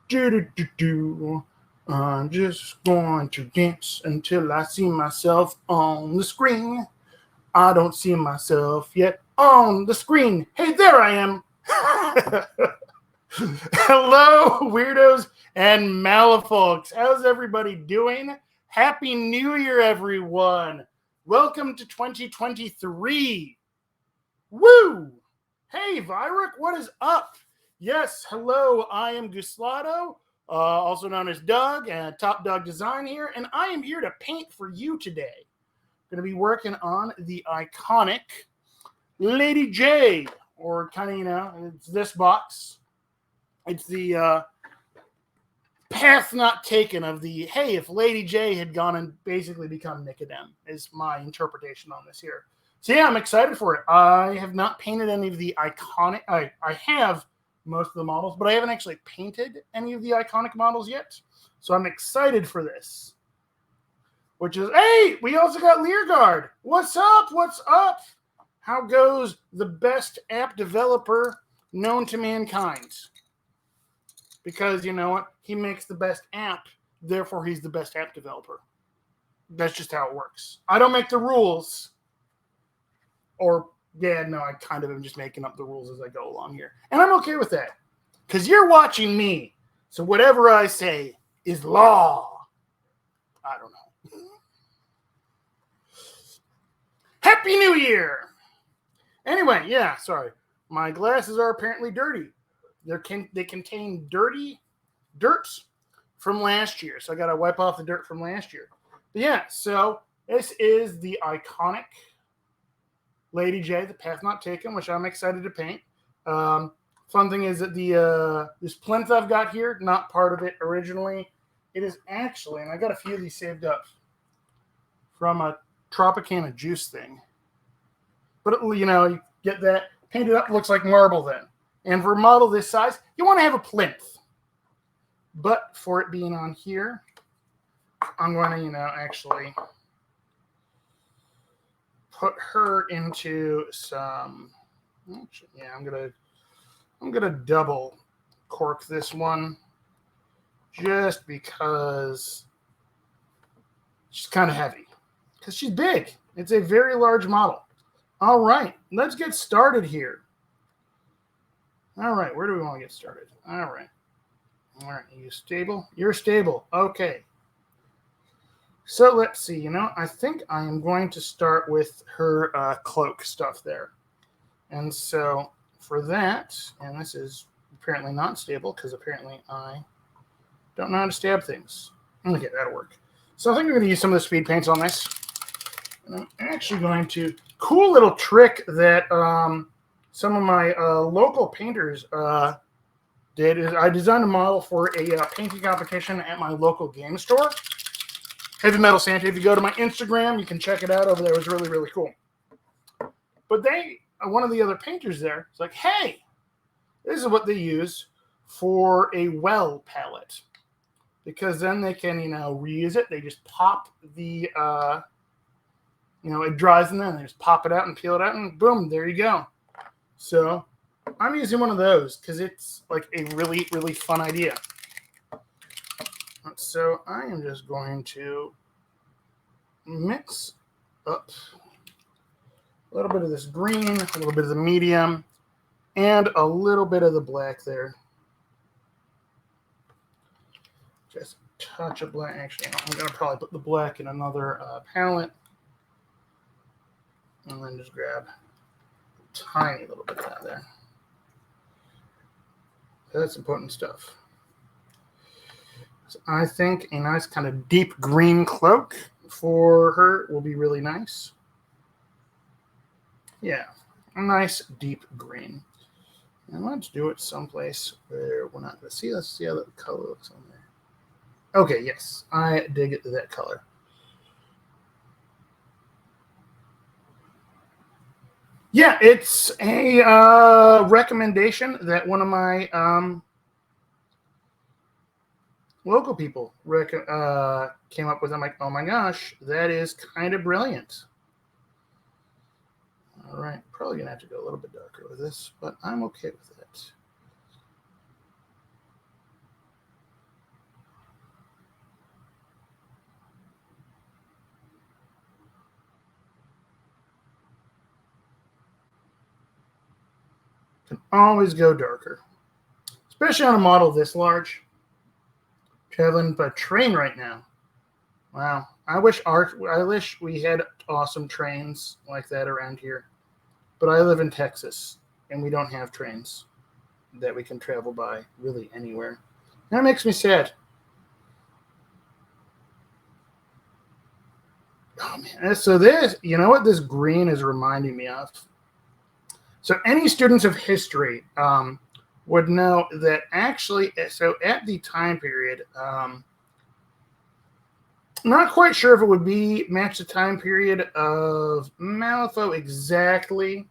Do do do do. I'm just going to dance until I see myself on the screen. I don't see myself yet on the screen. Hey, there I am. Hello, weirdos and malafolks. How's everybody doing? Happy New Year, everyone. Welcome to 2023. Woo! Hey, Vyric, what is up? Yes, hello, I am Guslado, also known as Doug, and Top Dog Design here, and I am here to paint for you today. Going to be working on the iconic Lady J, or kind of, it's this box. It's the path not taken of the, hey, if Lady J had gone and basically become Nicodem, is my interpretation on this here. So yeah, I'm excited for it. I have not painted any of the iconic, I have most of the models, but I haven't actually painted any of the iconic models yet. So I'm excited for this. Which is, hey, we also got Learguard. What's up? What's up? How goes the best app developer known to mankind? Because you know what? He makes the best app, therefore he's the best app developer. That's just how it works. I don't make the rules. Or, yeah, no, I kind of am just making up the rules as I go along here. And I'm okay with that. Because you're watching me. So whatever I say is law. I don't know. Happy New Year! Anyway, yeah, sorry. My glasses are apparently dirty. They contain dirt from last year. So I got to wipe off the dirt from last year. But yeah, so this is the iconic Lady J, the Path Not Taken, which I'm excited to paint. Fun thing is that this plinth I've got here, not part of it originally. It is actually, and I got a few of these saved up from a Tropicana juice thing. But, you get that, paint it up, looks like marble then. And for a model this size, you want to have a plinth. But for it being on here, I'm going to, actually put her into some, yeah, I'm gonna double cork this one just because she's kind of heavy. Because she's big. It's a very large model. All right, let's get started here. All right, where do we want to get started? All right, are you stable? You're stable. Okay. So let's see. I think I am going to start with her cloak stuff there. And so for that, and this is apparently not stable because apparently I don't know how to stab things. Okay, that'll work. So I think we're going to use some of the speed paints on this. And I'm actually going to, cool little trick that some of my local painters did is I designed a model for a painting competition at my local game store. Heavy Metal Santa. If you go to my Instagram, you can check it out over there. It was really, really cool. But one of the other painters there is like, hey, this is what they use for a well palette. Because then they can, reuse it. They just pop the, it dries in there and they just pop it out and peel it out and boom, there you go. So I'm using one of those because it's like a really, really fun idea. So I am just going to mix up a little bit of this green, a little bit of the medium, and a little bit of the black there. Just a touch of black. Actually, I'm going to probably put the black in another palette. And then just grab a tiny little bit of that there. That's important stuff. So I think a nice kind of deep green cloak for her will be really nice. Yeah, a nice deep green. And let's do it someplace where we're not going to see. Let's see how the color looks on there. Okay, yes, I dig that color. Yeah, it's a recommendation that one of my local people came up with. I'm like, oh my gosh, that is kind of brilliant. All right, probably gonna have to go a little bit darker with this, but I'm okay with it. Can always go darker, especially on a model this large. Traveling by train right now. Wow. I wish we had awesome trains like that around here. But I live in Texas, and we don't have trains that we can travel by really anywhere. That makes me sad. Oh man! So this, you know what this green is reminding me of? So any students of history would know that actually, so at the time period, not quite sure if it would be match the time period of Malifaux exactly,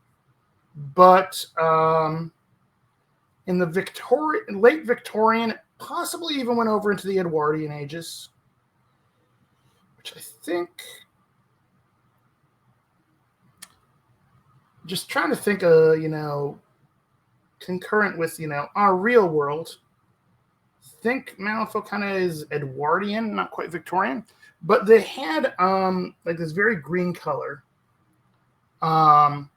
but in the late Victorian, possibly even went over into the Edwardian ages, which I think. Just trying to think concurrent with, our real world. Think Malifaux kind of is Edwardian, not quite Victorian, but they had like this very green color that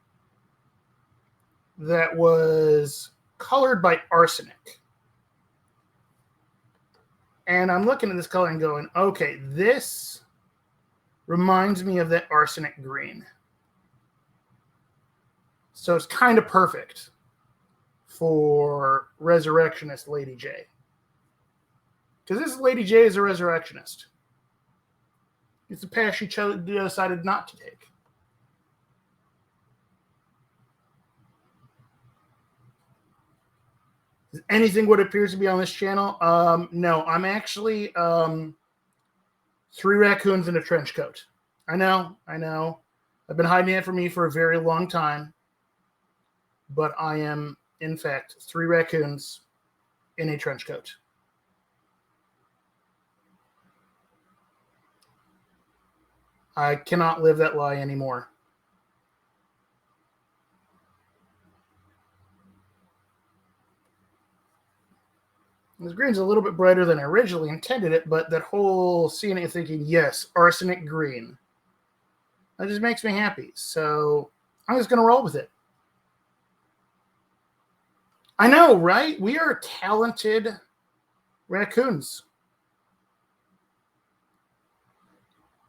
was colored by arsenic. And I'm looking at this color and going, okay, this reminds me of that arsenic green. So it's kind of perfect for Resurrectionist Lady J. Because this Lady J is a Resurrectionist. It's a path she decided not to take. Is anything what appears to be on this channel? No, I'm actually 3 raccoons in a trench coat. I know. I've been hiding it from you for a very long time. But I am, in fact, 3 raccoons in a trench coat. I cannot live that lie anymore. This green's a little bit brighter than I originally intended it, but that whole seeing it and thinking, yes, arsenic green, that just makes me happy. So I'm just going to roll with it. I know, right? We are talented raccoons.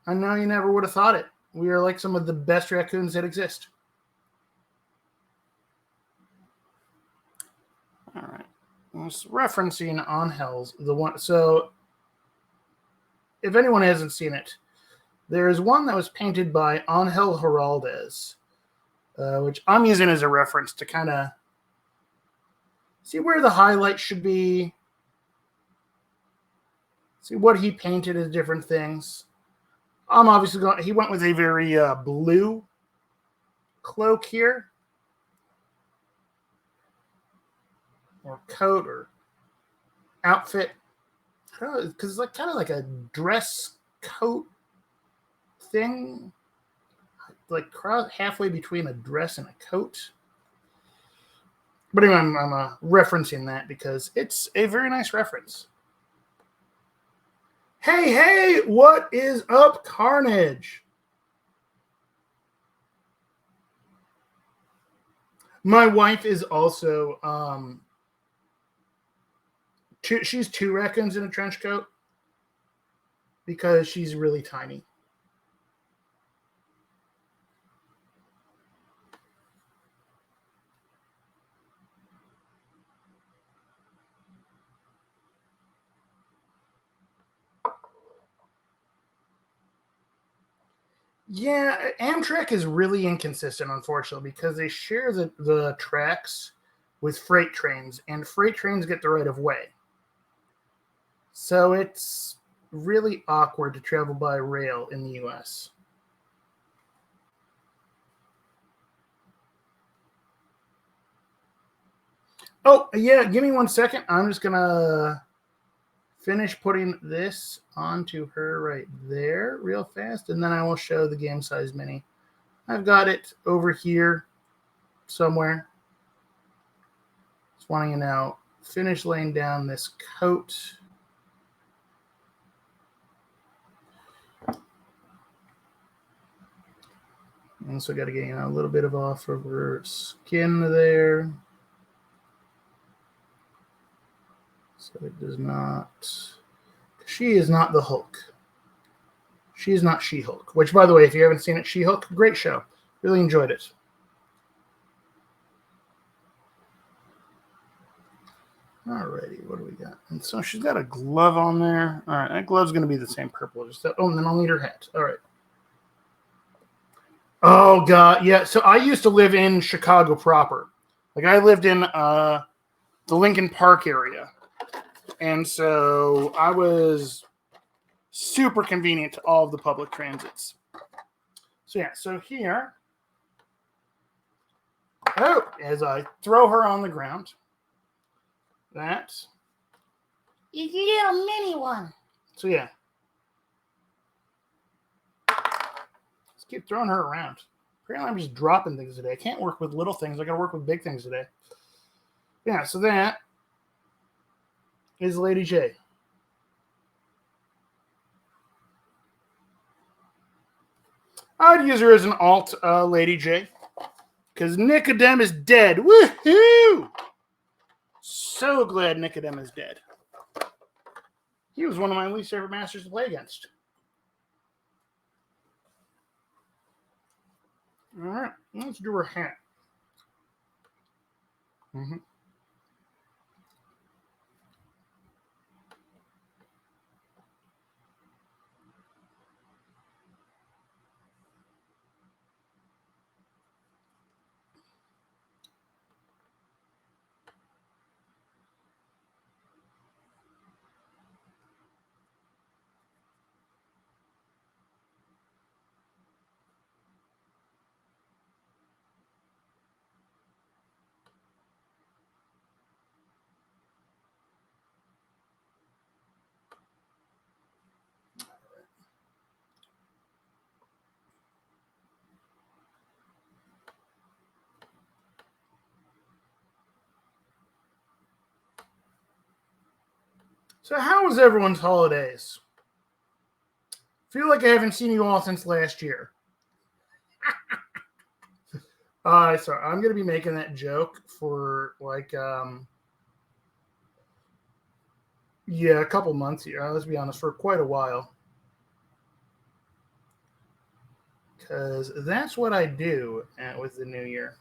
I know you never would have thought it. We are like some of the best raccoons that exist. All right. Referencing Angel's, the one. So, if anyone hasn't seen it, there is one that was painted by Angel Heraldez, which I'm using as a reference to kind of see where the highlight should be, see what he painted as different things. I'm obviously going. He went with a very blue cloak here, or coat, or outfit. Because it's like kind of like a dress coat thing, like halfway between a dress and a coat. But anyway, I'm referencing that because it's a very nice reference. Hey, what is up, Carnage? My wife is also, she's 2 raccoons in a trench coat because she's really tiny. Yeah, Amtrak is really inconsistent, unfortunately, because they share the tracks with freight trains, and freight trains get the right of way. So it's really awkward to travel by rail in the U.S. Oh, yeah, give me 1 second. I'm just going to finish putting this onto her right there real fast, and then I will show the game size mini. I've got it over here somewhere. Just wanting to now finish laying down this coat. Also got to get a little bit of off of her skin there. So it does not. She is not the Hulk. She is not She-Hulk. Which, by the way, if you haven't seen it, She-Hulk, great show. Really enjoyed it. Alrighty, what do we got? And so she's got a glove on there. All right, that glove's going to be the same purple. Just that. Oh, and then I'll need her hat. All right. Oh, God. Yeah, so I used to live in Chicago proper. Like, I lived in the Lincoln Park area. And so I was super convenient to all of the public transits. So, yeah, so here, as I throw her on the ground, that is your little mini one. So, yeah. Let's keep throwing her around. Apparently, I'm just dropping things today. I can't work with little things. I got to work with big things today. Yeah, so that is Lady J. I'd use her as an alt Lady J. Because Nicodem is dead. Woohoo! So glad Nicodem is dead. He was one of my least favorite masters to play against. All right, let's do her hat. Mm-hmm. So how was everyone's holidays? Feel like I haven't seen you all since last year. So I'm going to be making that joke for like, a couple months here. Let's be honest, for quite a while. Because that's what I do with the new year.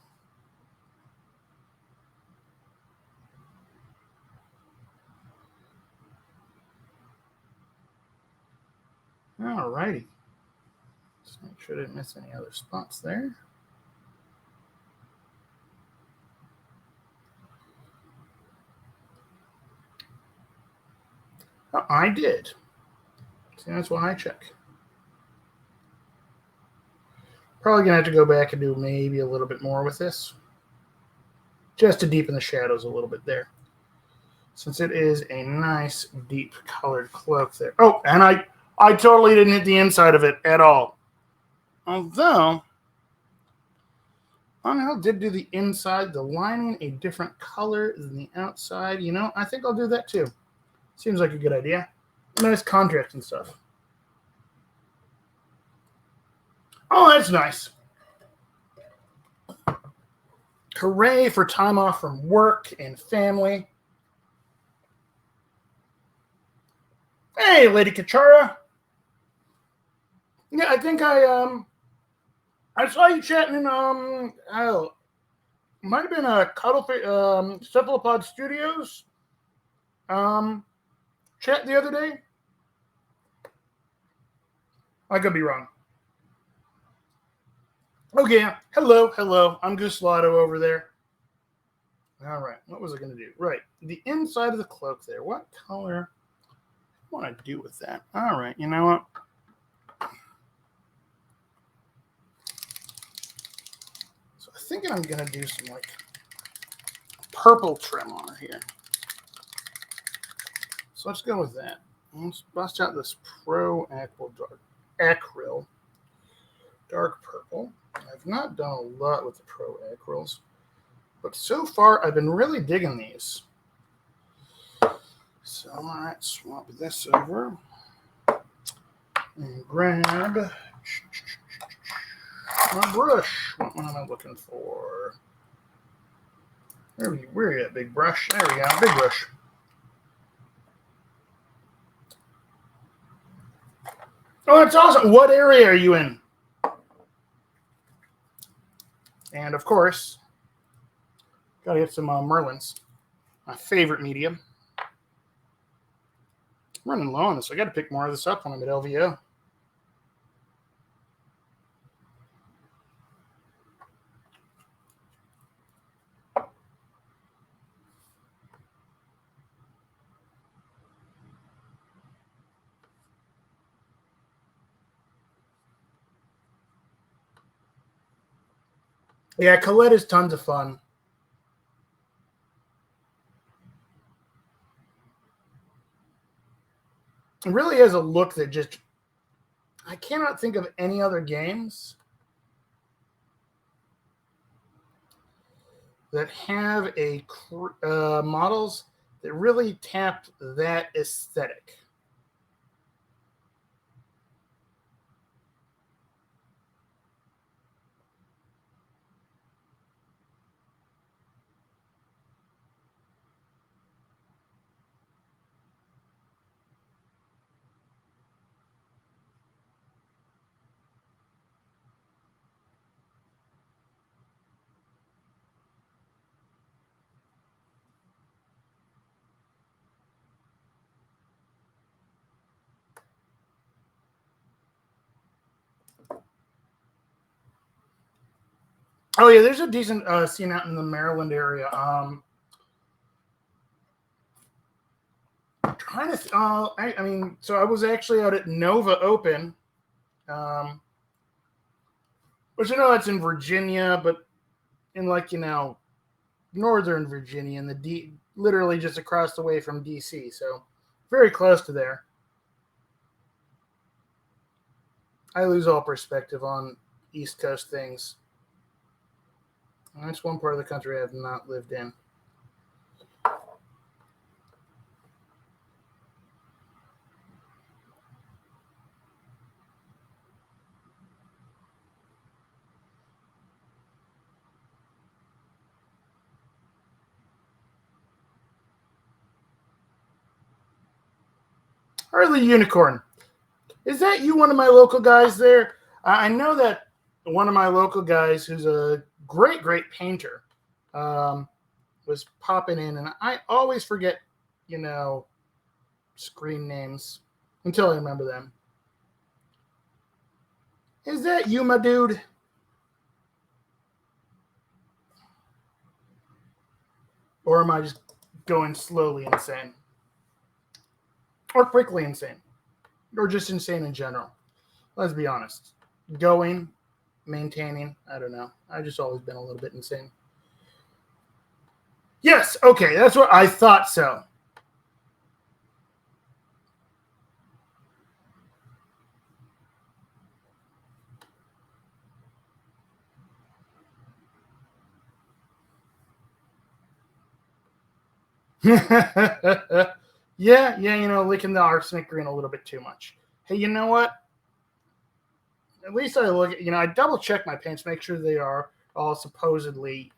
All righty. Just make sure I didn't miss any other spots there. Oh, I did. See, that's why I check. Probably going to have to go back and do maybe a little bit more with this. Just to deepen the shadows a little bit there. Since it is a nice, deep colored cloak there. Oh, and I totally didn't hit the inside of it at all. Although, Angel did do the inside, the lining a different color than the outside. You know, I think I'll do that too. Seems like a good idea. Nice contrast and stuff. Oh, that's nice. Hooray for time off from work and family. Hey, Lady Kachara. Yeah, I think I saw you chatting in might have been a Cephalopod Studios chat the other day. I could be wrong. Oh yeah, hello. I'm Gooselotto over there. All right, what was I going to do? Right, the inside of the cloak there. What color? What do I want to do with that? All right, you know what? So I think I'm going to do some like purple trim on her here. So let's go with that. Let's bust out this Pro Acryl dark purple. I've not done a lot with the Pro Acryls, but so far I've been really digging these. So all right, swap this over and grab my brush. What one am I looking for? Where are you at, big brush? There we go, big brush. Oh, that's awesome. What area are you in? And of course, gotta get some Merlins. My favorite medium. I'm running low on this. I gotta pick more of this up when I'm at LVO. Yeah, Colette is tons of fun. It really has a look that just... I cannot think of any other games that have a models that really tap that aesthetic. Oh yeah, there's a decent scene out in the Maryland area. Trying to, I mean, so I was actually out at Nova Open, which I know that's in Virginia, but in Northern Virginia, in the literally just across the way from DC, so very close to there. I lose all perspective on East Coast things. And that's one part of the country I have not lived in. Early Unicorn. Is that you, one of my local guys there? I know that one of my local guys, who's a great, great painter, was popping in, and I always forget, screen names until I remember them. Is that you, my dude? Or am I just going slowly insane? Or quickly insane? Or just insane in general? Let's be honest. Going, maintaining, I don't know. I've just always been a little bit insane. Yes, okay, that's what I thought so. yeah, licking the arsenic green a little bit too much. Hey, you know what? At least I look at, I double check my paints, make sure they are all supposedly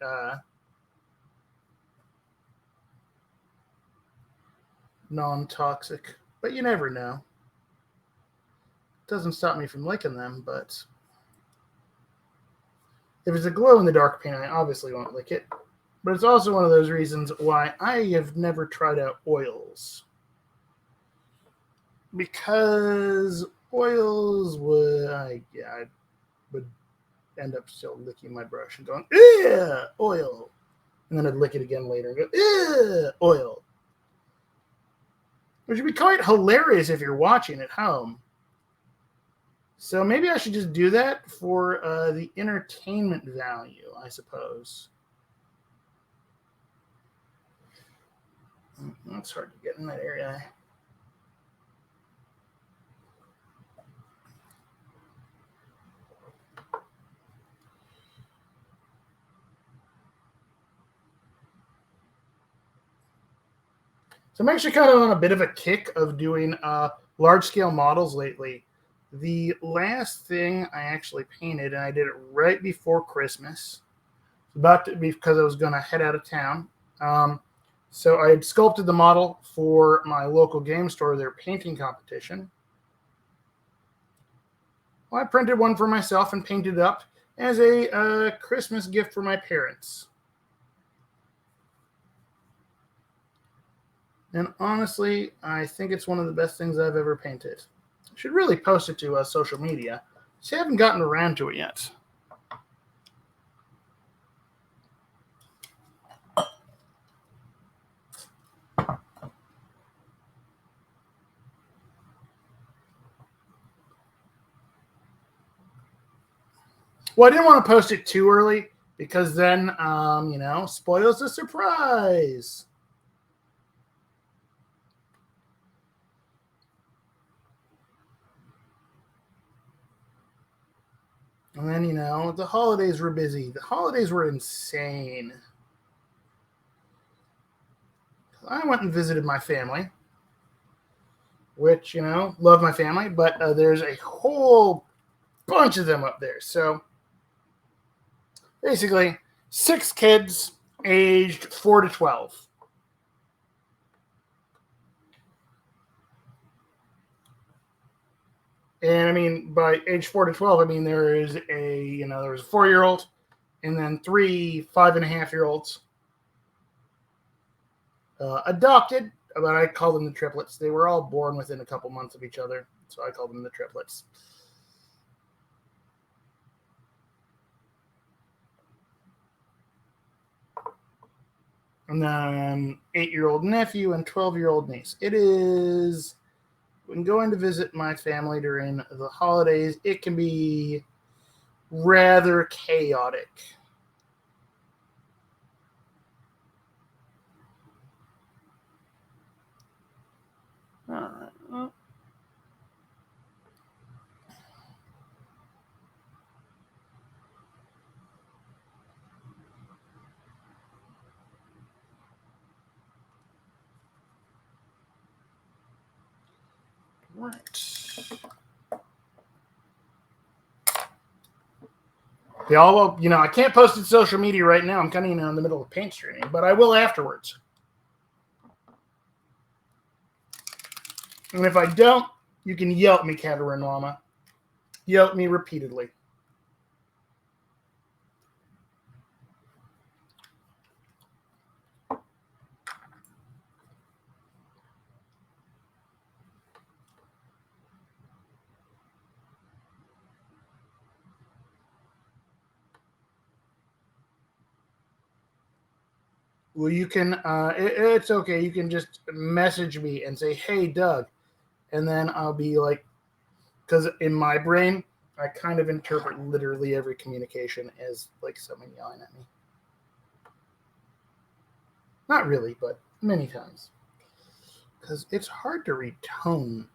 non-toxic. But you never know. Doesn't stop me from licking them, but if it's a glow-in-the-dark paint, I obviously won't lick it. But it's also one of those reasons why I have never tried out oils. Because oils I would end up still licking my brush and going, "Ew, oil." And then I'd lick it again later and go, "Ew, oil." Which would be quite hilarious if you're watching at home. So maybe I should just do that for the entertainment value, I suppose. It's hard to get in that area. So I'm actually kind of on a bit of a kick of doing large-scale models lately. The last thing I actually painted, and I did it right before Christmas, because I was going to head out of town. So I had sculpted the model for my local game store, their painting competition. Well, I printed one for myself and painted it up as a Christmas gift for my parents. And honestly, I think it's one of the best things I've ever painted. I should really post it to social media. See, I haven't gotten around to it yet. Well, I didn't want to post it too early because then, spoils the surprise. And then, the holidays were busy. The holidays were insane. I went and visited my family, which, love my family, but there's a whole bunch of them up there. So basically, 6 kids aged 4 to 12. And I mean, by age 4 to 12, I mean, there was a 4-year-old and then 3 5.5-year-olds. Adopted, but I call them the triplets. They were all born within a couple months of each other, so I call them the triplets. And then 8-year-old nephew and 12-year-old niece. It is, when going to visit my family during the holidays, it can be rather chaotic. All right. Right. Well, I can't post it to social media right now. I'm kind of, in the middle of paint streaming, but I will afterwards. And if I don't, you can yell at me, Katarina. Yell at me repeatedly. Well, you can, it's okay. You can just message me and say, hey, Doug. And then I'll be like, because in my brain, I kind of interpret literally every communication as like someone yelling at me. Not really, but many times. Because it's hard to read tone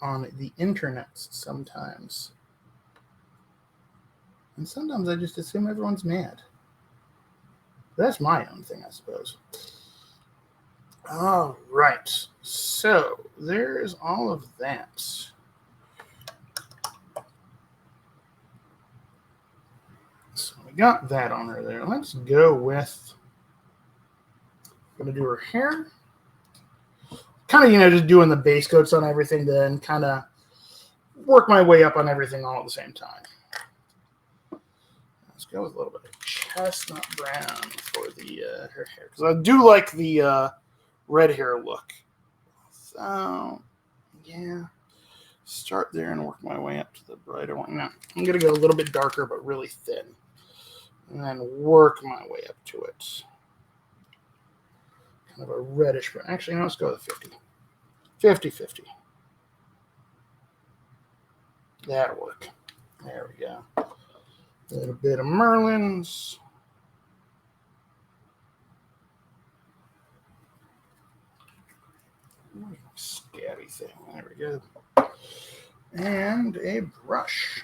on the internet sometimes. And sometimes I just assume everyone's mad. That's my own thing, I suppose. All right. So there's all of that. So we got that on her there. Let's go with, I'm going to do her hair. Kind of, just doing the base coats on everything, then kind of work my way up on everything all at the same time. Let's go with a little bit of chestnut brown for the her hair, because I do like the red hair look. So, yeah, start there and work my way up to the brighter one. Now, I'm going to go a little bit darker, but really thin, and then work my way up to it. Kind of a reddish, but actually, let's go with 50. 50-50. That'll work. There we go. A little bit of Merlin's. Scabby thing. There we go. And a brush.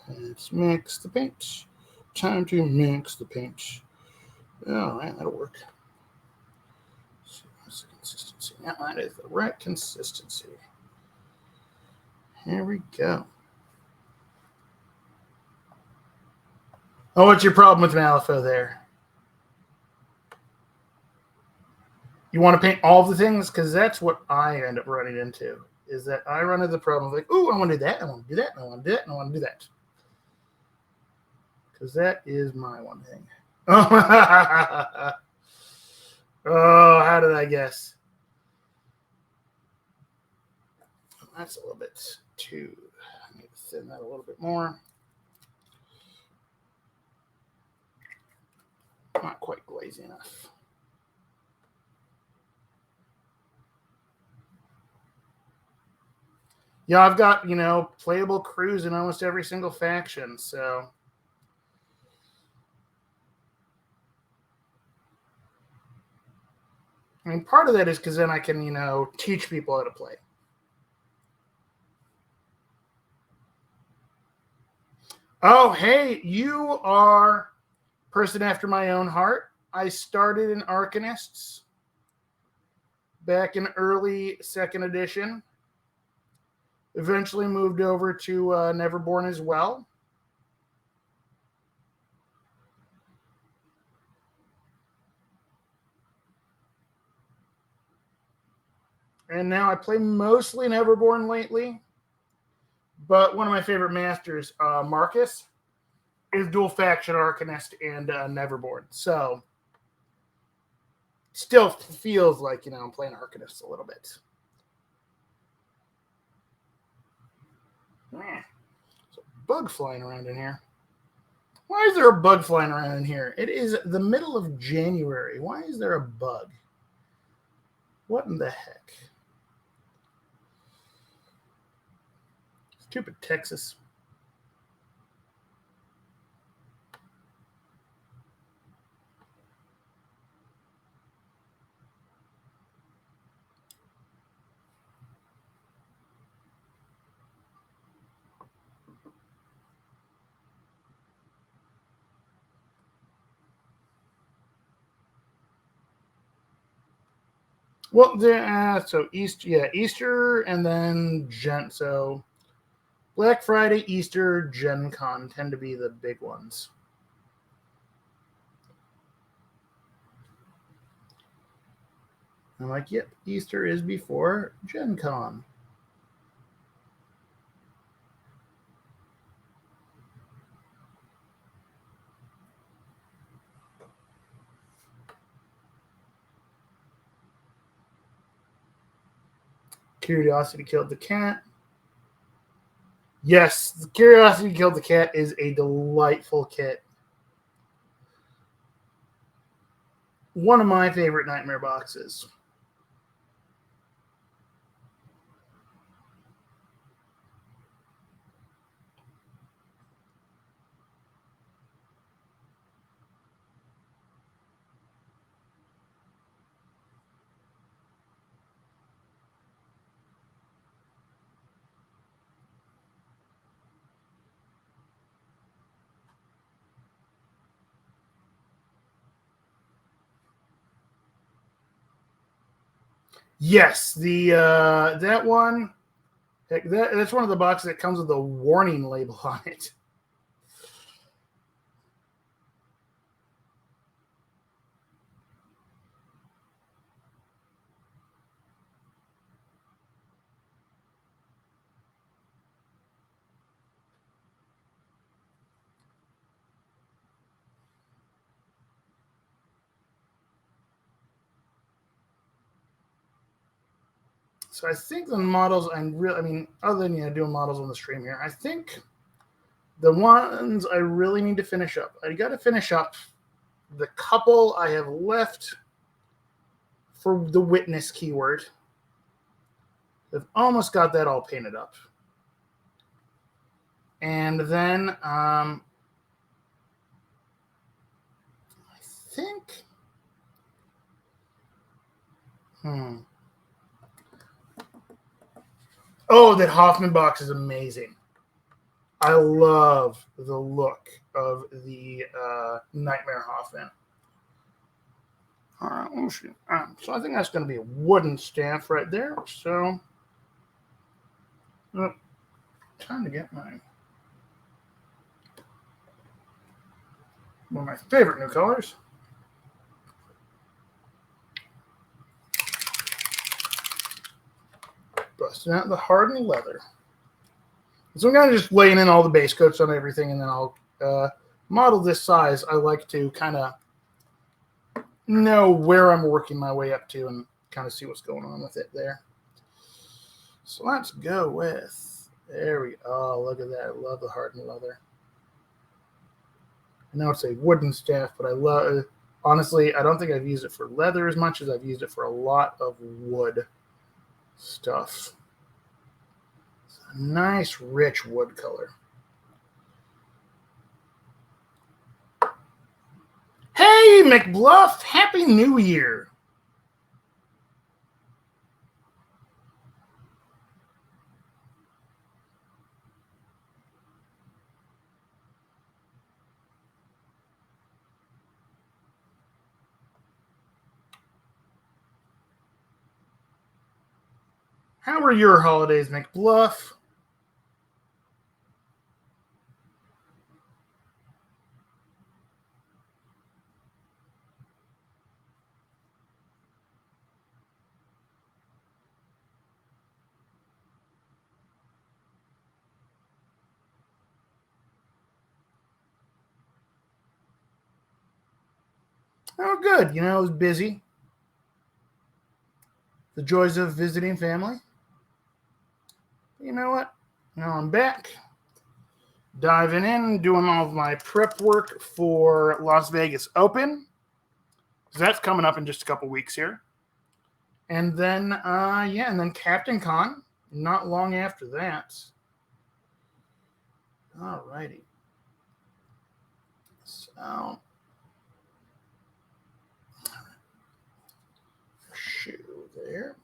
Let's mix the paint. Time to mix the paint. All right, that'll work. So what's the consistency? Now that is the right consistency. Here we go. Oh, what's your problem with Malifaux there? You want to paint all of the things? Because that's what I end up running into. is that I run into the problem of like, ooh, I want to do that, I want to do that, and I want to do that, and I want to do that. Because that is my one thing. Oh, how did I guess? That's a little bit too. I need to thin that a little bit more. Not quite glazy enough. Yeah, I've got, playable crews in almost every single faction, so. I mean, part of that is because then I can, teach people how to play. Oh, hey, you are person after my own heart. I started in Arcanists back in early 2nd edition. Eventually moved over to Neverborn as well. And now I play mostly Neverborn lately. But one of my favorite masters, Marcus, is dual faction Arcanist and Neverborn. So still feels like, I'm playing Arcanist a little bit. There's a bug flying around in here. Why is there a bug flying around in here? It is the middle of January. Why is there a bug? What in the heck? Stupid Texas. Well, so Easter and then so Black Friday, Easter, Gen Con tend to be the big ones. I'm like, yep, Easter is before Gen Con. Curiosity Killed the Cat. Yes, the Curiosity Killed the Cat is a delightful kit. One of my favorite Nightmare boxes. Yes, the that one. That's one of the boxes that comes with a warning label on it. So I think the models other than doing models on the stream here, I think the ones I really need to finish up. I got to finish up the couple I have left for the witness keyword. I've almost got that all painted up. And then I think Oh, that Hoffman box is amazing. I love the look of the Nightmare Hoffman. All right, so I think that's going to be a wooden staff right there. So, time to get one of my favorite new colors. Busting out the hardened leather. So I'm kind of just laying in all the base coats on everything, and then I'll model this size. I like to kind of know where I'm working my way up to and kind of see what's going on with it there. So let's go with, there we go. Oh, look at that. I love the hardened leather. I know it's a wooden staff, but I love, honestly, I don't think I've used it for leather as much as I've used it for a lot of wood stuff. It's a nice, rich wood color. Hey, McBluff! Happy New Year! How were your holidays, McBluff? Oh, good. You know, I was busy. The joys of visiting family. You know what? Now I'm back. Diving in, doing all of my prep work for Las Vegas Open. So that's coming up in just a couple weeks here. And then, and then Captain Con, not long after that. All righty. So, shoe there.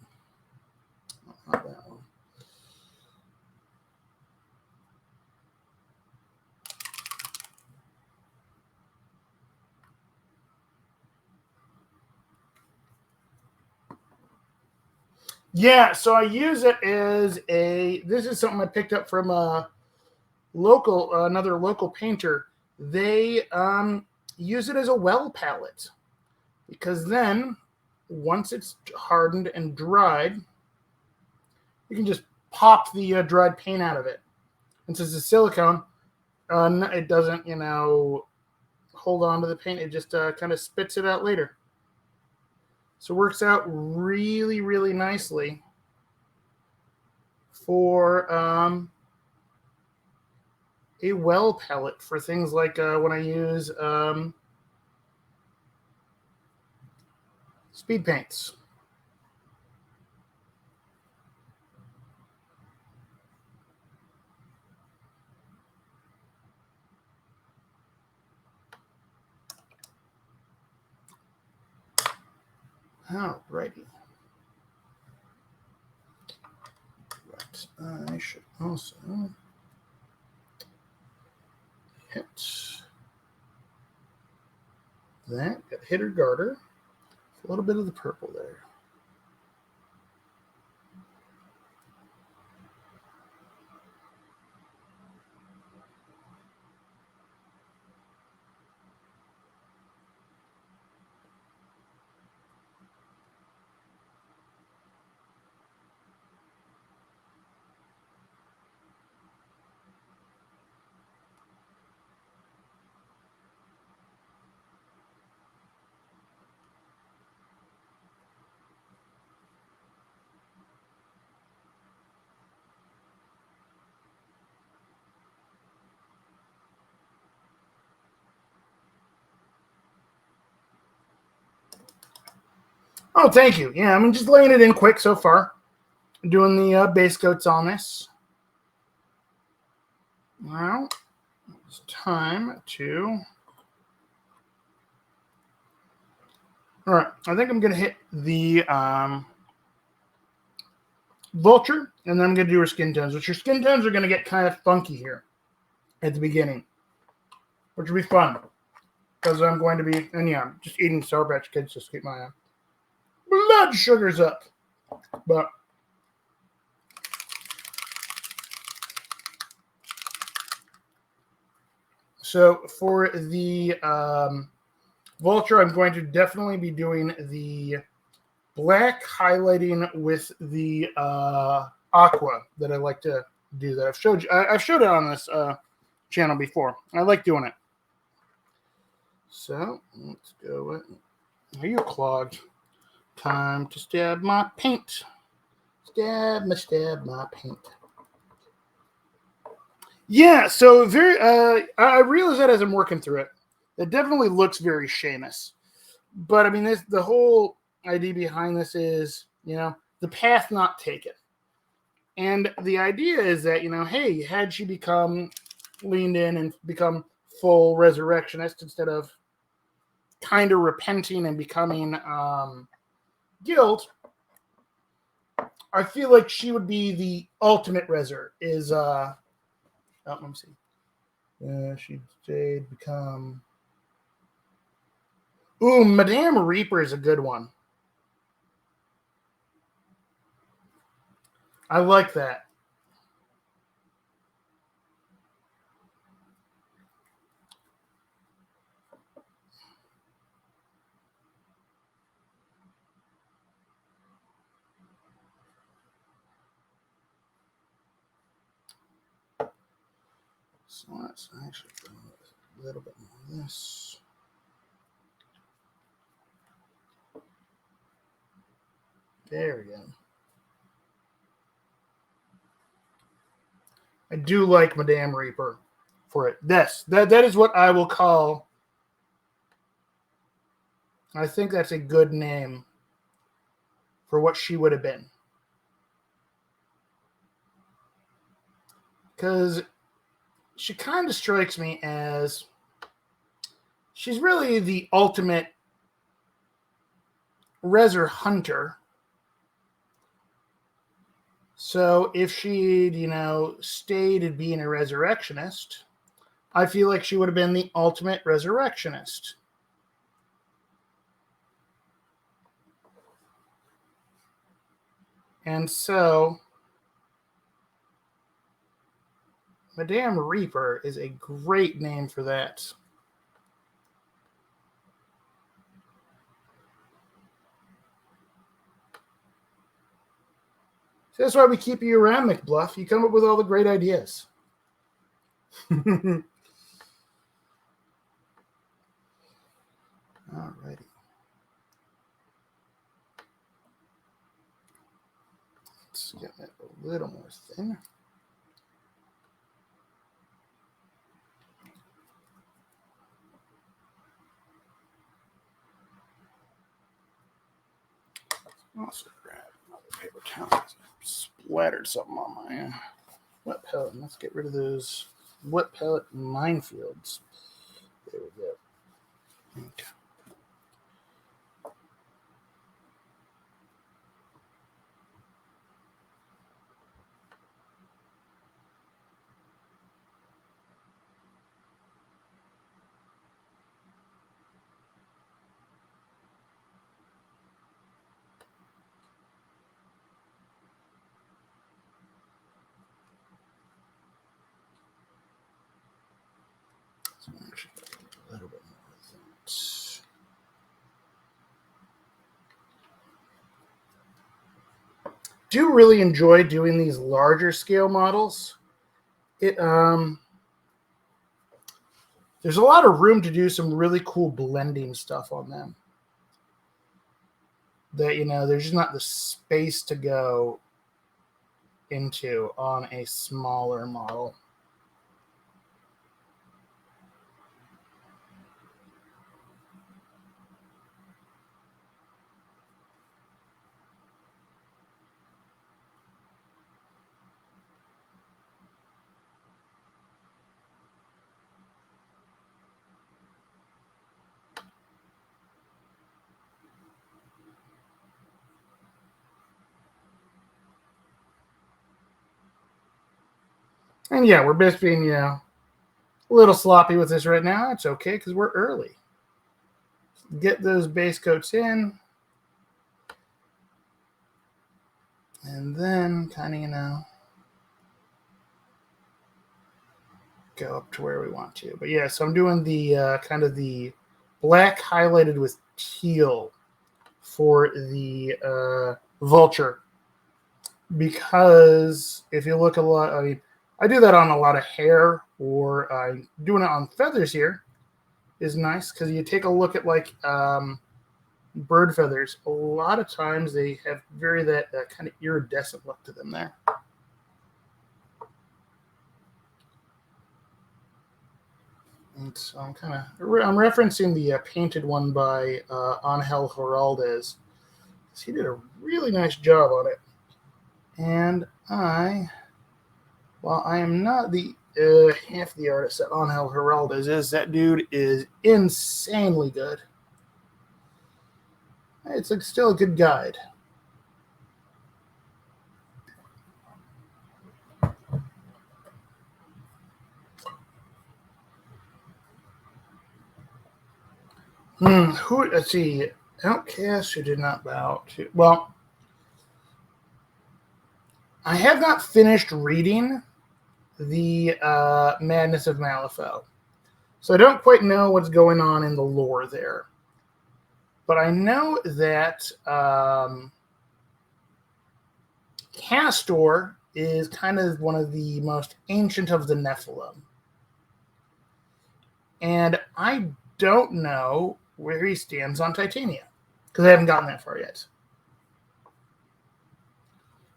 Oh, not that one. Yeah, so I use it as this is something I picked up from another local painter. They use it as a well palette because then once it's hardened and dried, you can just pop the dried paint out of it. And since it's silicone, it doesn't, hold on to the paint. It just kind of spits it out later. So it works out really, really nicely for a well palette for things like when I use speed paints. Alrighty. Right. I should also hit that. Got hitter garter. A little bit of the purple there. Oh, thank you. Yeah, I'm just laying it in quick so far. Doing the base coats on this. Now, it's time to... All right, I think I'm going to hit the Vulture, and then I'm going to do her skin tones, which her skin tones are going to get kind of funky here at the beginning, which will be fun, because I'm going to be, and yeah, I'm just eating Sour Patch Kids just to keep my blood sugars up. But so for the Vulture, I'm going to definitely be doing the black highlighting with the aqua that I like to do that I've showed it on this channel before. I like doing it. So let's go with. Are you clogged? Time to stab my paint. Stab my paint. Yeah, so very. I realize that as I'm working through it, it definitely looks very Sheamus. But I mean, the whole idea behind this is, the path not taken, and the idea is that hey, had she become leaned in and become full resurrectionist instead of kind of repenting and becoming guild, I feel like she would be the ultimate reser. Let me see. She stayed, become. Ooh, Madame Reaper is a good one. I like that. So let's actually go a little bit more of this. There we go. I do like Madame Reaper for it. That is what I will call. I think that's a good name for what she would have been. Because she kind of strikes me as she's really the ultimate Reser hunter. So if she'd, stayed at being a resurrectionist, I feel like she would have been the ultimate resurrectionist. And so Madame Reaper is a great name for that. So that's why we keep you around, McBluff. You come up with all the great ideas. Alrighty. Let's get it a little more thin. Also grab another paper towel. Splattered something on my wet pellet. Let's get rid of those wet pellet minefields. There we go. Okay. So actually a little bit more of that. Do really enjoy doing these larger scale models. There's a lot of room to do some really cool blending stuff on them. That there's just not the space to go into on a smaller model. And yeah, we're just being, a little sloppy with this right now. It's okay because we're early. Get those base coats in. And then kind of, go up to where we want to. But yeah, so I'm doing the kind of the black highlighted with teal for the vulture. because if you look a lot, I mean, I do that on a lot of hair, or doing it on feathers here is nice because you take a look at like bird feathers. A lot of times they have that kind of iridescent look to them there. And so I'm referencing the painted one by Angel Heraldez. He did a really nice job on it. And while I am not the half the artist that Angel Heraldez is, that dude is insanely good. It's like still a good guide. Let's see. Outcast who did not bow to. Well, I have not finished reading the Madness of Malifaux, so I don't quite know what's going on in the lore there. But I know that Castor is kind of one of the most ancient of the Nephilim. And I don't know where he stands on Titania, because I haven't gotten that far yet.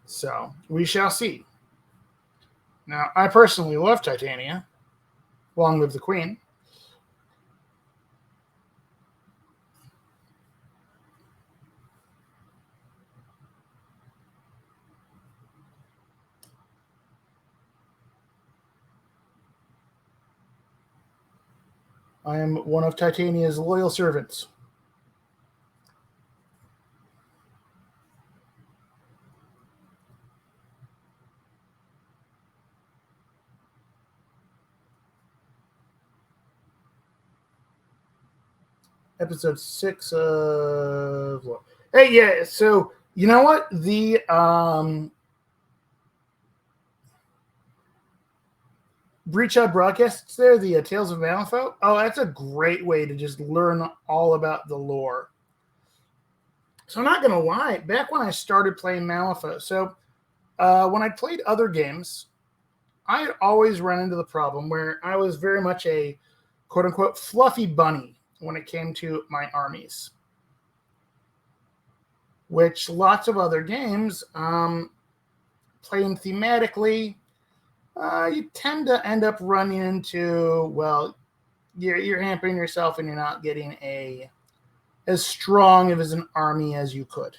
So, we shall see. Now, I personally love Titania. Long live the Queen. I am one of Titania's loyal servants. Episode 6 of... Hey, yeah, so, you know what? The... Breachout broadcasts there, the Tales of Malifaux. Oh, that's a great way to just learn all about the lore. So I'm not going to lie, back when I started playing Malifaux, so when I played other games, I had always run into the problem where I was very much a quote-unquote fluffy bunny when it came to my armies. Which lots of other games, playing thematically, you tend to end up running into, well, you're hampering yourself and you're not getting as strong of an army as you could.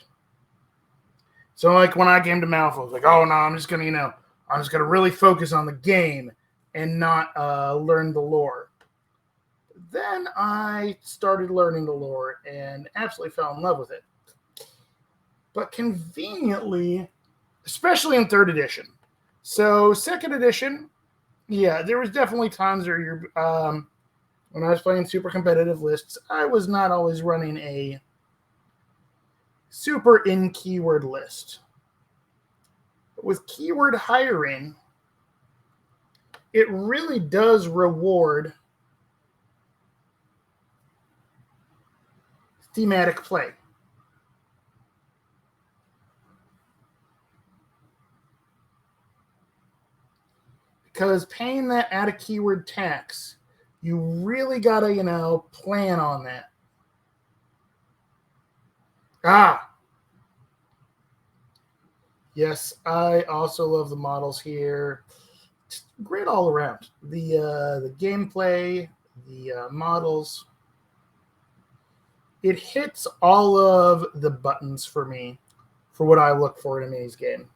So, like, when I came to Malifaux, I was like, oh, no, I'm just going to really focus on the game and not learn the lore. Then I started learning the lore and absolutely fell in love with it. But conveniently, especially in 3rd edition. So 2nd edition, yeah, there was definitely times where when I was playing super competitive lists, I was not always running a super in keyword list. But with keyword hiring, it really does reward thematic play. Because paying that at a keyword tax, you really gotta, plan on that. Yes, I also love the models here. It's great all around. The gameplay, the models. It hits all of the buttons for me for what I look for in a minis game.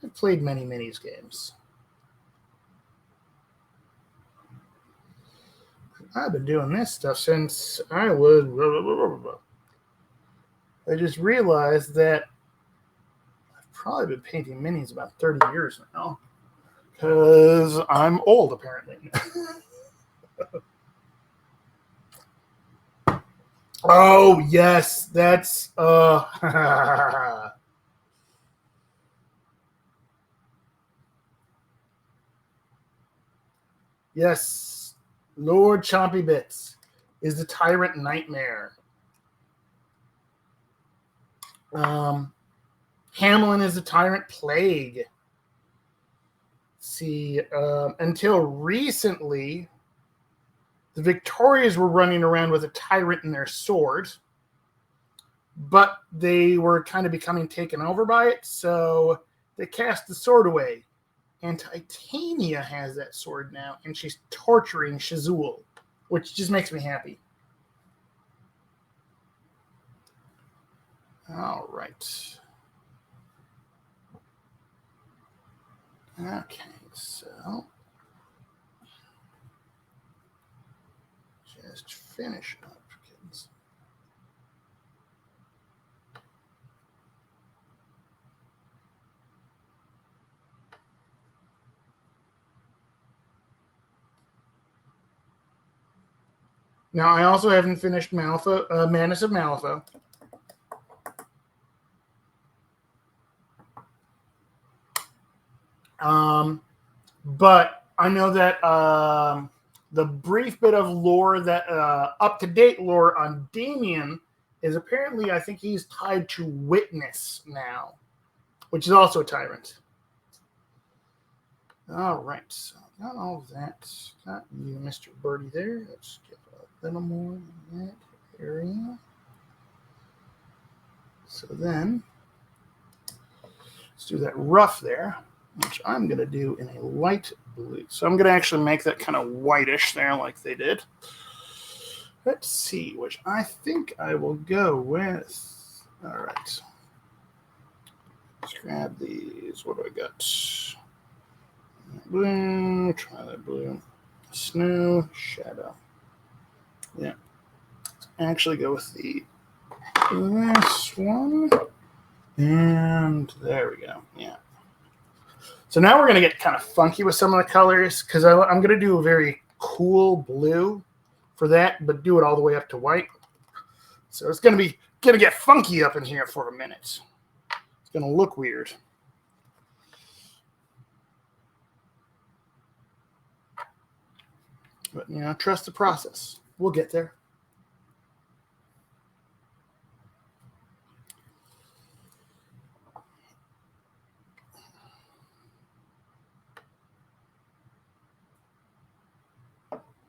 I've played many minis games. I've been doing this stuff since I was... I just realized that I've probably been painting minis about 30 years now. Because I'm old, apparently. Oh, yes. That's... Yes, Lord Chompy Bits is the Tyrant Nightmare. Hamelin is the Tyrant Plague. Let's see, until recently, the Victorias were running around with a Tyrant in their sword, but they were kind of becoming taken over by it, so they cast the sword away. And Titania has that sword now, and she's torturing Shazul, which just makes me happy. All right. Okay, so just finish up, kids. Now, I also haven't finished Manus of Malifaux. But I know that the brief bit of lore, that up-to-date lore on Damien is apparently, I think he's tied to Witness now, which is also a Tyrant. All right, so got all of that. Got you, Mr. Birdie, there. Let's get a little more in that area. So then, let's do that rough there, which I'm going to do in a light blue. So I'm going to actually make that kind of whitish there like they did. Let's see, which I think I will go with. All right. Let's grab these. What do I got? Blue. Try that blue. Snow. Shadow. Yeah. Let's actually go with this one. And there we go. Yeah. So now we're going to get kind of funky with some of the colors, because I'm going to do a very cool blue for that, but do it all the way up to white. So it's going to get funky up in here for a minute. It's going to look weird. But, you know, trust the process. We'll get there.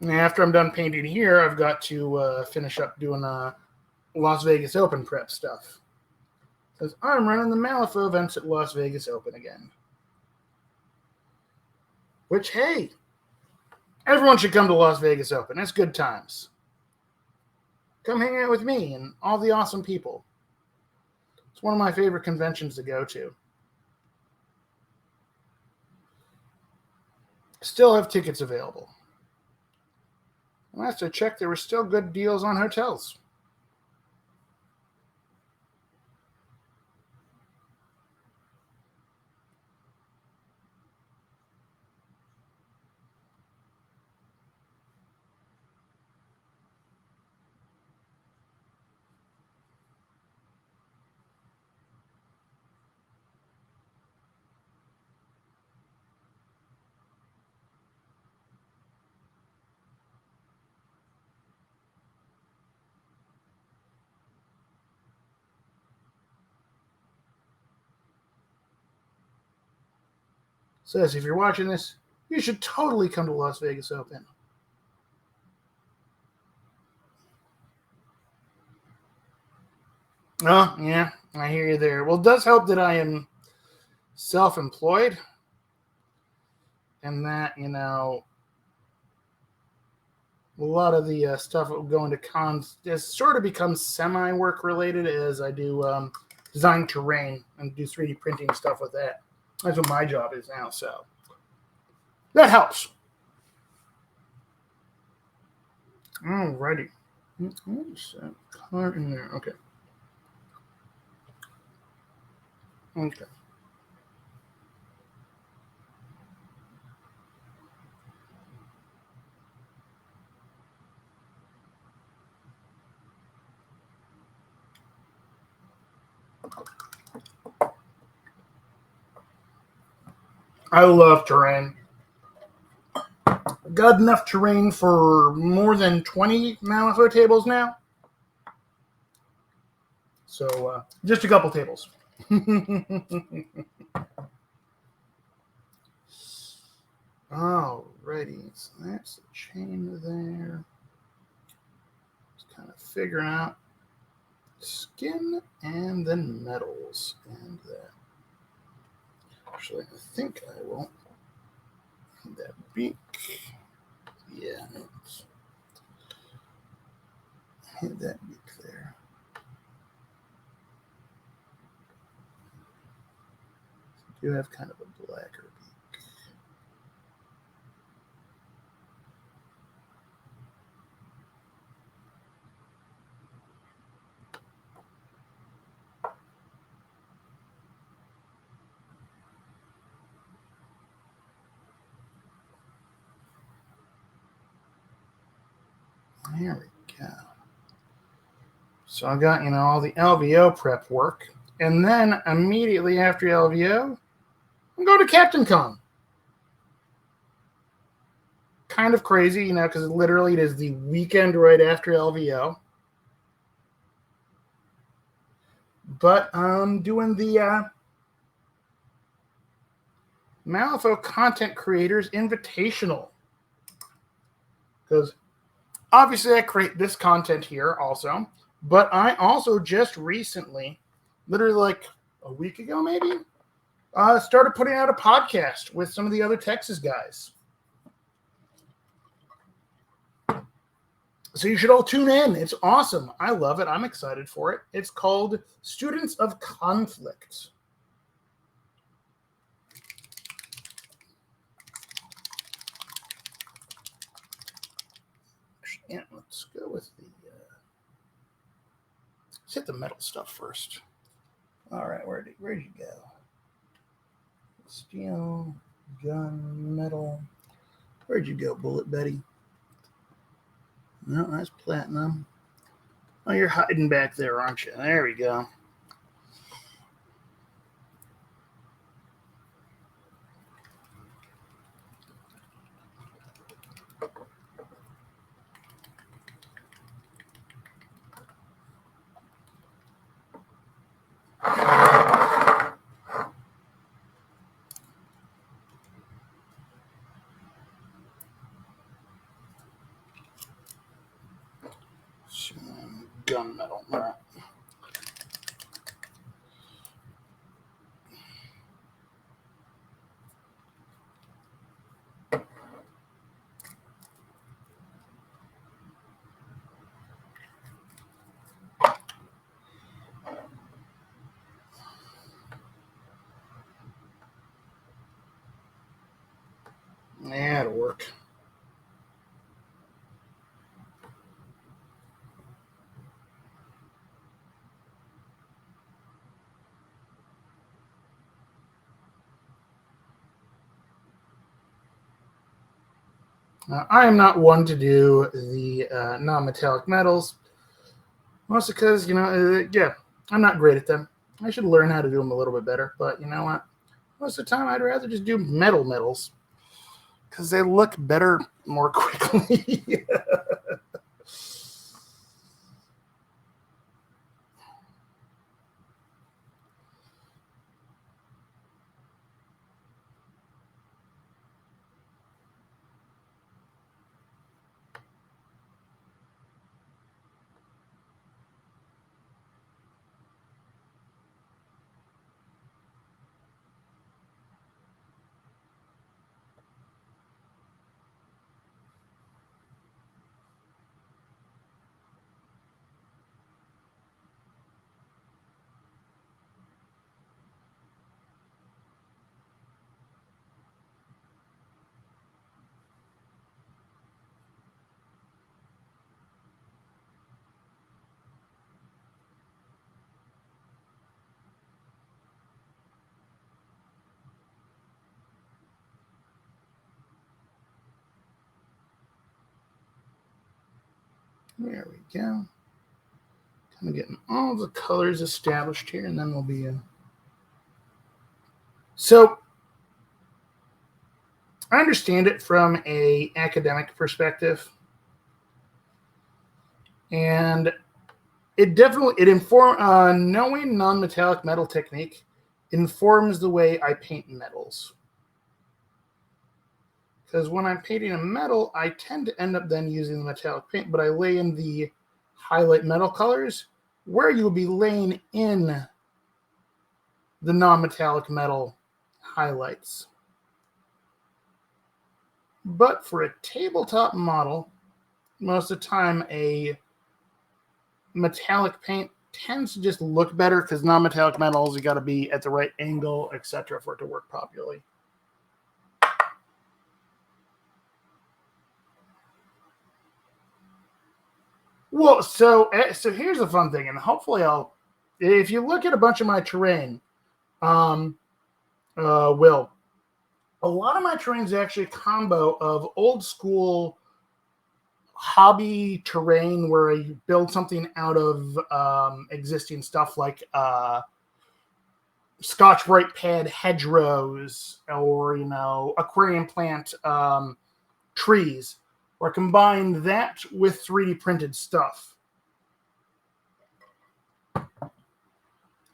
And after I'm done painting here, I've got to finish up doing Las Vegas Open prep stuff. Because I'm running the Malifaux events at Las Vegas Open again. Which, hey, everyone should come to Las Vegas Open. It's good times. Come hang out with me and all the awesome people. It's one of my favorite conventions to go to. Still have tickets available. Last I checked, there were still good deals on hotels. Says if you're watching this, you should totally come to Las Vegas Open. Oh, yeah, I hear you there. Well, it does help that I am self-employed and that, you know, a lot of the stuff that will go into cons has sort of become semi-work related as I do design terrain and do 3D printing stuff with that. That's what my job is now, so that helps. Alrighty. Color in there. Okay. Okay. I love terrain. I've got enough terrain for more than 20 Malifaux tables now. So just a couple tables. Alrighty, so that's the chain there. Just kind of figuring out skin and then metals and that. Actually, I think I will need that beak. Yeah, hit that beak there. I do have kind of a blacker beak. There we go. So I got, all the LVO prep work. And then immediately after LVO, I'm going to Captain Con. Kind of crazy, because literally it is the weekend right after LVO. But I'm doing the Malifaux Content Creators Invitational. Because obviously I create this content here also. But I also just recently, literally like a week ago maybe, started putting out a podcast with some of the other Texas guys. So you should all tune in. It's awesome. I love it. I'm excited for it. It's called Students of Conflict. Yeah, let's go with the... let's hit the metal stuff first. All right, where'd you go? Steel, gun, metal. Where'd you go, Bullet Betty? No, that's platinum. Oh, you're hiding back there, aren't you? There we go. Gunmetal. All right. That'll work. I am not one to do the non-metallic metals, mostly because, I'm not great at them. I should learn how to do them a little bit better, but you know what? Most of the time, I'd rather just do metals because they look better more quickly. There we go. Kind of getting all the colors established here, and then we'll be in. So I understand it from a academic perspective, and knowing non-metallic metal technique informs the way I paint metals. Because when I'm painting a metal, I tend to end up then using the metallic paint, but I lay in the highlight metal colors where you'll be laying in the non-metallic metal highlights. But for a tabletop model, most of the time a metallic paint tends to just look better because non-metallic metals, you got to be at the right angle, etc., for it to work properly. Well, so here's the fun thing, and hopefully if you look at a bunch of my terrain, Will, a lot of my terrain is actually a combo of old school hobby terrain where you build something out of existing stuff like Scotch-Brite pad hedgerows or, aquarium plant trees, or combine that with 3D printed stuff.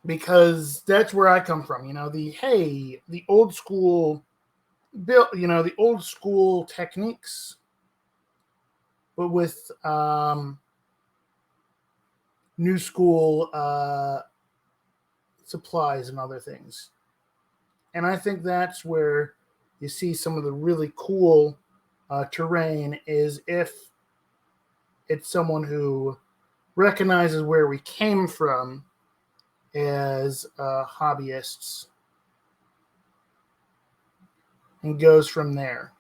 Because that's where I come from, the old school build, the old school techniques, but with new school supplies and other things. And I think that's where you see some of the really cool terrain, is if it's someone who recognizes where we came from as hobbyists and goes from there.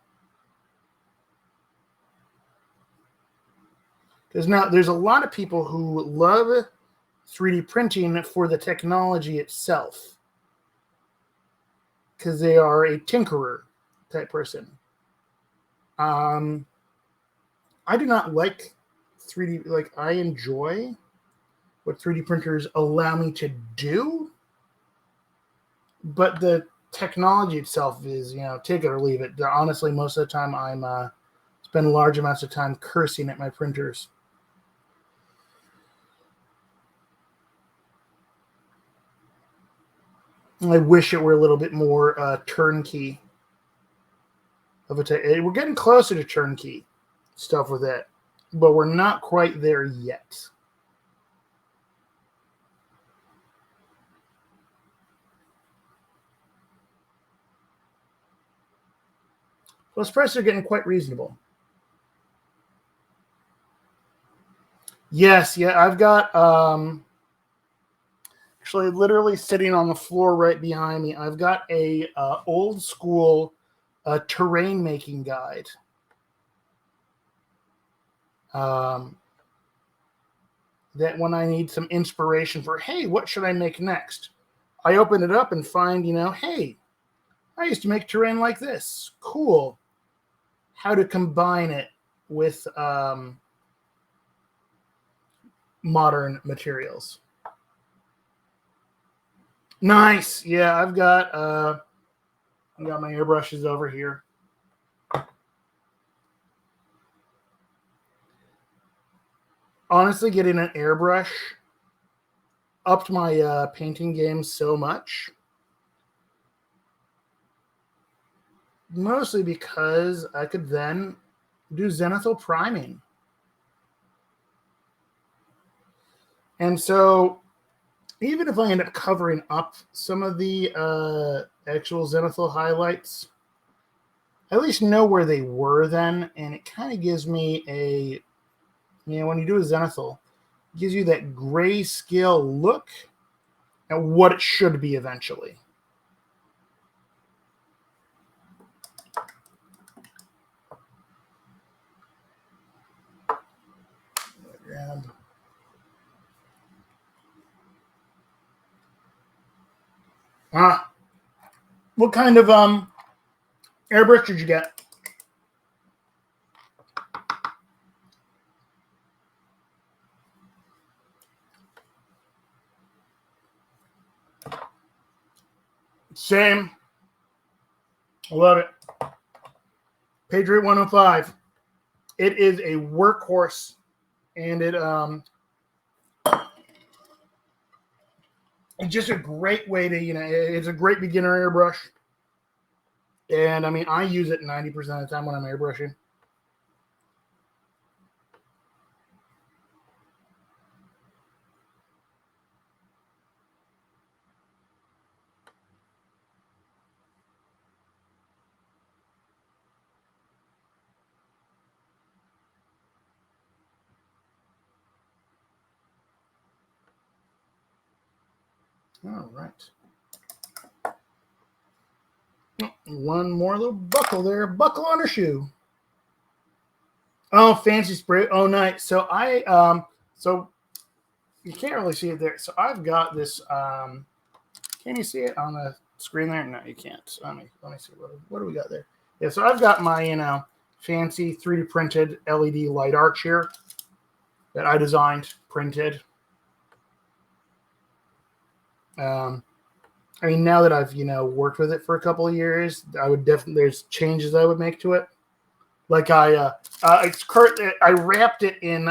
Because now there's a lot of people who love 3D printing for the technology itself, because they are a tinkerer type person. I do not like 3D. Like, I enjoy what 3D printers allow me to do, but the technology itself is, take it or leave it. Honestly, most of the time I'm spend large amounts of time cursing at my printers. I wish it were a little bit more turnkey of a we're getting closer to turnkey stuff with it, but we're not quite there yet. Those prices are getting quite reasonable. Yes, yeah, I've got actually literally sitting on the floor right behind me, I've got a old school terrain making guide. That when I need some inspiration for, hey, what should I make next? I open it up and find, hey, I used to make terrain like this. Cool. How to combine it with modern materials. Nice. Yeah, I've got my airbrushes over here. Honestly, getting an airbrush upped my painting game so much. Mostly because I could then do zenithal priming. And so even if I end up covering up some of the actual zenithal highlights, I at least know where they were then, and it kind of gives me a, when you do a zenithal, it gives you that grayscale look at what it should be eventually. What kind of airbrush did you get? Same. I love it. Patriot 105. It is a workhorse, and it It's just a great way to, it's a great beginner airbrush. And I mean, I use it 90% of the time when I'm airbrushing. All right. One more little buckle there. Buckle on her shoe. Oh, fancy spray. Oh, nice. So so you can't really see it there. So I've got this. Can you see it on the screen there? No, you can't. Let me see. What do we got there? Yeah. So I've got my fancy 3D printed LED light arch here that I designed, printed. I mean, now that I've worked with it for a couple of years, I would definitely there's changes I would make to it. Like I wrapped it in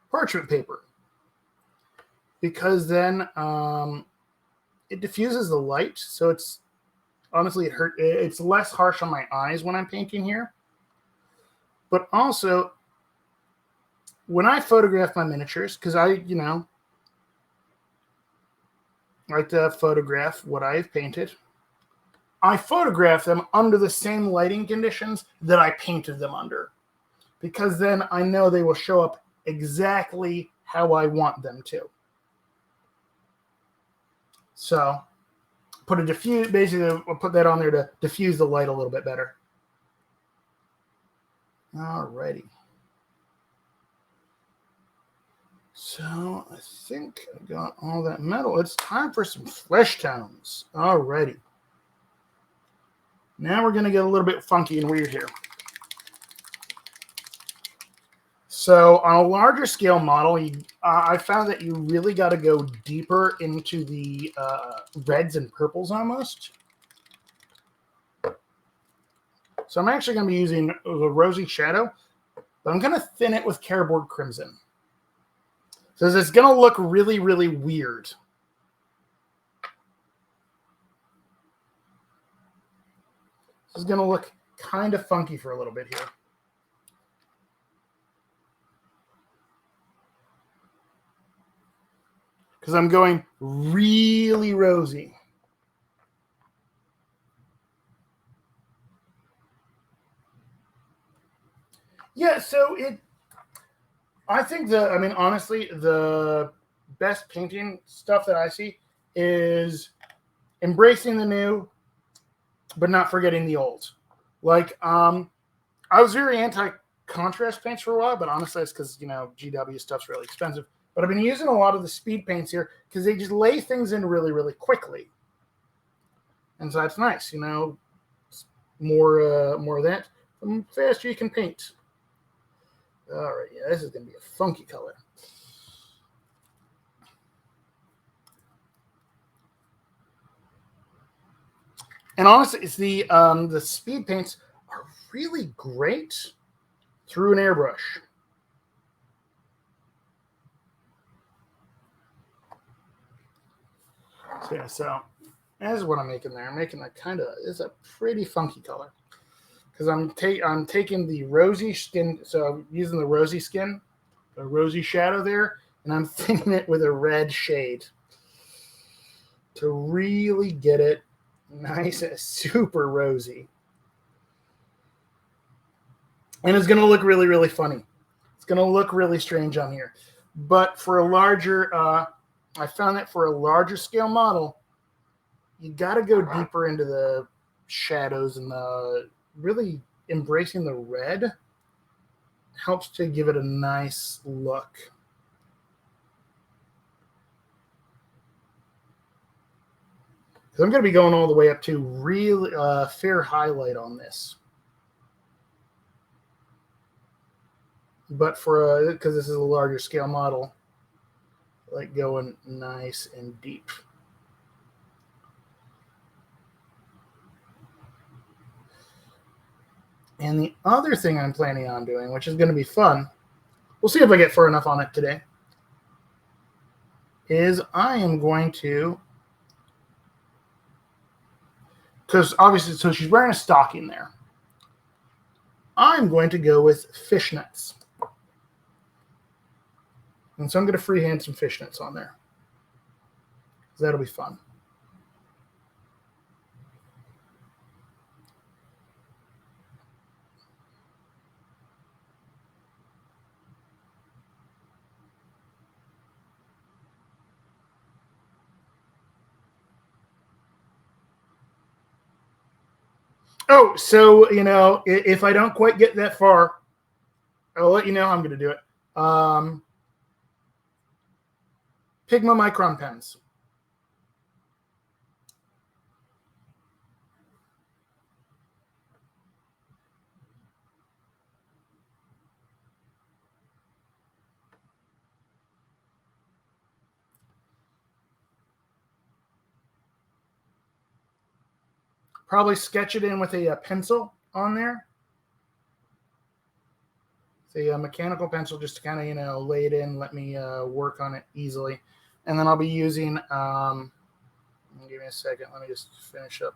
parchment paper because then it diffuses the light, so it's honestly it's less harsh on my eyes when I'm painting here. But also, when I photograph my miniatures, because I like to photograph what I've painted, I photograph them under the same lighting conditions that I painted them under, because then I know they will show up exactly how I want them to. So basically I'll put that on there to diffuse the light a little bit better. Alrighty. So I think I got all that metal. It's time for some flesh tones. Alrighty. Now we're going to get a little bit funky and weird here. So on a larger scale model, I found that you really got to go deeper into the reds and purples almost. So I'm actually going to be using the Rosy Shadow, but I'm going to thin it with Carboard Crimson. So it's going to look really, really weird. This is going to look kind of funky for a little bit here. Because I'm going really rosy. Yeah, so I think honestly, the best painting stuff that I see is embracing the new, but not forgetting the old. Like, I was very anti-contrast paints for a while, but honestly, it's because, GW stuff's really expensive. But I've been using a lot of the speed paints here because they just lay things in really, really quickly. And so that's nice, more of that. The faster you can paint. All right, yeah, this is going to be a funky color. And honestly, it's the speed paints are really great through an airbrush. So yeah, so that's what I'm making there. I'm making it's a pretty funky color. Because I'm taking the rosy skin, so I'm using the rosy skin, the Rosy Shadow there, and I'm thinning it with a red shade to really get it nice and super rosy. And it's going to look really, really funny. It's going to look really strange on here. But for a larger, I found that for a larger scale model, you got to go deeper into the shadows and the really embracing the red helps to give it a nice look. So I'm going to be going all the way up to really fair highlight on this. But because this is a larger scale model, like going nice and deep. And the other thing I'm planning on doing, which is going to be fun, we'll see if I get far enough on it today, is I am going to, because obviously, so she's wearing a stocking there. I'm going to go with fishnets. And so I'm going to freehand some fishnets on there. That'll be fun. Oh, so, if I don't quite get that far, I'll let you know how I'm going to do it. Pigma Micron pens. Probably sketch it in with a pencil on there. The mechanical pencil just to kind of, lay it in, let me work on it easily. And then I'll be using, give me a second, let me just finish up.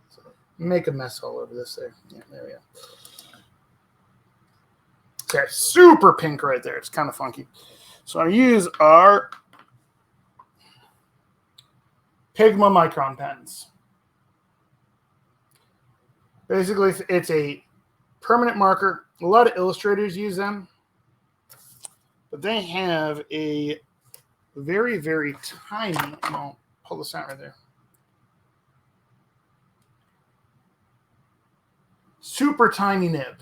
So make a mess all over this there. Yeah, there we go. Okay, super pink right there. It's kind of funky. So I use our Pigma Micron pens. Basically, it's a permanent marker. A lot of illustrators use them, but they have a very, very tiny, I'll pull this out right there. Super tiny nib.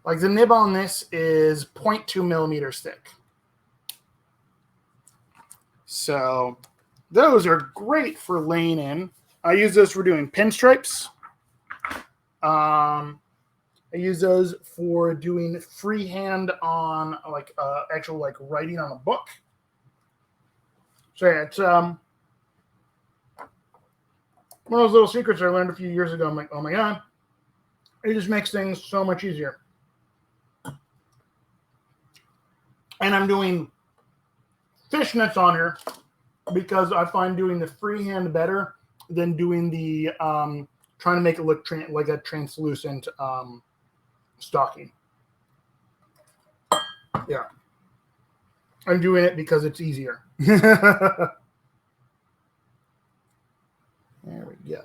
Like the nib on this is 0.2 millimeters thick. So those are great for laying in. I use those for doing pinstripes. I use those for doing freehand on actual writing on a book. So yeah, it's one of those little secrets I learned a few years ago. I'm like, oh my God, it just makes things so much easier. And I'm doing fishnets on here because I find doing the freehand better than doing the trying to make it look like a translucent stocking. Yeah. I'm doing it because it's easier. There we go.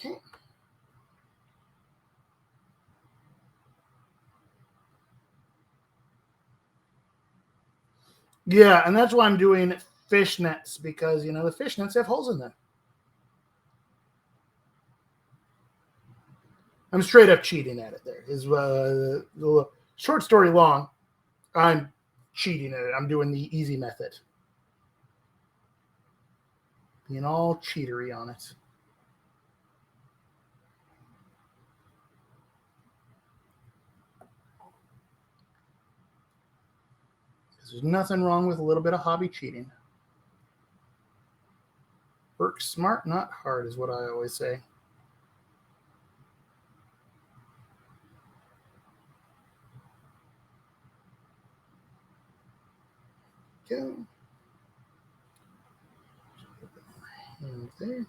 Okay. Yeah, and that's why I'm doing fishnets, because the fishnets have holes in them. I'm straight up cheating at it. There is the short story long. I'm cheating at it. I'm doing the easy method. Being all cheatery on it. There's nothing wrong with a little bit of hobby cheating. Work smart, not hard, is what I always say. Go. And there.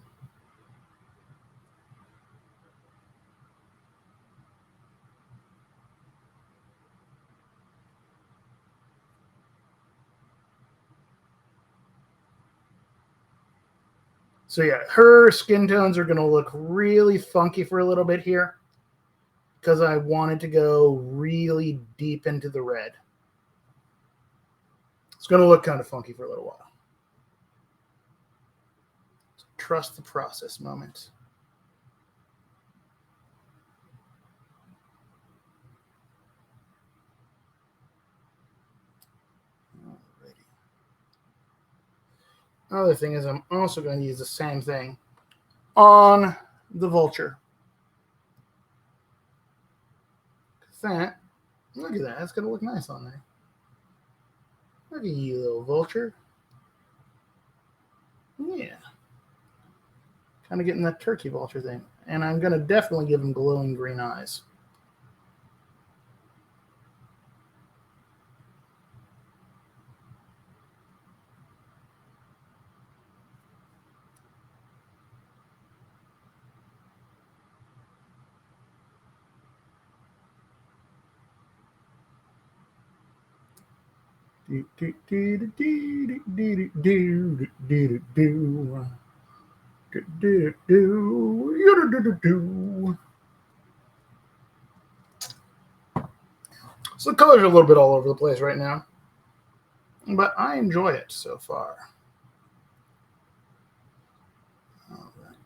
So yeah, her skin tones are going to look really funky for a little bit here because I wanted to go really deep into the red. It's going to look kind of funky for a little while. So trust the process moment. Another thing is I'm also going to use the same thing on the vulture. Look at that. That's going to look nice on there. Look at you, little vulture. Yeah. Kind of getting that turkey vulture thing. And I'm going to definitely give him glowing green eyes. Do, do, do, do, do, do, do, do, do. Do, do, do, do, do, do. So the colors are a little bit all over the place right now, but I enjoy it so far. All right.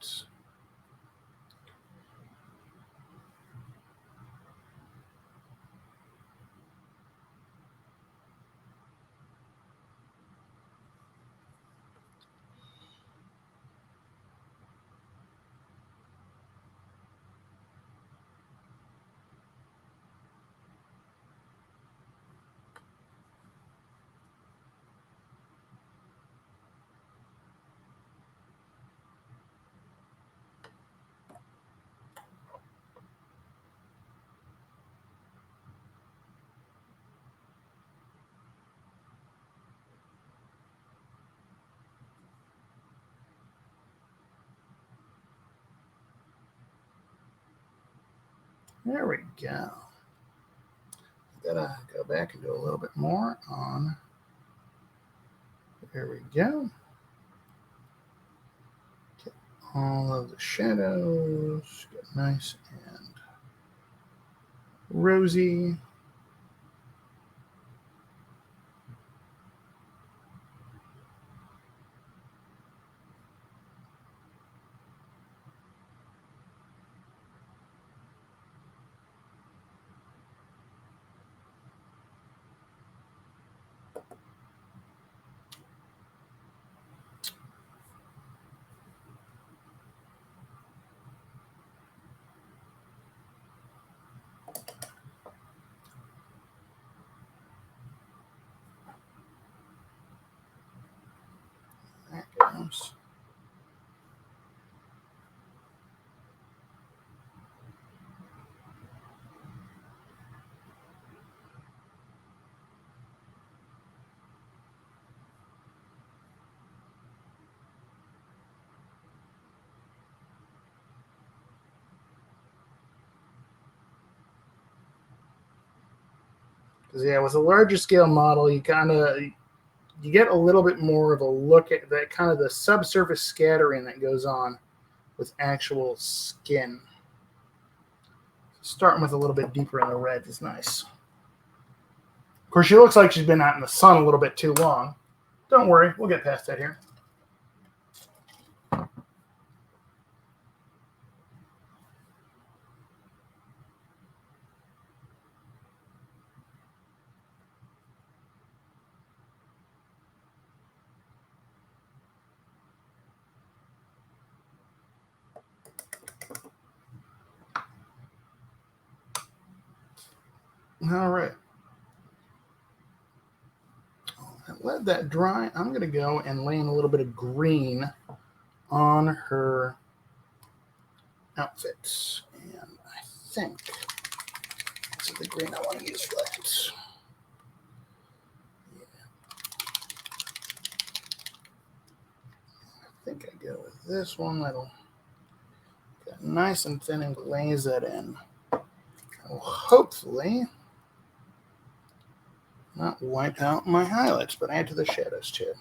There we go. Gotta go back and do a little bit more on. There we go. Get all of the shadows. Get nice and rosy. That goes. Because yeah, with a larger scale model, you get a little bit more of a look at that kind of the subsurface scattering that goes on with actual skin. Starting with a little bit deeper in the red is nice. Of course, she looks like she's been out in the sun a little bit too long. Don't worry, we'll get past that here. All right. Let that dry. I'm going to go and lay in a little bit of green on her outfit. And I think this is the green I want to use for that. Yeah. I think I go with this one. That'll get nice and thin and glaze that in. I'll hopefully not wipe out my highlights, but add to the shadows too.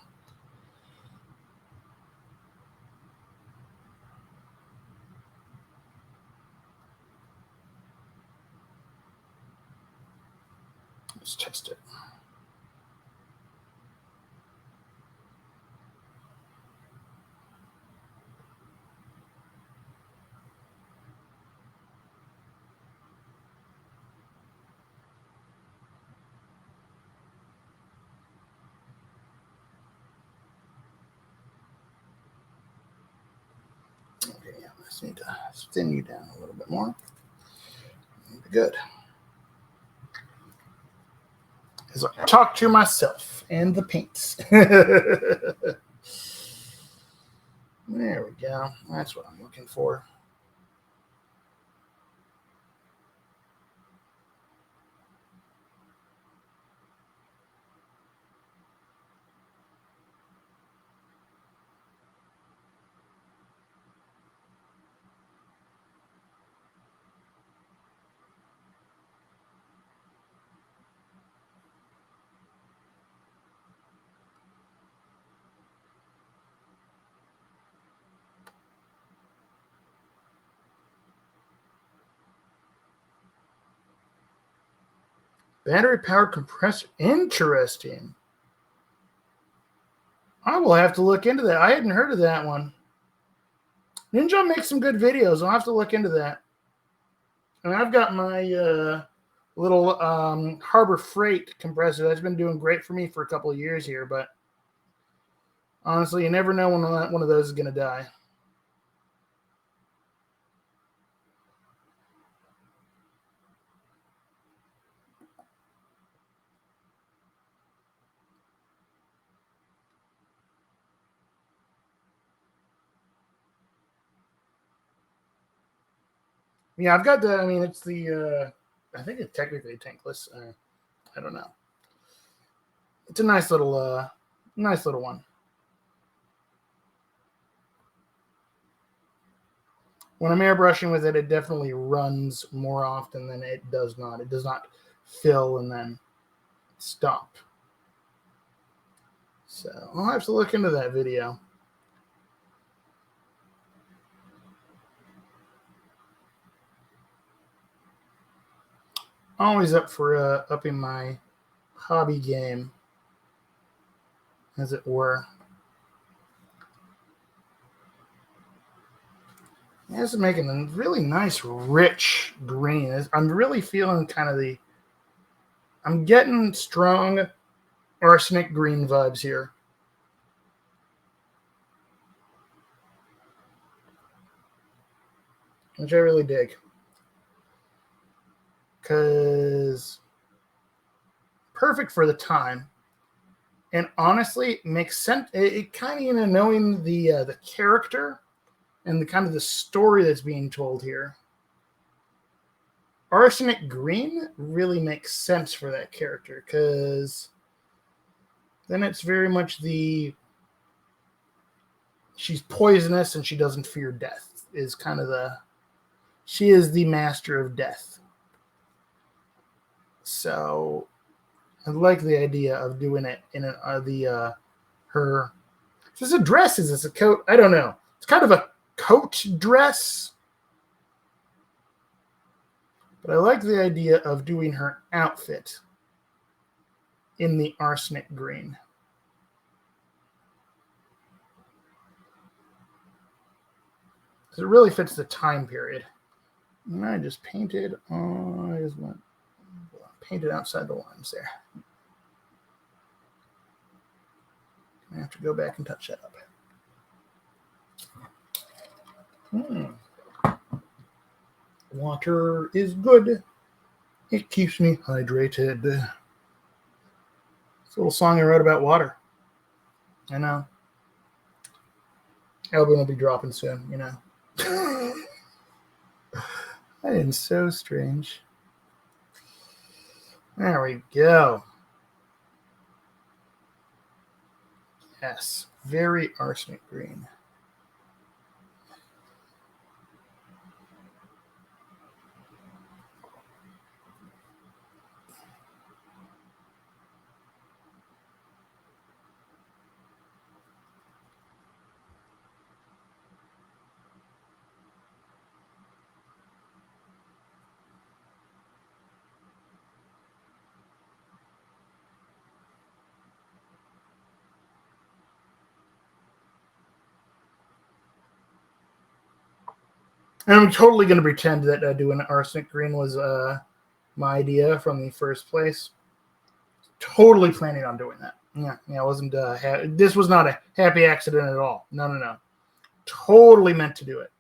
Let's test it. Okay, yeah, I just need to thin you down a little bit more. Good. As I talk to myself and the paints. There we go. That's what I'm looking for. Battery powered compressor. Interesting. I will have to look into that. I hadn't heard of that one. Ninja makes some good videos. I'll have to look into that. And I've got my little Harbor Freight compressor that's been doing great for me for a couple of years here. But honestly, you never know when one of those is going to die. Yeah, I've got the. I mean, it's the. I think it's technically tankless. I don't know. It's a nice little one. When I'm airbrushing with it, it definitely runs more often than it does not. It does not fill and then stop. So I'll have to look into that video. Always up for upping my hobby game, as it were. This is making a really nice, rich green. I'm really feeling kind of I'm getting strong arsenic green vibes here. Which I really dig. Because perfect for the time. And honestly, it makes sense. It kind of, knowing the character and the kind of the story that's being told here. Arsenic green really makes sense for that character, because then it's very much she's poisonous and she doesn't fear death, is kind of she is the master of death. So I like the idea of doing it in her. Is this a dress? Is this a coat? I don't know. It's kind of a coat dress. But I like the idea of doing her outfit in the arsenic green. Because it really fits the time period. And I just painted on. I just went painted outside the lines there. I have to go back and touch that up. Water is good. It keeps me hydrated. It's a little song I wrote about water. I know. Album will be dropping soon, That is so strange. There we go. Yes, very arsenic green. And I'm totally going to pretend that doing arsenic green was my idea from the first place. Totally planning on doing that. Yeah, it wasn't. This was not a happy accident at all. No. Totally meant to do it.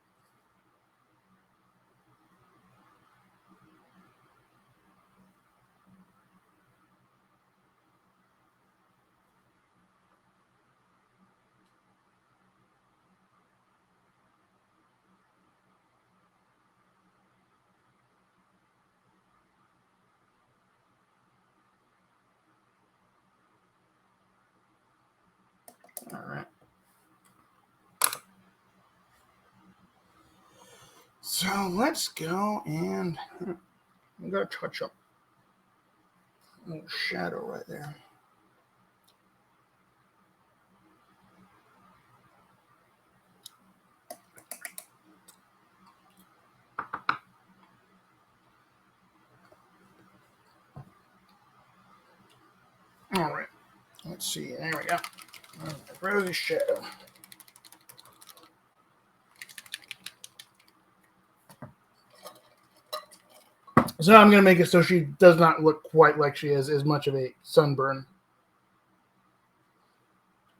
So let's go and I'm going to touch up a little shadow right there. All right, let's see. There we go. Rosy shadow. So I'm going to make it so she does not look quite like she has as much of a sunburn.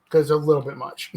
Because a little bit much.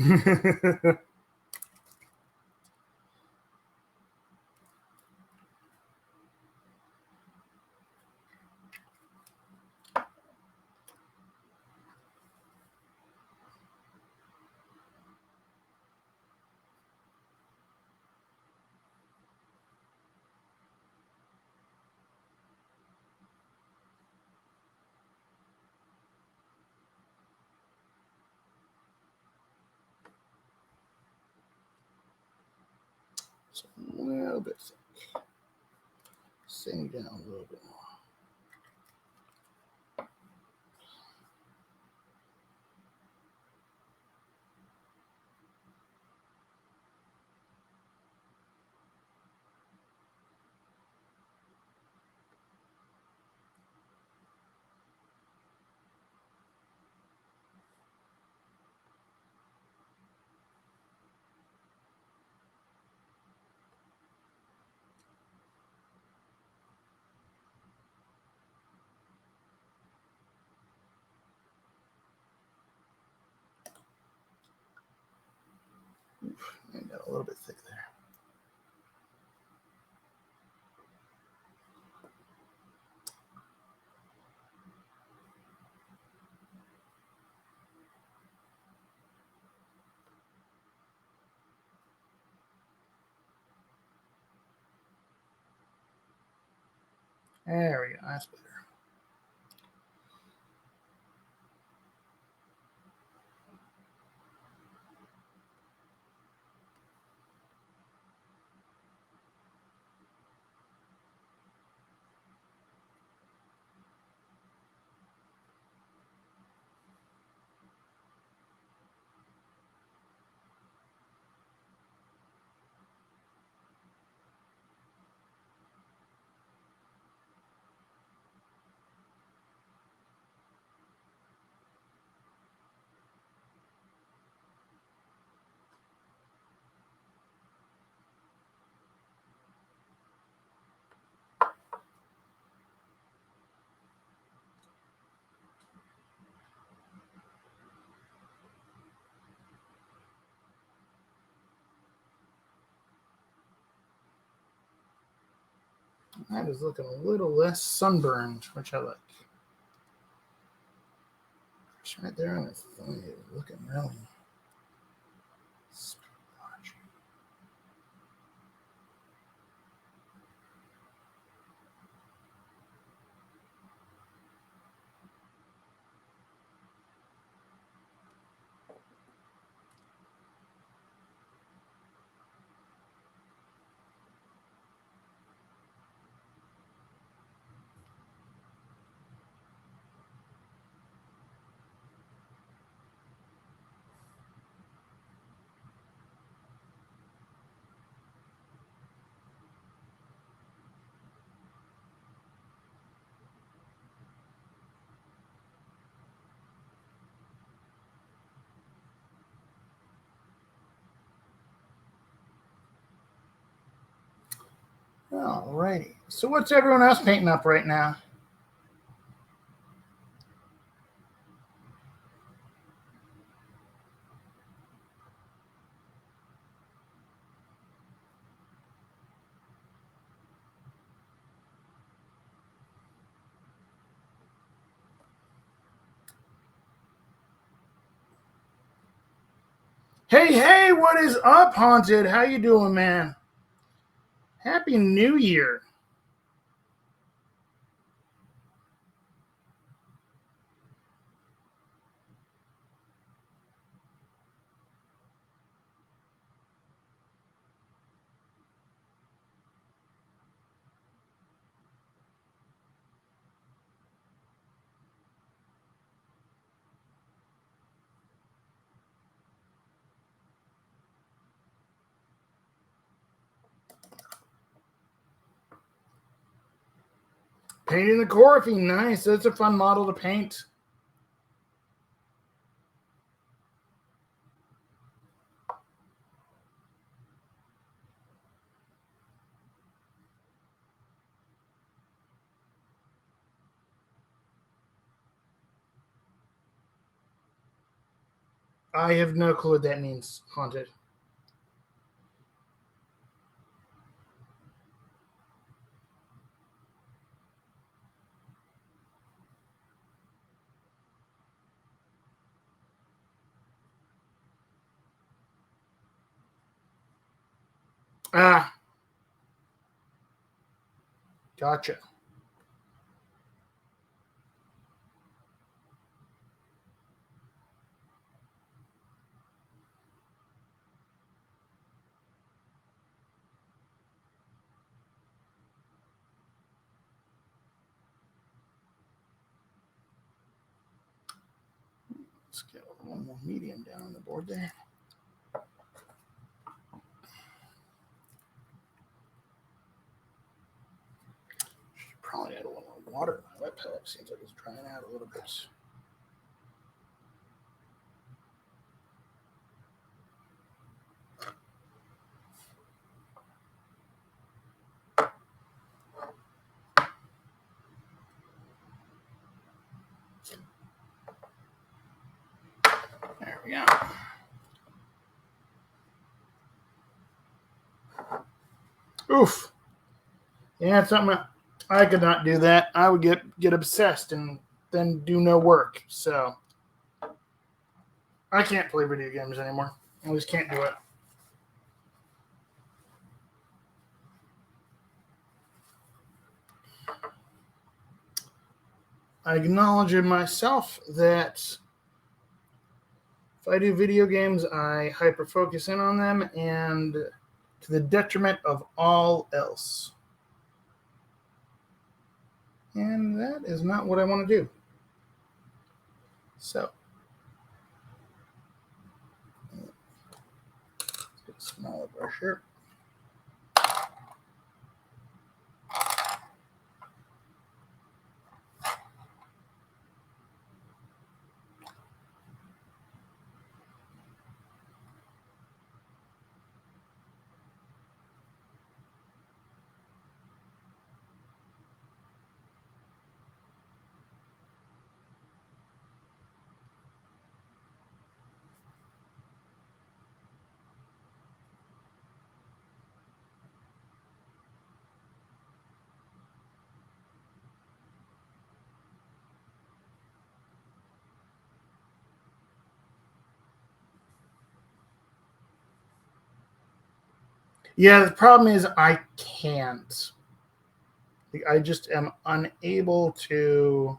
So a little bit thick. Sing down a little bit more. I got a little bit thick there. There we go. That's better. That is looking a little less sunburned, which I like. It's right there on his thumb. Looking really splotchy. Alrighty. So what's everyone else painting up right now? Hey, what is up, Haunted? How you doing, man? Happy New Year. painting the Coryphene. Nice. That's a fun model to paint. I have no clue what that means, Haunted. Ah. Gotcha. Let's get a little more medium down on the board there. Should probably add a little more water. My wet palette seems like it's drying out a little bit. There we go. Oof. Yeah, it's something I could not do that. I would get obsessed and then do no work. So I can't play video games anymore. I just can't do it. I acknowledge in myself that if I do video games, I hyper focus in on them and to the detriment of all else. And that is not what I want to do. So, let's get a smaller brush here. Yeah, the problem is I can't. I just am unable to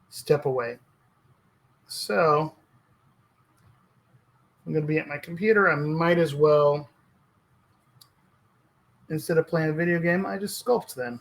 step away. So I'm going to be at my computer. I might as well, instead of playing a video game, I just sculpt then.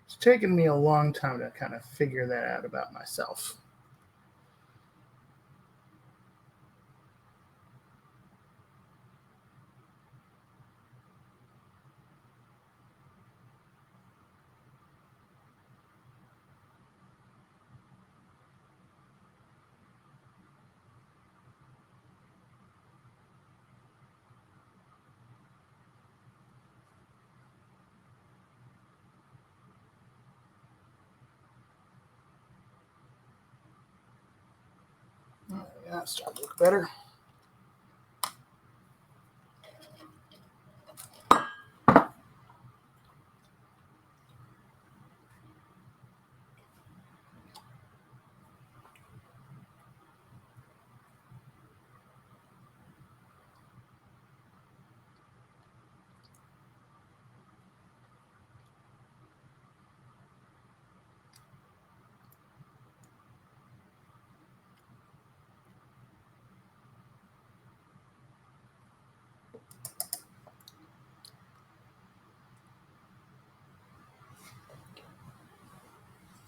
It's taken me a long time to kind of figure that out about myself. Yeah, it's starting to look better.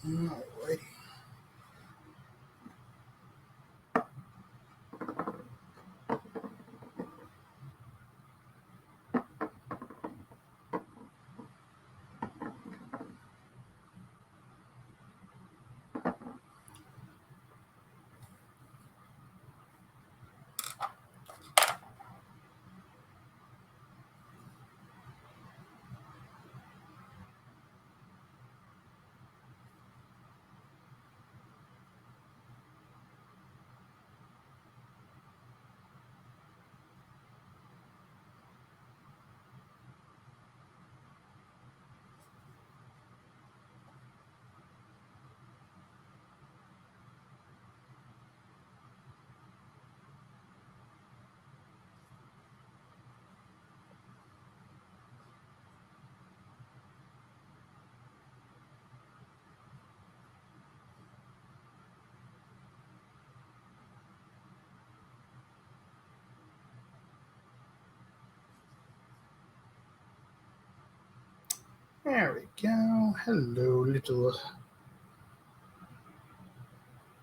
Alrighty. There we go. Hello, little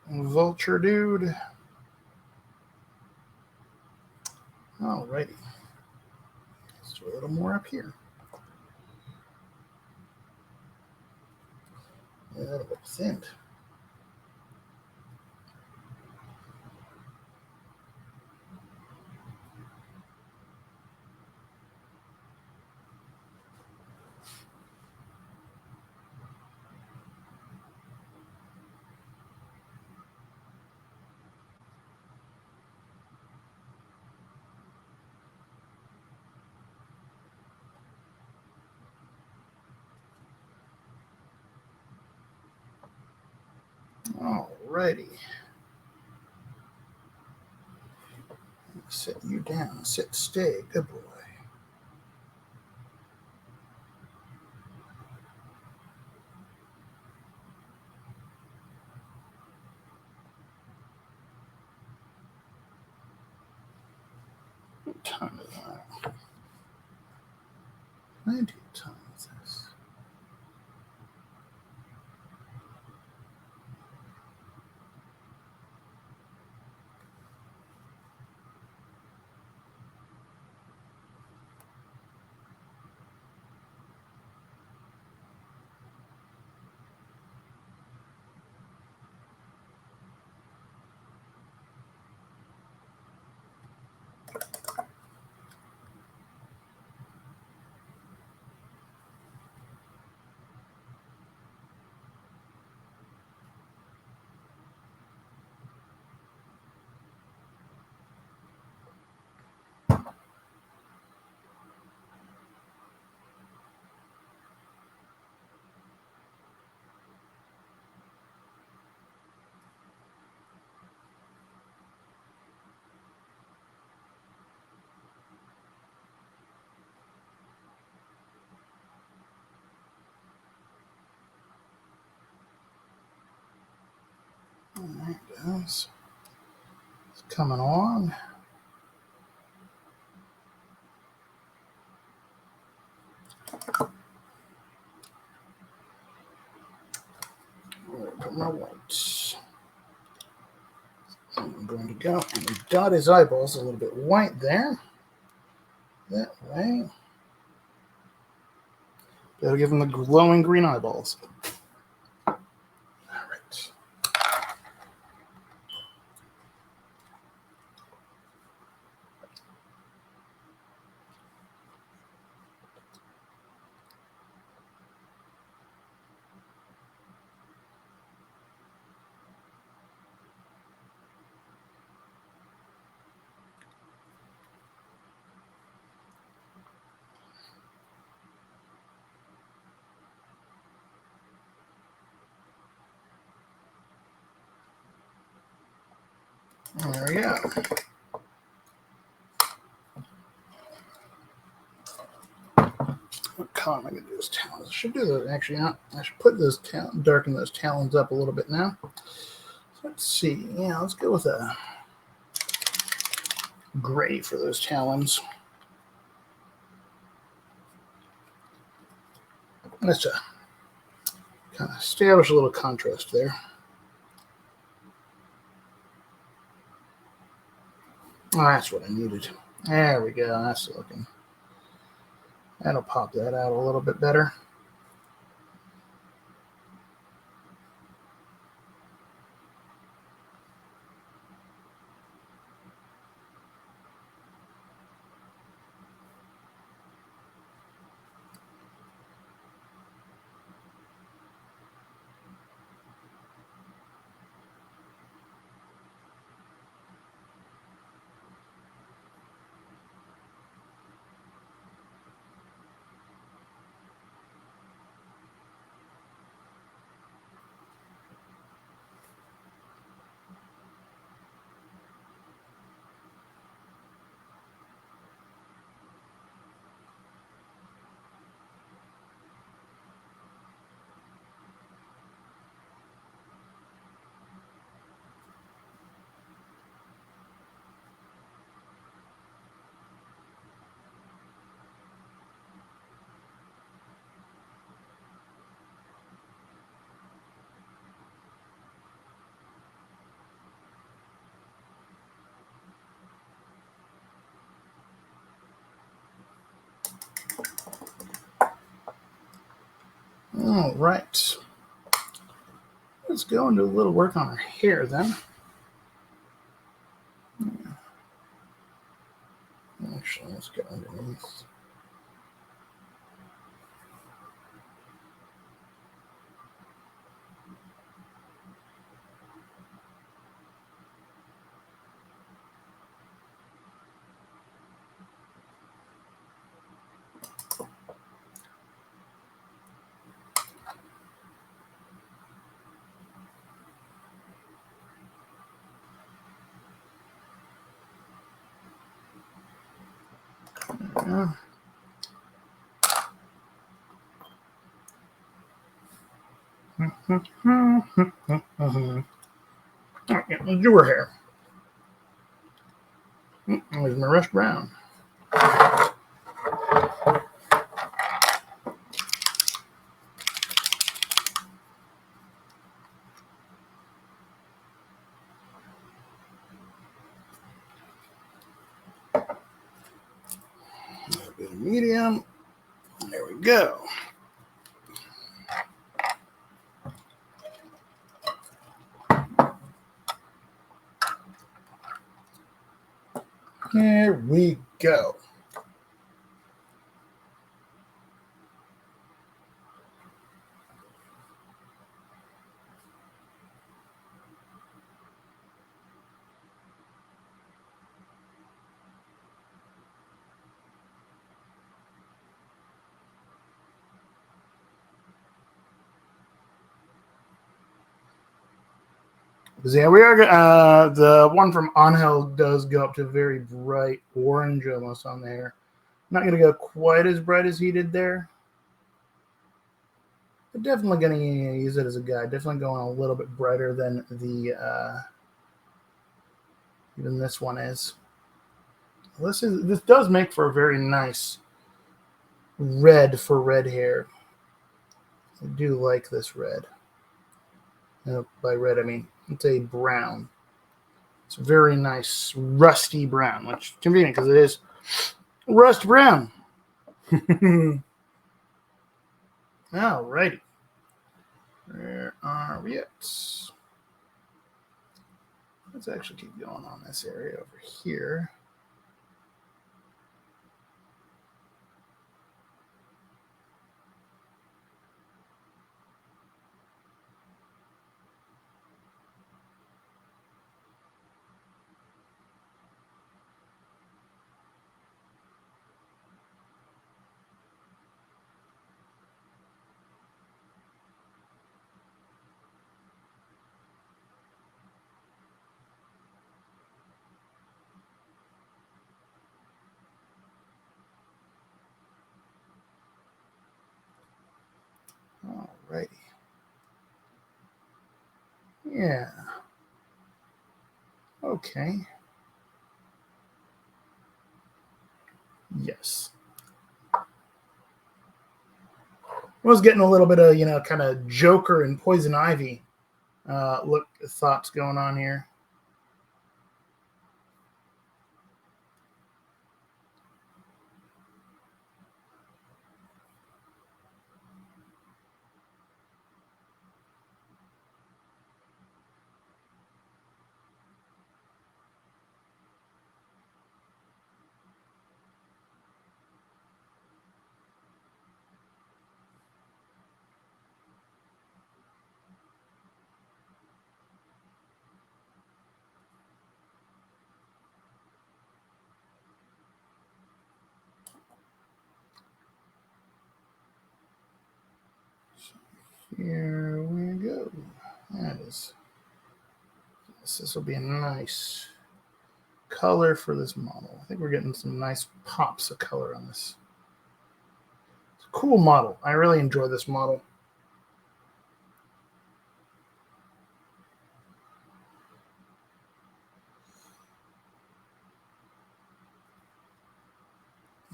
vulture dude. Alrighty. Let's do a little more up here. Yeah, that'll extend. Alrighty. Sit you down. Sit, stay. Good boy. What time is that? Plenty of time is this. Alright, guys. It's coming on. Put my whites. I'm going to go and dot his eyeballs a little bit white there. That way. That'll give him the glowing green eyeballs. All right. There we go. What color am I going to do those talons? I should do those, actually. I should put those darken those talons up a little bit now. So let's see. Yeah, let's go with a gray for those talons. Let's kind of establish a little contrast there. Oh, that's what I needed. There we go. That's looking. That'll pop that out a little bit better. All right. Let's go and do a little work on our hair then. Actually, let's go underneath. Yeah. All right, let's do her hair. There's my Rush Brown. A little bit of medium. There we go. There we go. Yeah, we are. The one from Angel does go up to very bright orange almost on there. Not going to go quite as bright as he did there. But definitely going to use it as a guide. Definitely going a little bit brighter than the even this one is. This does make for a very nice red for red hair. I do like this red. By red, I mean it's a brown. It's a very nice rusty brown, which is convenient because it is rust brown. Alrighty. Where are we at? Let's actually keep going on this area over here. Alrighty. Yeah. Okay. Yes. I was getting a little bit of, kind of Joker and Poison Ivy thoughts going on here. Here we go. That is. This will be a nice color for this model. I think we're getting some nice pops of color on this. It's a cool model. I really enjoy this model.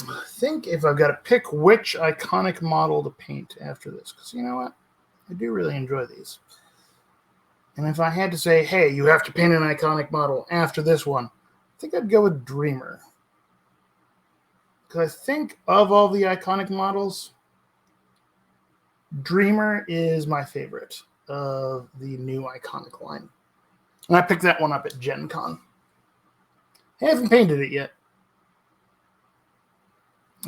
I think if I've got to pick which iconic model to paint after this, because you know what? I do really enjoy these. And if I had to say, hey, you have to paint an iconic model after this one, I think I'd go with Dreamer. Because I think of all the iconic models, Dreamer is my favorite of the new iconic line. And I picked that one up at Gen Con. I haven't painted it yet.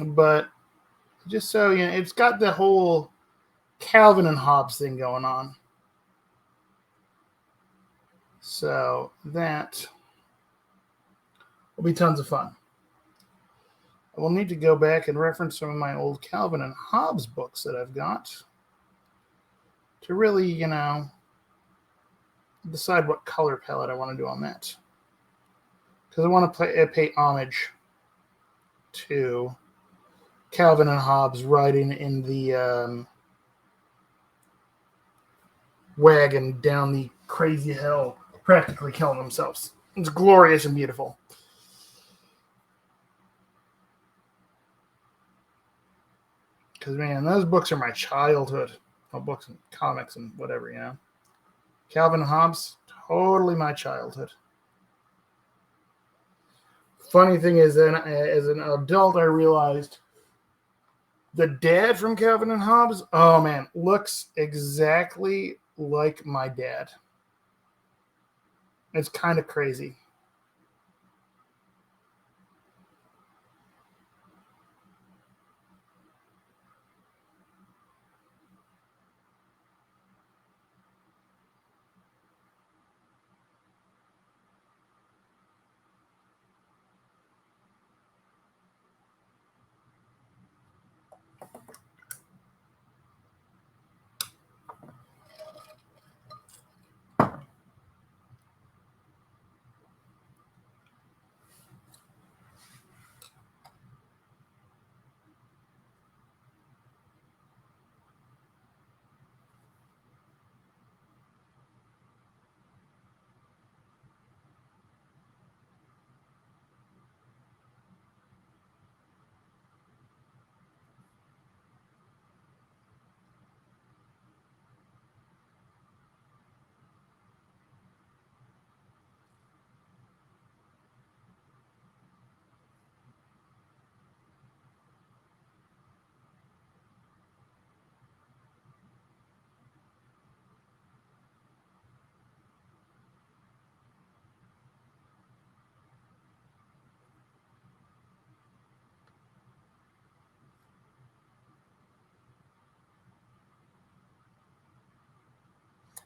But just so you know, it's got the whole Calvin and Hobbes thing going on. So that will be tons of fun. I will need to go back and reference some of my old Calvin and Hobbes books that I've got to really, decide what color palette I want to do on that. Because I want to pay homage to Calvin and Hobbes riding in the wagon down the crazy hill, practically killing themselves. It's glorious and beautiful. Because, man, those books are my childhood. Well, books and comics and whatever, Calvin and Hobbes, totally my childhood. Funny thing is, then, as an adult, I realized the dad from Calvin and Hobbes, oh, man, looks exactly like my dad. It's kind of crazy.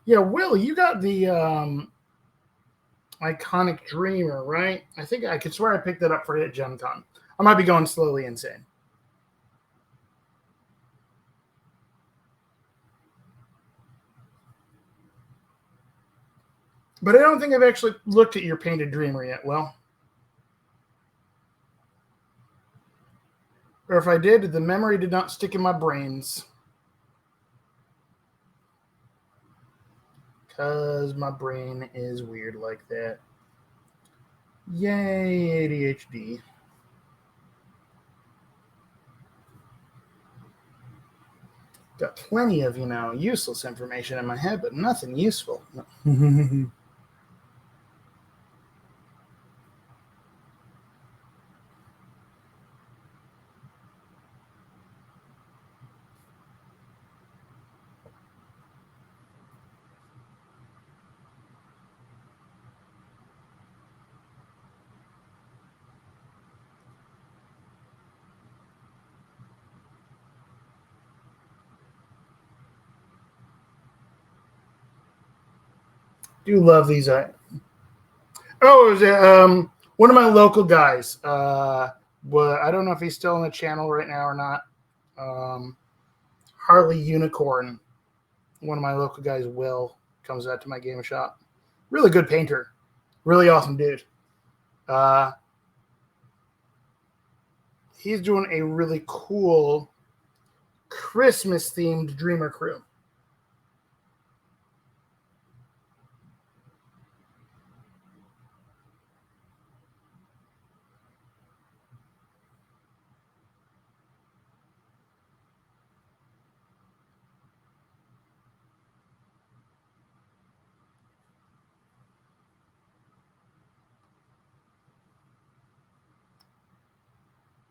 Yeah, Will, you got the iconic Dreamer, right? I think I could swear I picked that up for at Gen Con. I might be going slowly insane. But I don't think I've actually looked at your painted Dreamer yet, Will. Or if I did, the memory did not stick in my brains. because my brain is weird like that. Yay, ADHD. Got plenty of, useless information in my head, but nothing useful. Do love these. It was one of my local guys. Well, I don't know if he's still on the channel right now or not. Harley Unicorn, one of my local guys, Will, comes out to my game shop. Really good painter. Really awesome dude. He's doing a really cool Christmas-themed Dreamer Crew.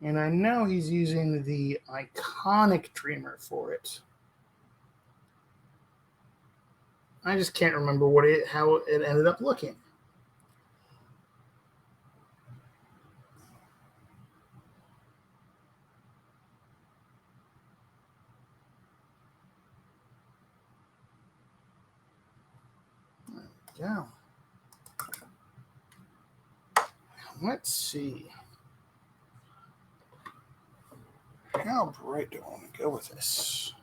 And I know he's using the iconic Dreamer for it. I just can't remember how it ended up looking. There we go. Let's see. How bright do I want to go with this?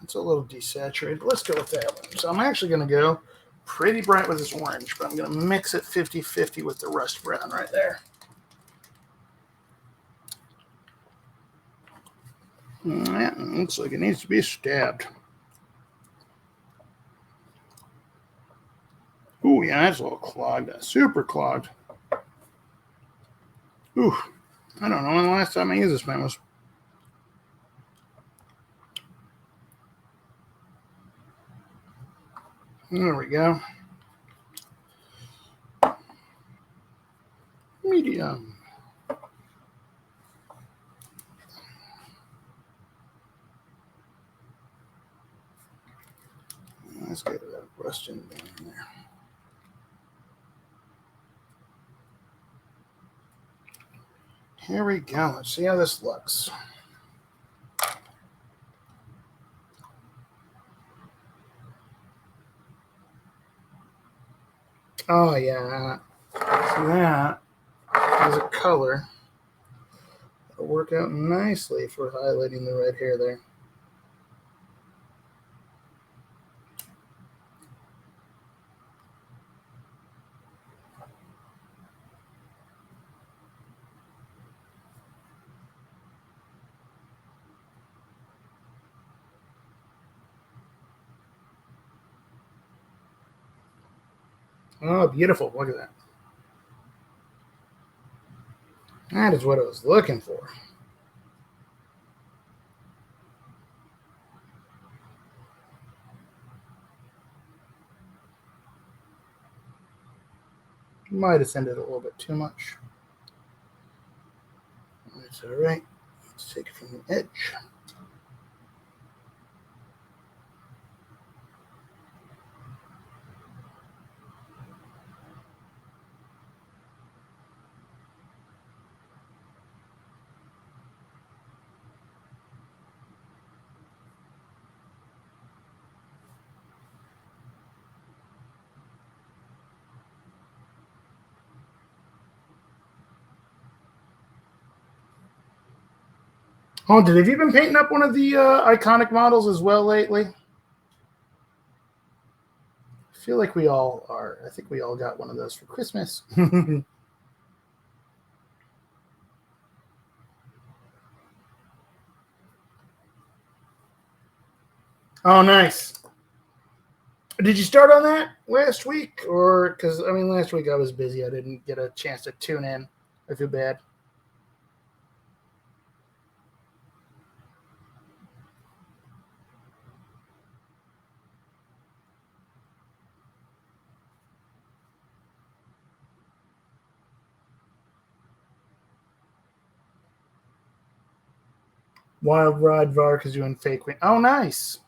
It's a little desaturated. Let's go with that one. So I'm actually going to go pretty bright with this orange, but I'm going to mix it 50-50 with the rust brown right there. That looks like it needs to be stabbed. Ooh, yeah, that's a little clogged. Super clogged. Ooh, I don't know when the last time I used this man was. There we go. Medium. Let's get that rusting down there. Here we go. Let's see how this looks. Oh, yeah. So that is a color. It'll work out nicely for highlighting the red hair there. Oh, beautiful. Look at that. That is what I was looking for. Might have sent it a little bit too much. That's all right. Let's take it from the edge. Oh, have you been painting up one of the iconic models as well lately? I feel like we all are. I think we all got one of those for Christmas. Oh, nice. Did you start on that last week? Or, because, I mean, last week I was busy. I didn't get a chance to tune in. I feel bad. Wild Ride Vark is doing Fake Queen. Oh, nice.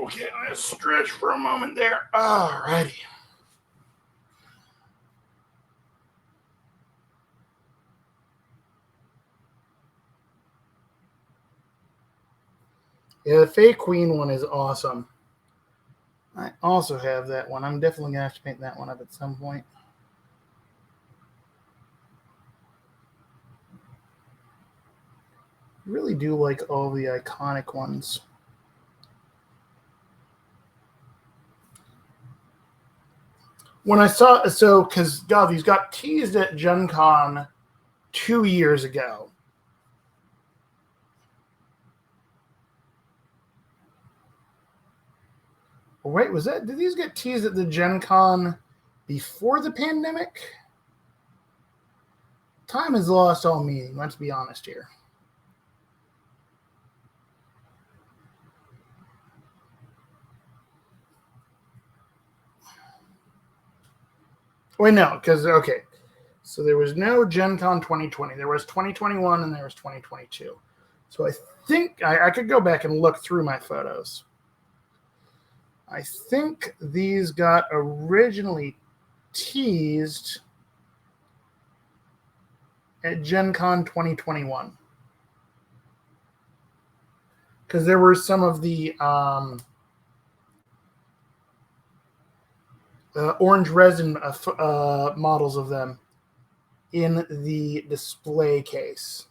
Okay, let's stretch for a moment there. All righty. Yeah, the Fake Queen one is awesome. I also have that one. I'm definitely going to have to paint that one up at some point. I really do like all the iconic ones. When I saw, so, because, God, these got teased at Gen Con 2 years ago. Wait, was that, did these get teased at the Gen Con before the pandemic? Time has lost all meaning, let's be honest here. Wait, no, because, okay. So there was no Gen Con 2020. There was 2021 and there was 2022. So I think I could go back and look through my photos. I think these got originally teased at Gen Con 2021. Because there were some of the orange resin models of them in the display case.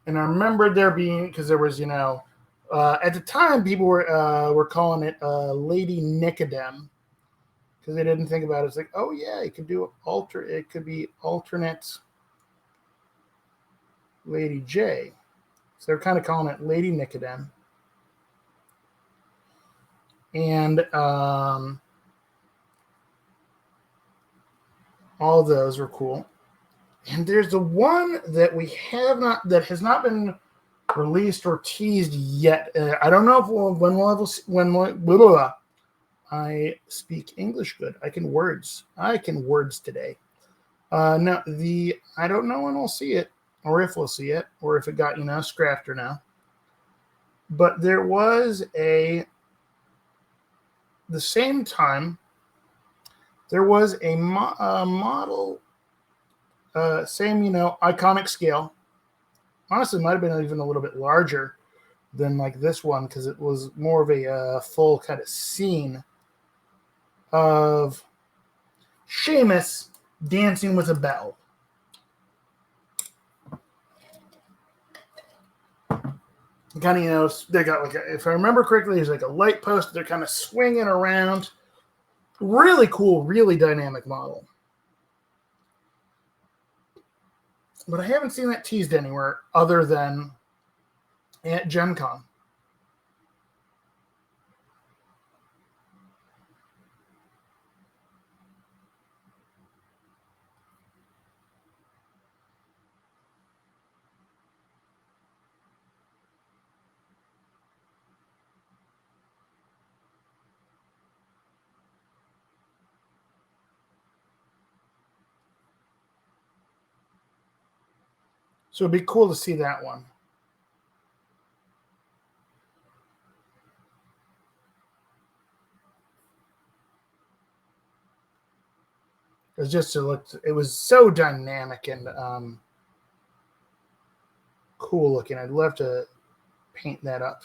And I remember there being, because there was, at the time people were calling it Lady Nicodem, because they didn't think about it. It's like, oh yeah, it could be alternate Lady J. So they're kind of calling it Lady Nicodem. And all those were cool. And there's the one that that has not been released or teased yet. I don't know if I speak English good. I can words today. No, I don't know when we'll see it, or if we'll see it, or if it got scrapped or no. But there was the same time there was a model, same iconic scale. Honestly, it might have been even a little bit larger than like this one, because it was more of a full kind of scene of Sheamus dancing with a bell. Kind of, they got like, if I remember correctly, there's like a light post. They're kind of swinging around. Really cool, really dynamic model. But I haven't seen that teased anywhere other than at Gen Con. So it'd be cool to see that one. It was so dynamic and cool looking. I'd love to paint that up.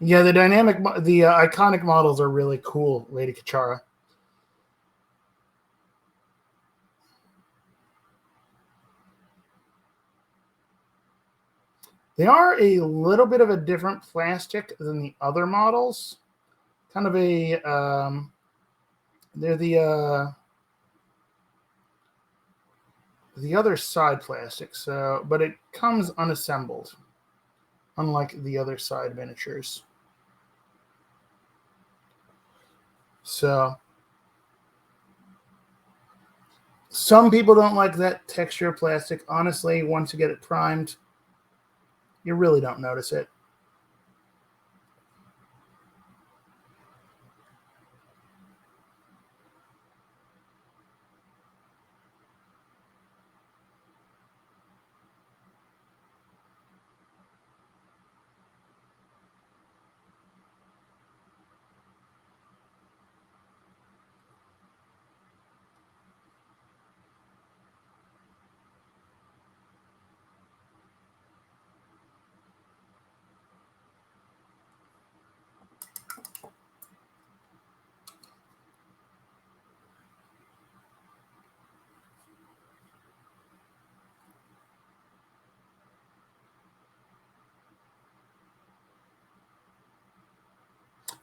Yeah, the iconic models are really cool, Lady Kachara. They are a little bit of a different plastic than the other models. Kind of a, they're the other side plastic, so, but it comes unassembled, unlike the other side miniatures. So, some people don't like that texture of plastic. Honestly, once you get it primed, you really don't notice it.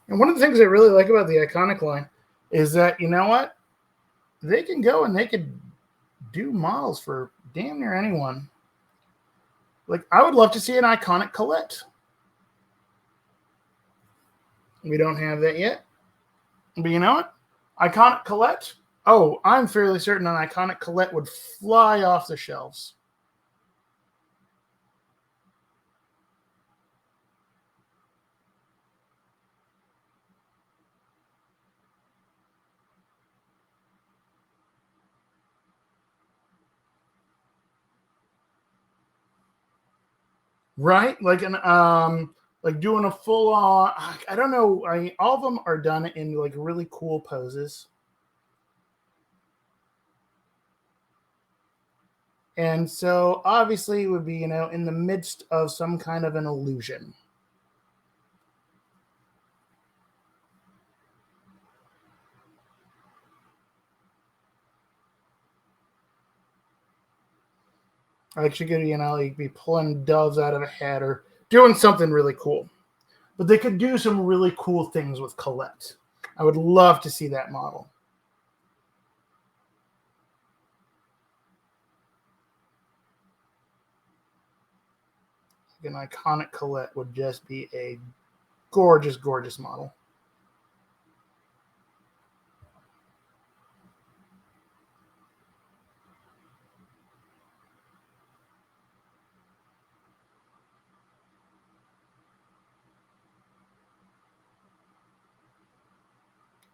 And one of the things I really like about the Iconic line is that, you know what? They can go and they could do models for damn near anyone. Like, I would love to see an Iconic Colette. We don't have that yet. But you know what? Iconic Colette? Oh, I'm fairly certain an Iconic Colette would fly off the shelves. Right? Like doing a full on, I don't know, all of them are done in like really cool poses. And so obviously it would be, in the midst of some kind of an illusion. Like she could, like be pulling doves out of a hat or doing something really cool. But they could do some really cool things with Colette. I would love to see that model. An Iconic Colette would just be a gorgeous, gorgeous model.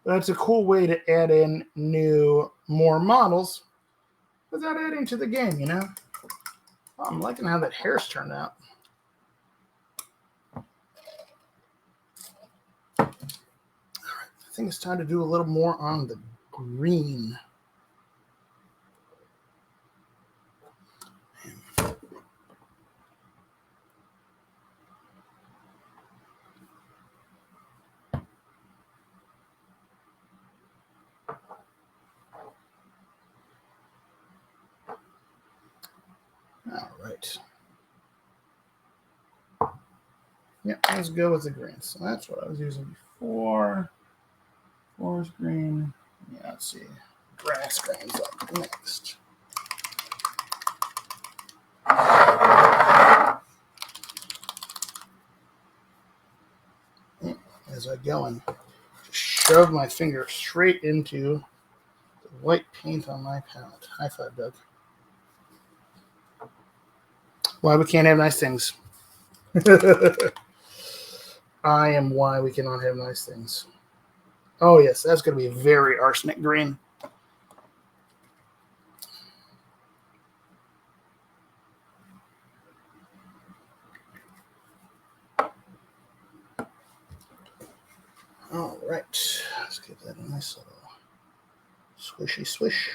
That's a cool way to add in more models without adding to the game. Oh, I'm liking how that hair's turned out. All right, I think it's time to do a little more on the green. All right. Yeah, let's go with the green. So that's what I was using before. Forest green. Yeah, let's see. Grass green's up next. As I go and shove my finger straight into the white paint on my palette. High five, Doug. Why we can't have nice things. I am why we cannot have nice things. Oh, yes, that's going to be very arsenic green. All right, let's give that a nice little swishy swish.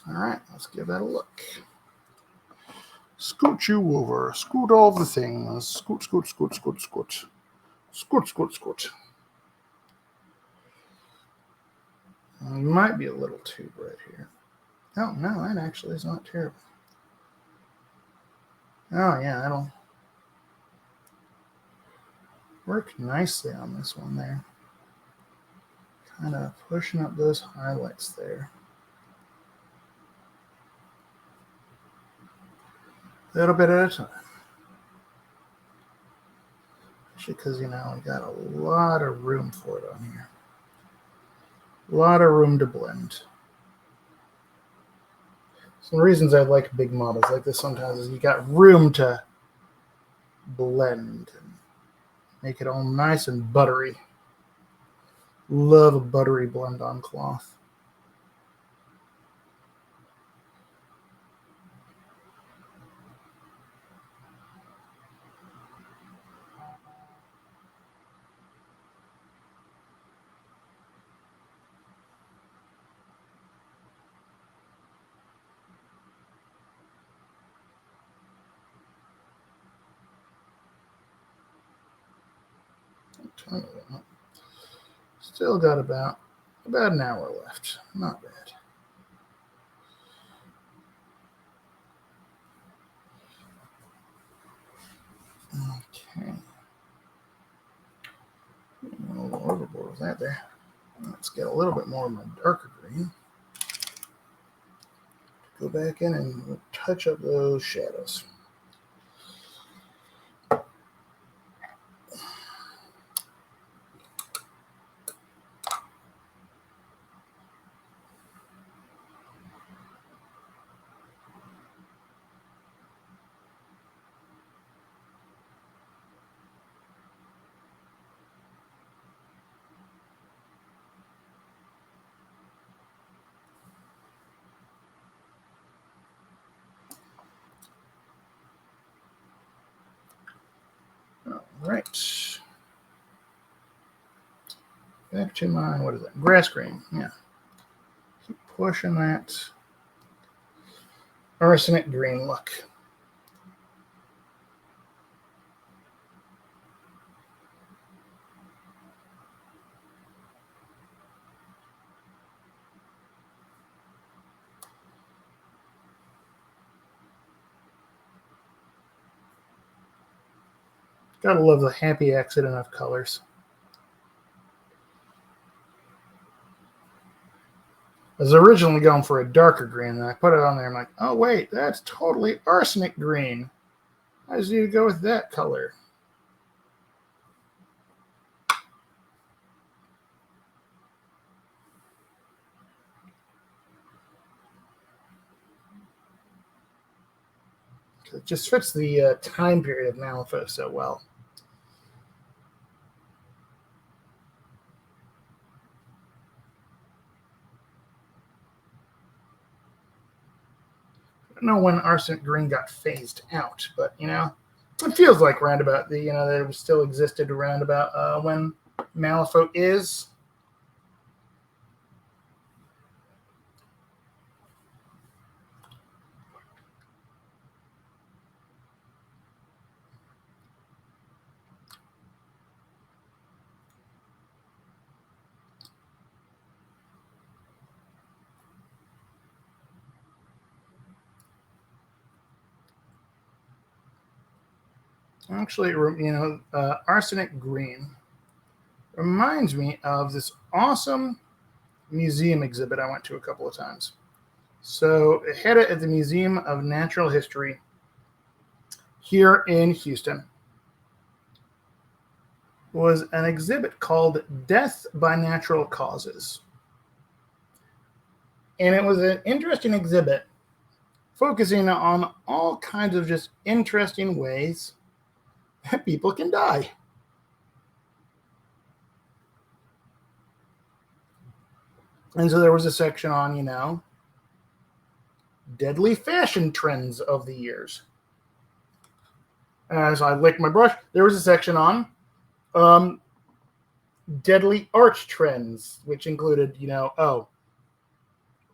All right, let's give that a look. Scoot you over. Scoot all the things. Scoot, scoot, scoot, scoot, scoot. Scoot, scoot, scoot. Might be a little too bright here. Oh, no, that actually is not terrible. Oh, yeah, that'll work nicely on this one there. Kind of pushing up those highlights there. A little bit at a time. Actually, because, we got a lot of room for it on here. A lot of room to blend. Some reasons I like big models like this sometimes is you got room to blend and make it all nice and buttery. Love a buttery blend on cloth. Still got about an hour left. Not bad. Okay. A little overboard with that there. Let's get a little bit more of my darker green. Go back in and we'll touch up those shadows. Right. Back to my, what is that? Grass green. Yeah. Keep pushing that arsenic green look. Gotta love the happy accident of colors. I was originally going for a darker green, and I put it on there. I'm like, oh, wait, that's totally arsenic green. I just need to go with that color. It just fits the time period of Malifaux so well. I don't know when arsenic green got phased out, but it feels like roundabout that it still existed around about when Malifaux is. Actually, arsenic green reminds me of this awesome museum exhibit I went to a couple of times. So I had it at the Museum of Natural History here in Houston. It was an exhibit called Death by Natural Causes. And it was an interesting exhibit focusing on all kinds of just interesting ways that people can die. And so there was a section on, deadly fashion trends of the years. And as I licked my brush, there was a section on deadly art trends, which included,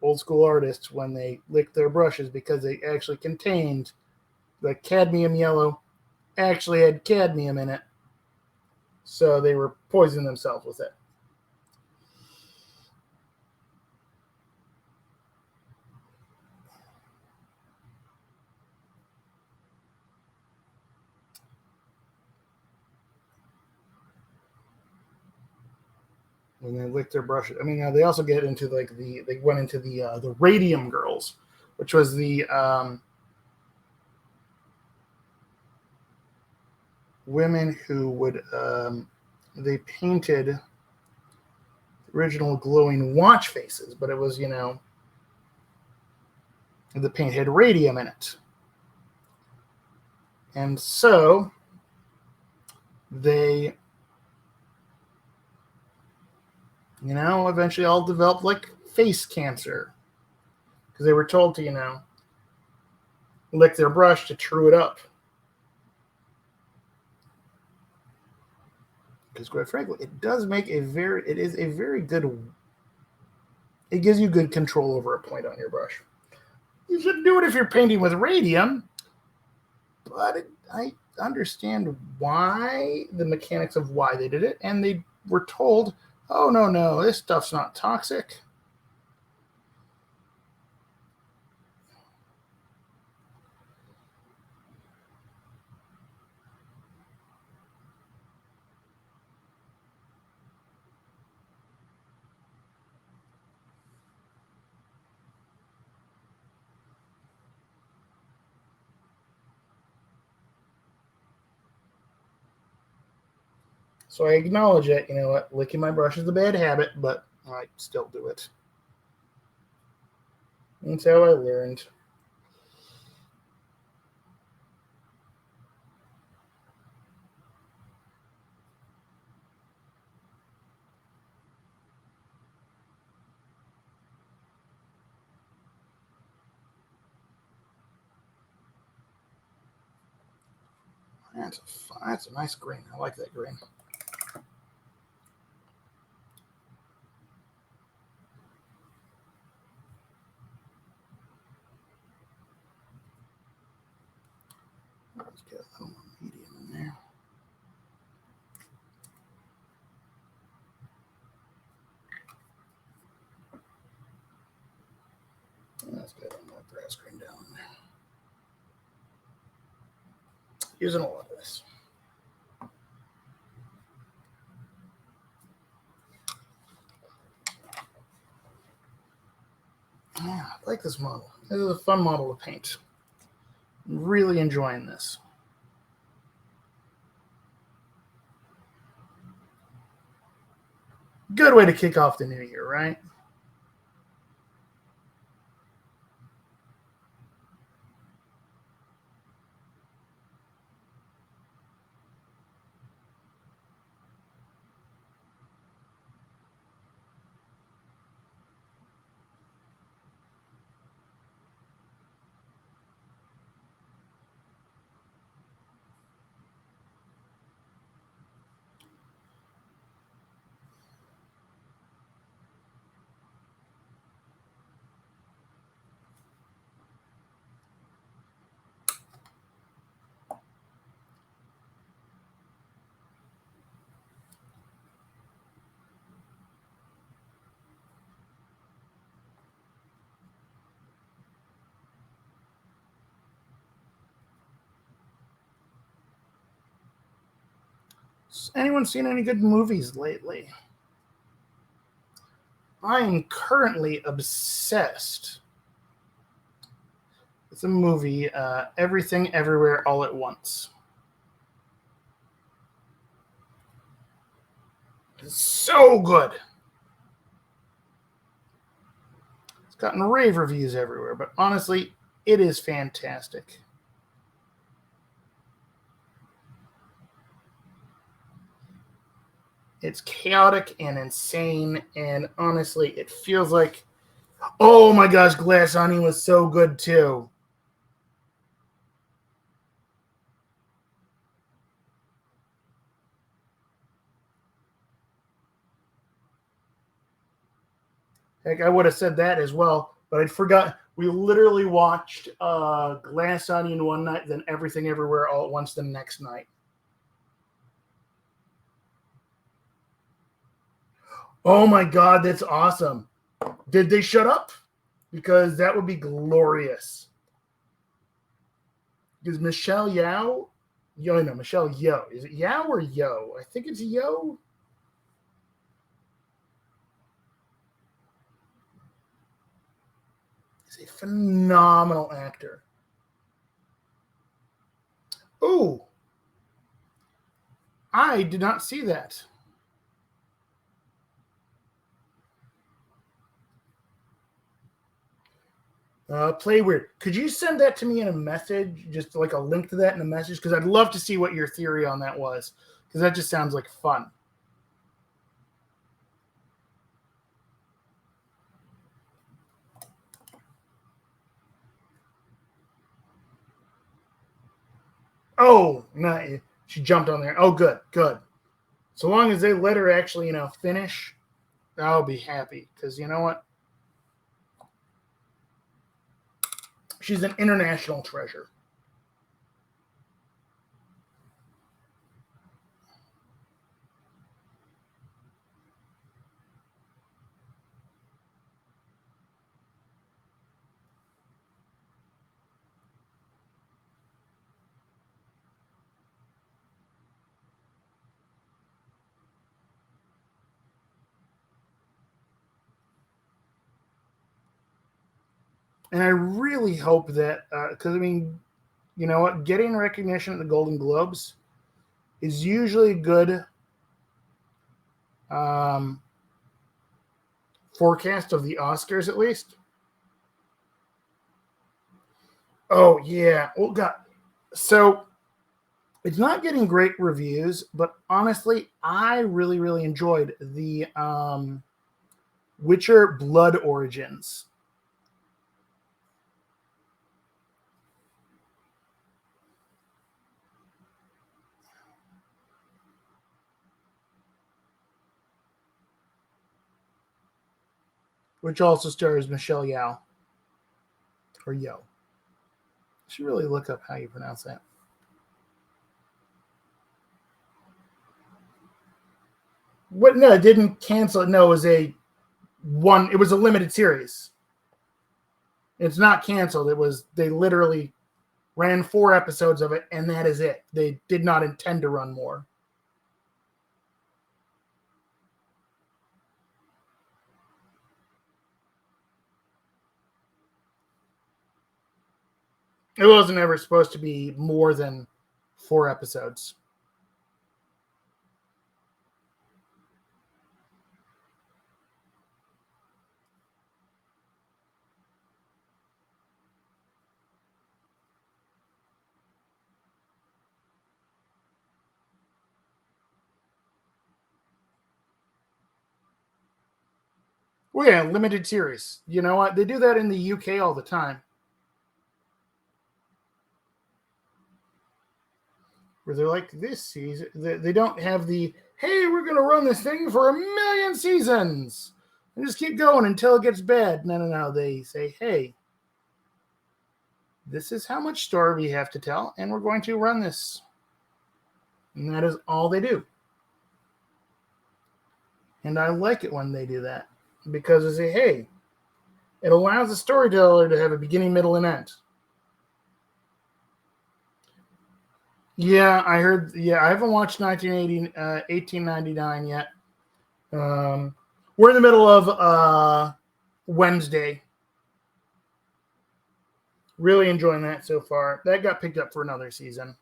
old school artists when they licked their brushes because they actually contained the cadmium yellow actually had cadmium in it. So they were poisoning themselves with it. When they lick their brushes. I mean, they also get into like they went into the radium girls, which was the women who would they painted original glowing watch faces, but it was the paint had radium in it, and so they eventually all developed like face cancer because they were told to lick their brush to true it up. Because quite frankly, it is a very good. It gives you good control over a point on your brush. You should do it if you're painting with radium, but I understand why the mechanics of why they did it, and they were told, "Oh no, this stuff's not toxic." So I acknowledge it. You know what? Licking my brush is a bad habit, but I still do it. That's how I learned. That's a nice green. I like that green. Let's get a little more medium in there. Let's get a little more grass green down in there. Using a lot of this. Yeah, I like this model. This is a fun model to paint. I'm really enjoying this. Good way to kick off the new year, right? Has anyone seen any good movies lately? I am currently obsessed with the movie Everything Everywhere All at Once. It's so good. It's gotten rave reviews everywhere, but honestly, it is fantastic. It's chaotic and insane, and honestly, it feels like, oh my gosh, Glass Onion was so good too. Heck, I would have said that as well, but I'd forgot. We literally watched Glass Onion one night, then Everything Everywhere All at Once the next night. Oh my God, that's awesome. Did they shut up? Because that would be glorious. Because Michelle Yeoh, Michelle Yeoh. Is it Yao or Yo? I think it's Yo. He's a phenomenal actor. Oh, I did not see that. Play Weird. Could you send that to me in a message? Just like a link to that in a message? Because I'd love to see what your theory on that was. Because that just sounds like fun. Oh, no, she jumped on there. Oh, good, good. So long as they let her actually, finish, I'll be happy. Because you know what? She's an international treasure. And I really hope that, because you know what? Getting recognition at the Golden Globes is usually good forecast of the Oscars, at least. Oh, yeah. Oh, God. So it's not getting great reviews, but honestly, I really, really enjoyed the Witcher Blood Origins. Which also stars Michelle Yeoh. Or Yo. You should really look up how you pronounce that. What? No, it didn't cancel it. No, it was a limited series. It's not canceled. They literally ran 4 episodes of it, and that is it. They did not intend to run more. It wasn't ever supposed to be more than 4 episodes. Well, yeah, limited series. You know what? They do that in the UK all the time. Where they're like, this season, they don't have the, hey, we're going to run this thing for 1,000,000 seasons and just keep going until it gets bad. No. They say, hey, this is how much story we have to tell, and we're going to run this. And that is all they do. And I like it when they do that because they say, hey, it allows the storyteller to have a beginning, middle, and end. Yeah, I heard. Yeah, I haven't watched 1899 yet. We're in the middle of Wednesday. Really enjoying that so far. That got picked up for another season.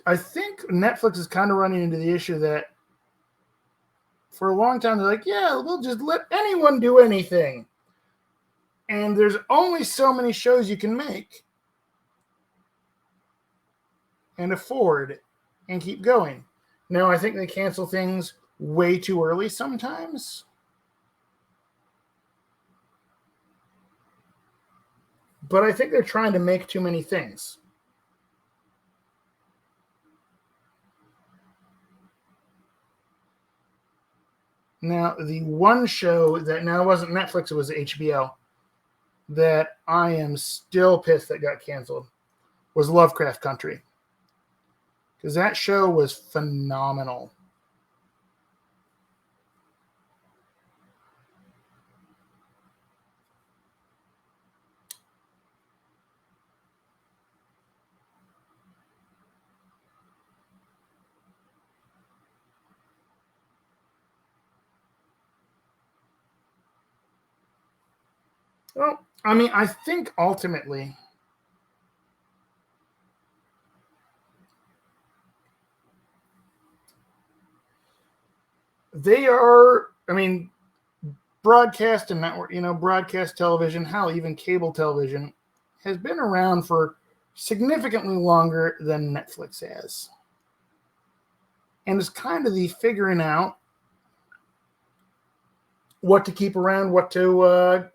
I think Netflix is kind of running into the issue that for a long time they're like, yeah, we'll just let anyone do anything. And there's only so many shows you can make and afford and keep going. Now, I think they cancel things way too early sometimes. But I think they're trying to make too many things. Now, the one show that now wasn't Netflix, it was HBO, that I am still pissed that got canceled was Lovecraft Country. Because that show was phenomenal. Well, I mean, I think ultimately they are, I mean, broadcast and network, broadcast television, hell, even cable television has been around for significantly longer than Netflix has. And it's kind of the figuring out what to keep around, what to,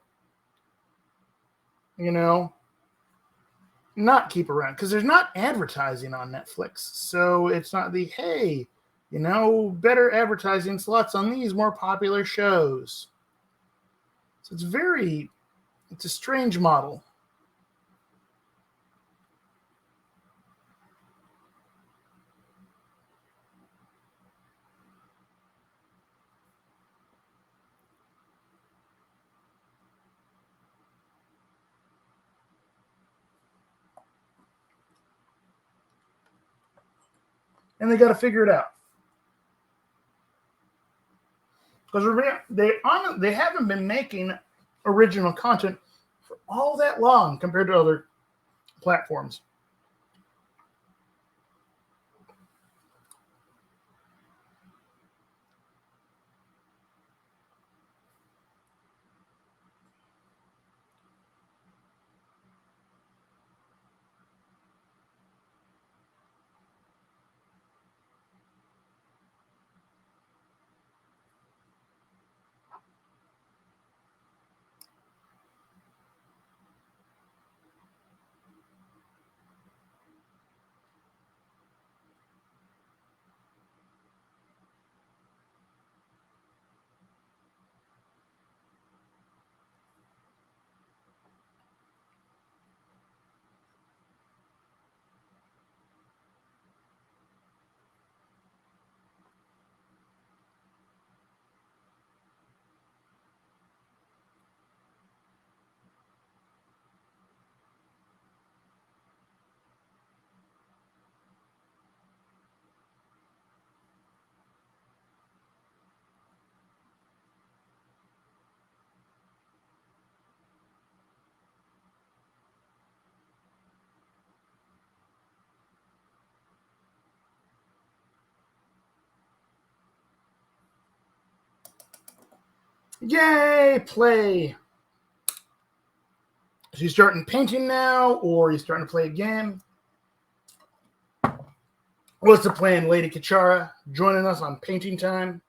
not keep around. Because there's not advertising on Netflix. So it's not the, hey, better advertising slots on these more popular shows. So it's a strange model. And they got to figure it out. Because they haven't been making original content for all that long compared to other platforms. Yay, play. So you starting painting now, or are you starting to play a game? What's the plan, Lady Kachara? Joining us on painting time?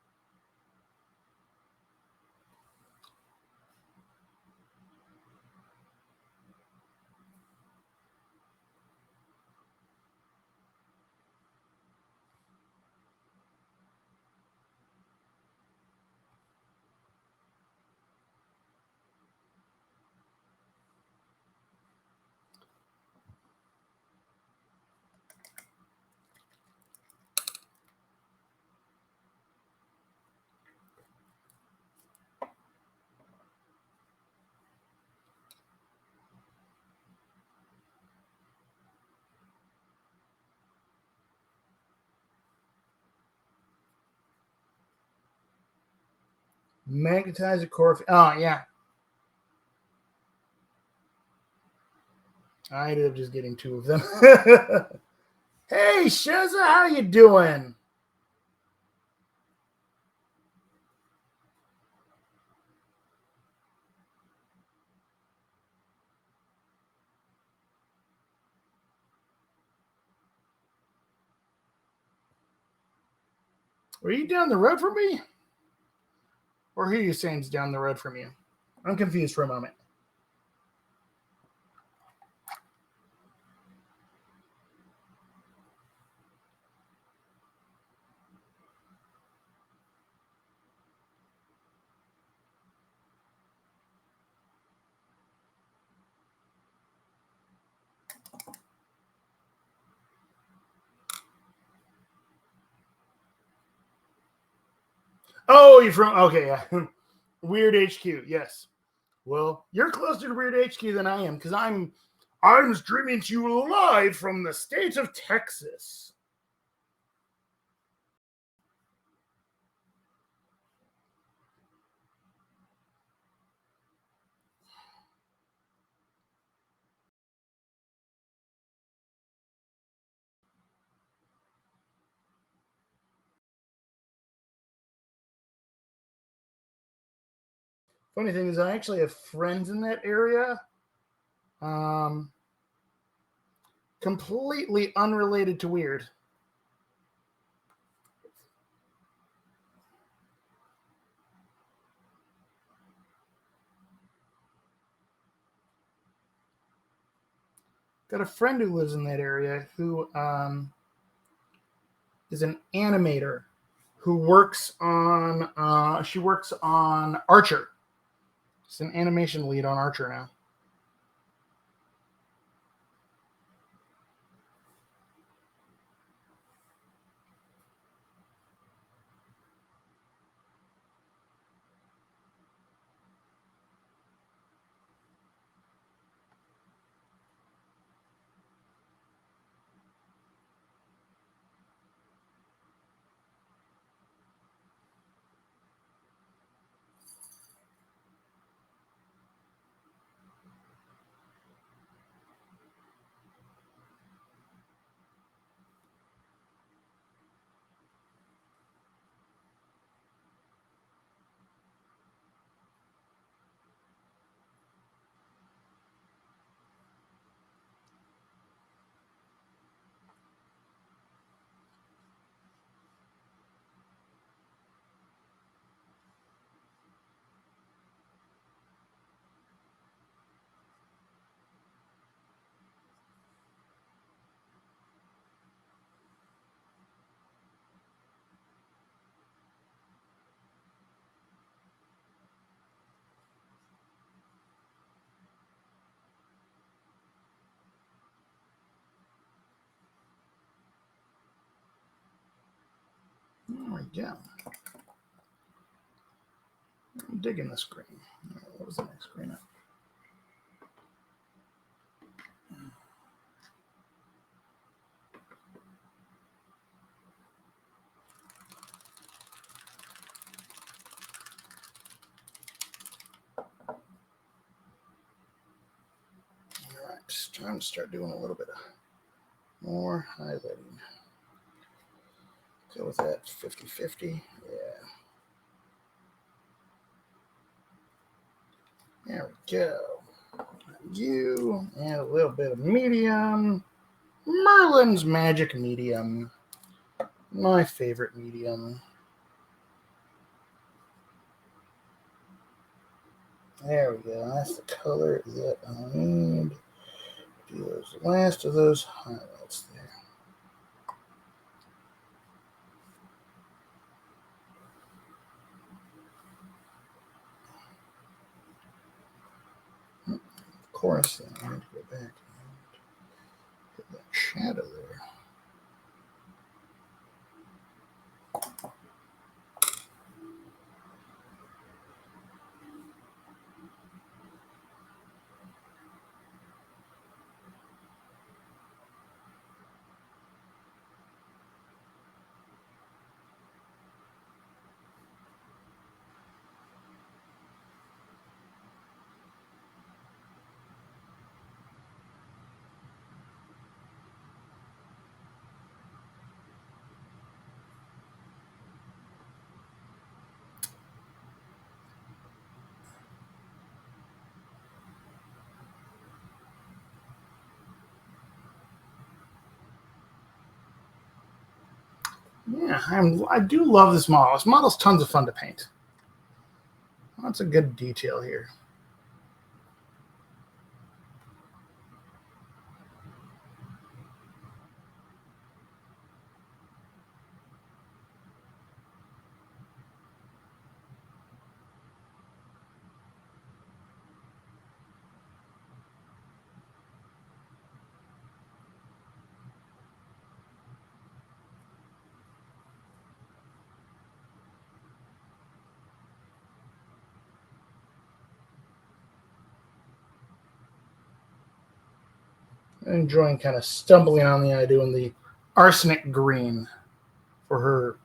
Magnetize a core. Oh, yeah. I ended up just getting two of them. Hey, Sheza, how you doing? Are you down the road from me? Or who are you saying is down the road from you? I'm confused for a moment. Oh, you're from okay, yeah. Weird HQ, yes. Well, you're closer to Weird HQ than I am because I'm streaming to you live from the state of Texas. Funny thing is, I actually have friends in that area. Um, Completely unrelated to Weird. Got a friend who lives in that area who is an animator who works on she works on Archer. She's an animation lead on Archer now. There we go. I'm digging the screen. What was the next screen up? All right, it's time to start doing a little bit of more highlighting. Go with that 50-50. Yeah. There we go. You and a little bit of medium. Merlin's Magic Medium. My favorite medium. There we go. That's the color that I need. Do those last of those highlights there. Of course, I need to go back and hit that shadow there. Yeah, I do love this model. This model's tons of fun to paint. Lots of good detail here. enjoying kind of stumbling on the idea doing the arsenic green for her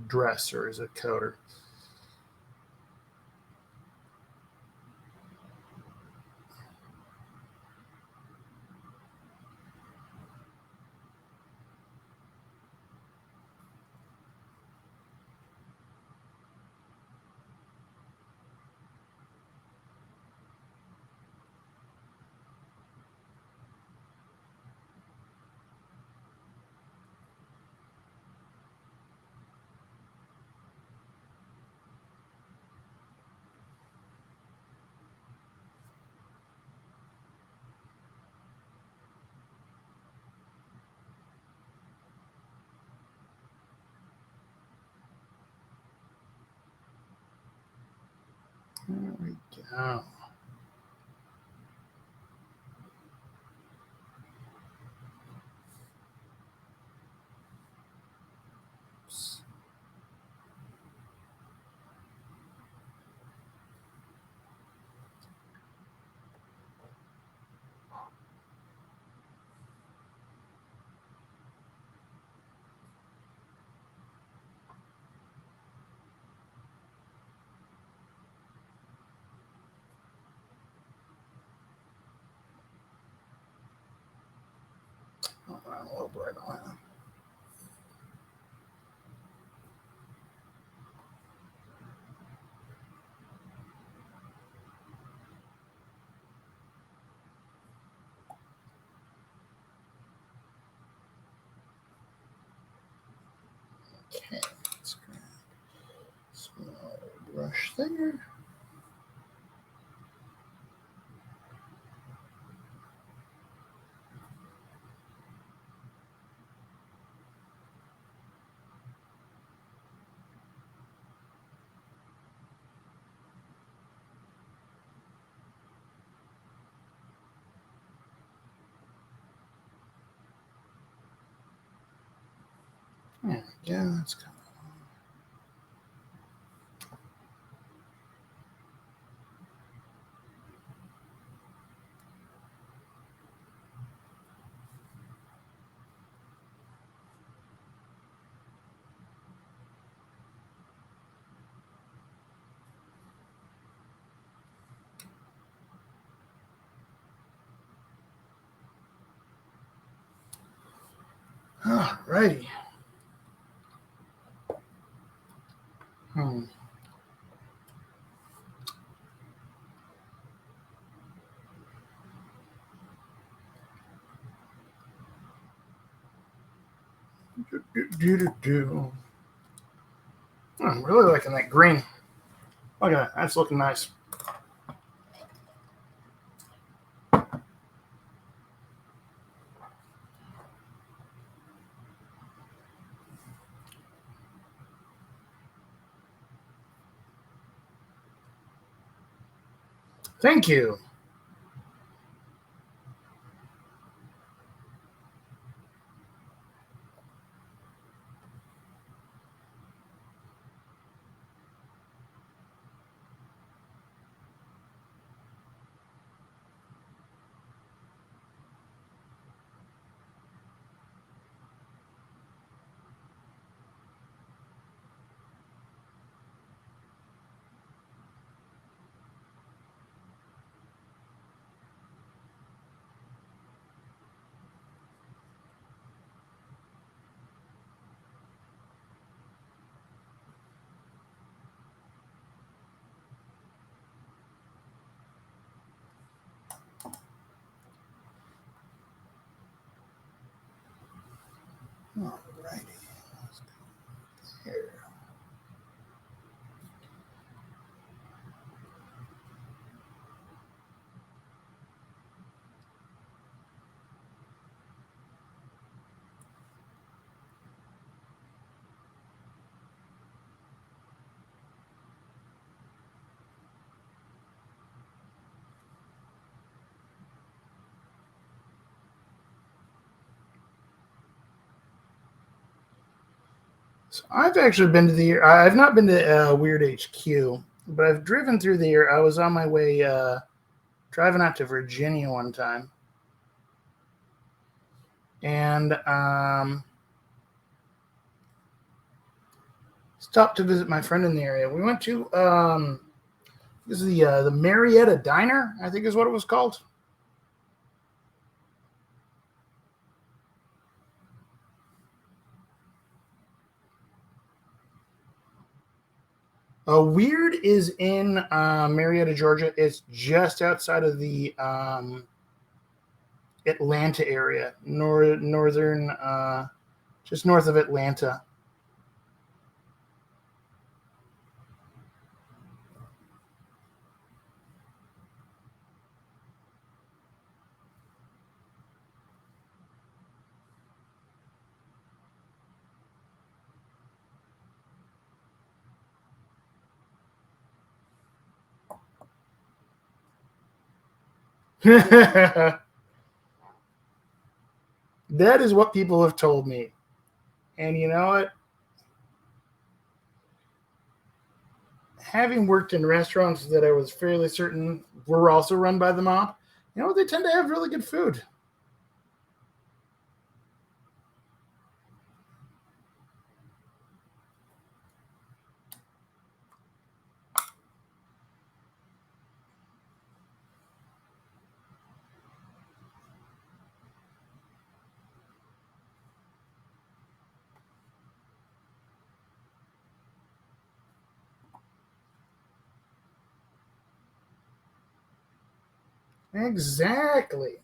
dress, or is it coat? Or there we go. A little bright on that. Okay, let's grab a small brush there. There we go. That's kind of. All righty. I'm really liking that green. Look at that. That's looking nice. Thank you. All righty. Let's go here. So I've actually been to the. I've not been to Weird HQ, but I've driven through there. I was on my way driving out to Virginia one time, and stopped to visit my friend in the area. We went to this is the Marietta Diner, I think is what it was called. Weird is in Marietta, Georgia. It's just outside of the Atlanta area, northern, just north of Atlanta. That is what people have told me. And you know what? Having worked in restaurants that I was fairly certain were also run by the mob, you know, they tend to have really good food. Exactly.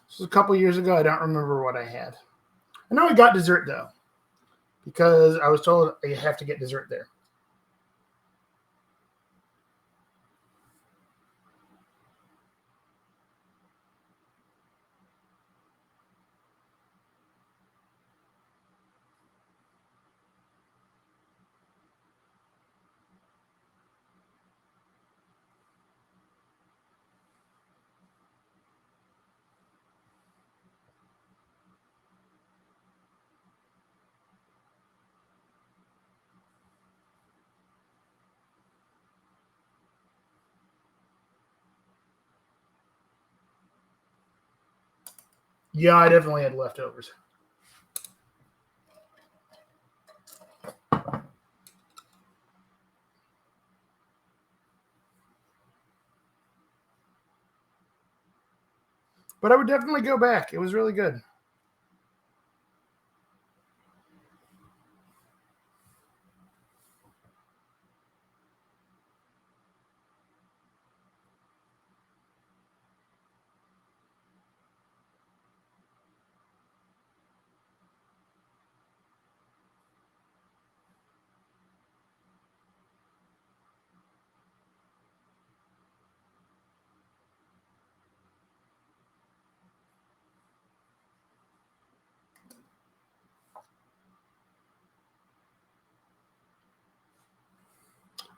This was a couple years ago. I don't remember what I had. I know I got dessert though, because I was told you have to get dessert there. Yeah, I definitely had leftovers. But I would definitely go back. It was really good.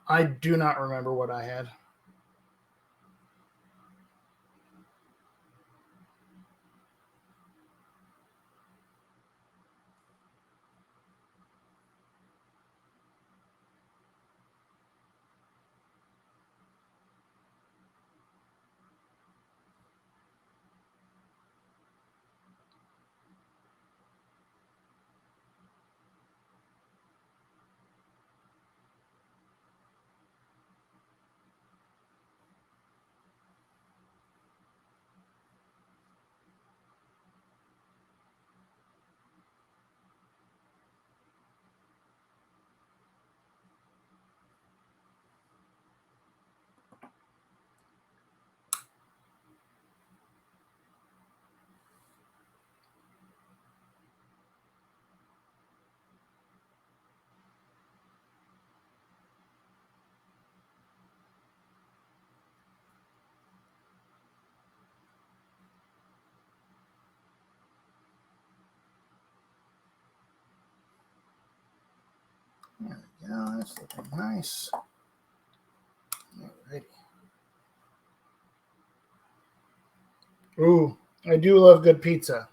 I do not remember what I had. There we go. That's looking nice. Alrighty. Ooh, I do love good pizza.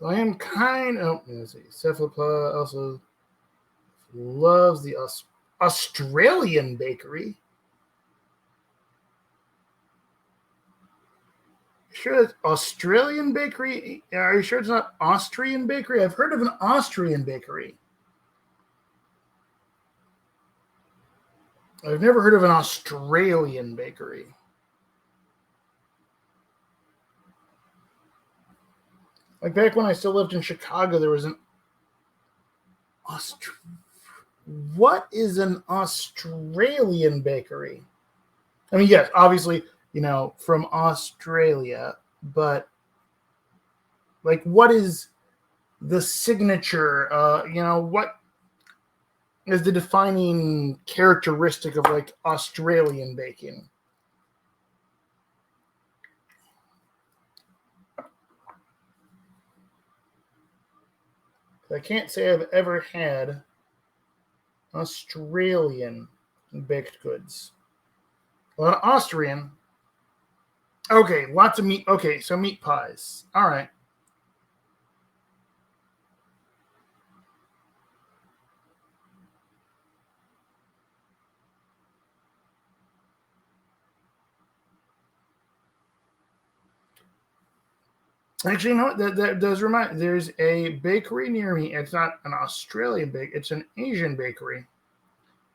I am kind of. Let's see. Cephalopla also loves the Australian bakery. Sure, it's Australian bakery. Are you sure it's not Austrian bakery? I've heard of an Austrian bakery. I've never heard of an Australian bakery. Like back when I still lived in Chicago, there was an What is an Australian bakery? I mean, yes, obviously, from Australia, but like, what is the signature? What is the defining characteristic of like Australian baking? I can't say I've ever had Australian baked goods. A lot of Austrian. Okay, lots of meat. Okay, so meat pies. All right. Actually, no, that does remind. There's a bakery near me. It's not an Australian bake. It's an Asian bakery.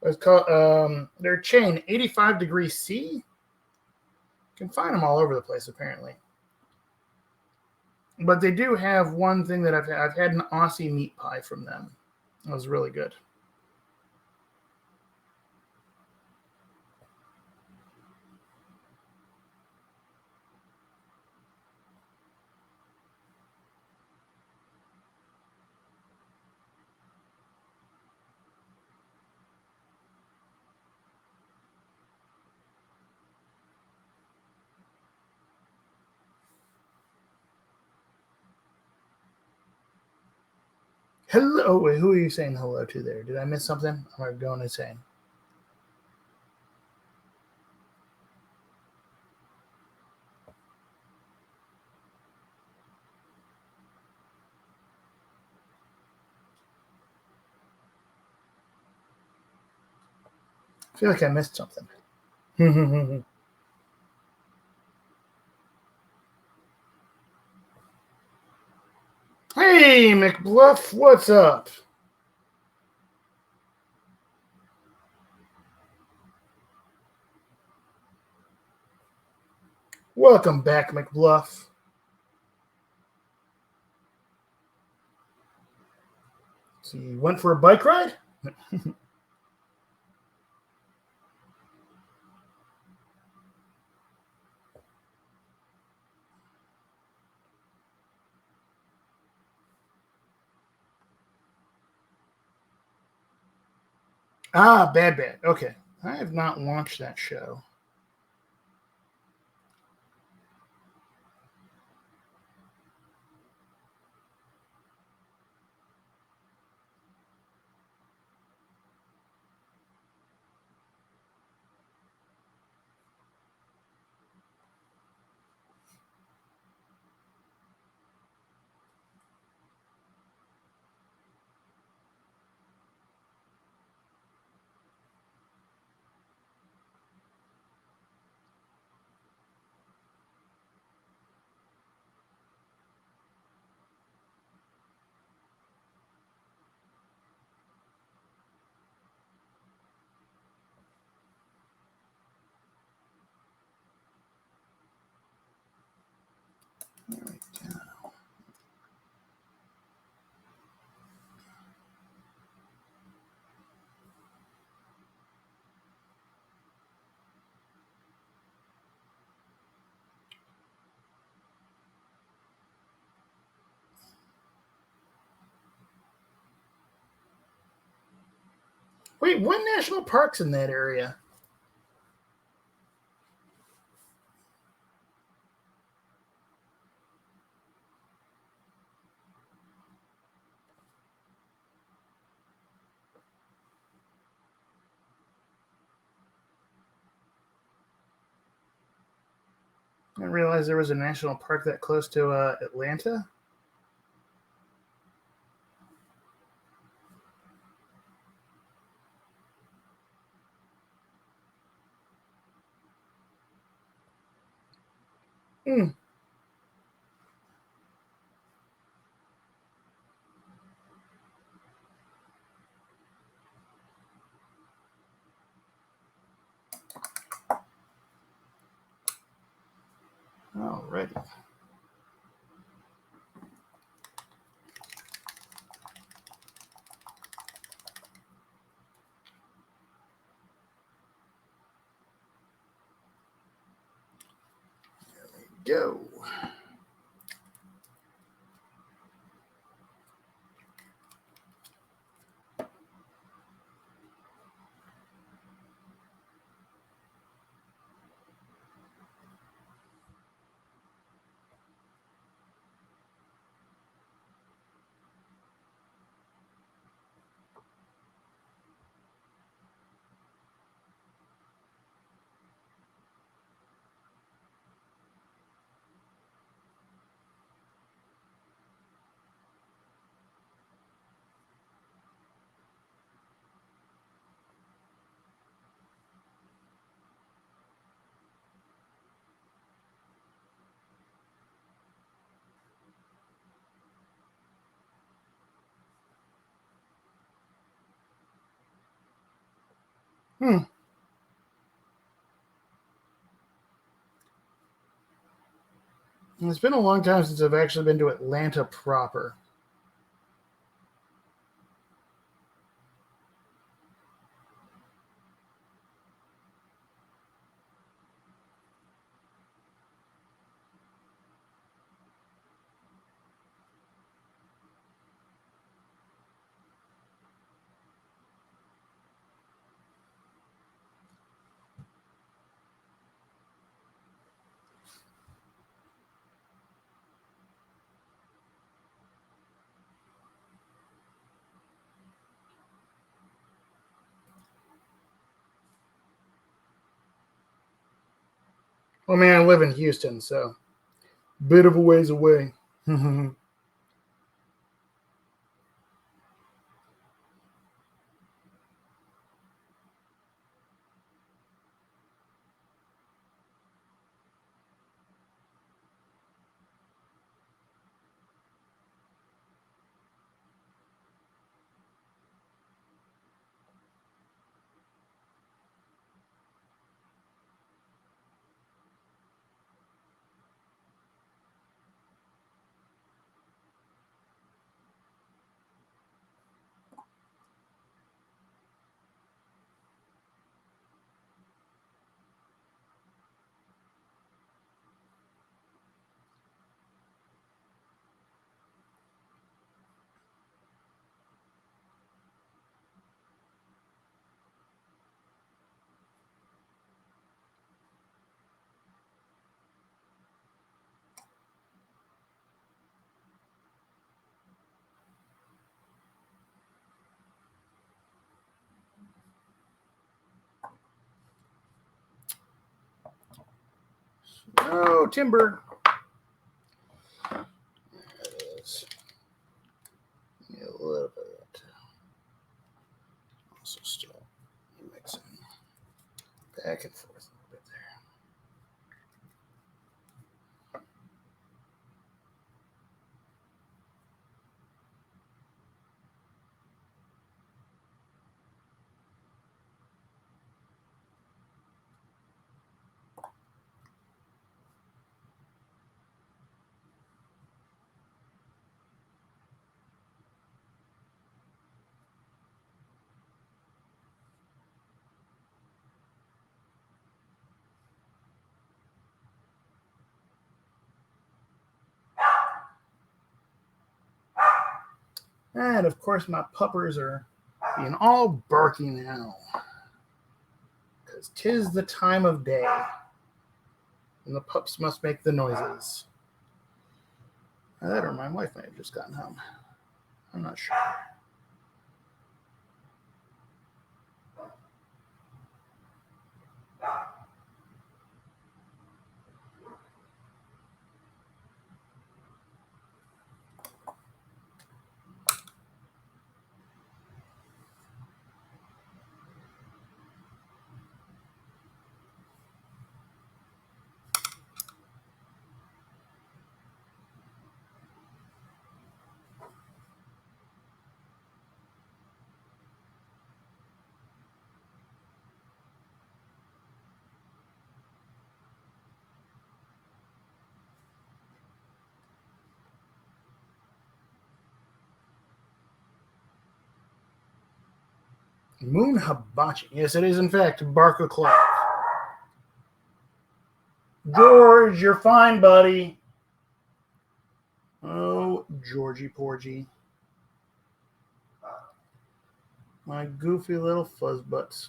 It's called their chain 85 Degrees C. You can find them all over the place apparently. But they do have one thing that I've had an Aussie meat pie from them. It was really good. Hello. Oh, wait, who are you saying hello to there? Did I miss something? Am I going insane? I feel like I missed something. Hey, McBluff, what's up? Welcome back, McBluff. So you went for a bike ride? Ah, Bad Bad. Okay. I have not watched that show. Wait, what national park's in that area? I didn't realize there was a national park that close to Atlanta. Hmm. Alrighty. Go. Hmm. It's been a long time since I've actually been to Atlanta proper. Well, man, I live in Houston, so bit of a ways away. Oh, timber. There it is. A little bit. Also, still mixing back and forth a little bit there. And of course, my puppers are being all barky now, because 'tis the time of day, and the pups must make the noises. That or my wife might have just gotten home. I'm not sure. Moon Hibachi. Yes, it is, in fact, Barker Clark. George, you're fine, buddy. Oh, Georgie Porgy. My goofy little fuzzbutts.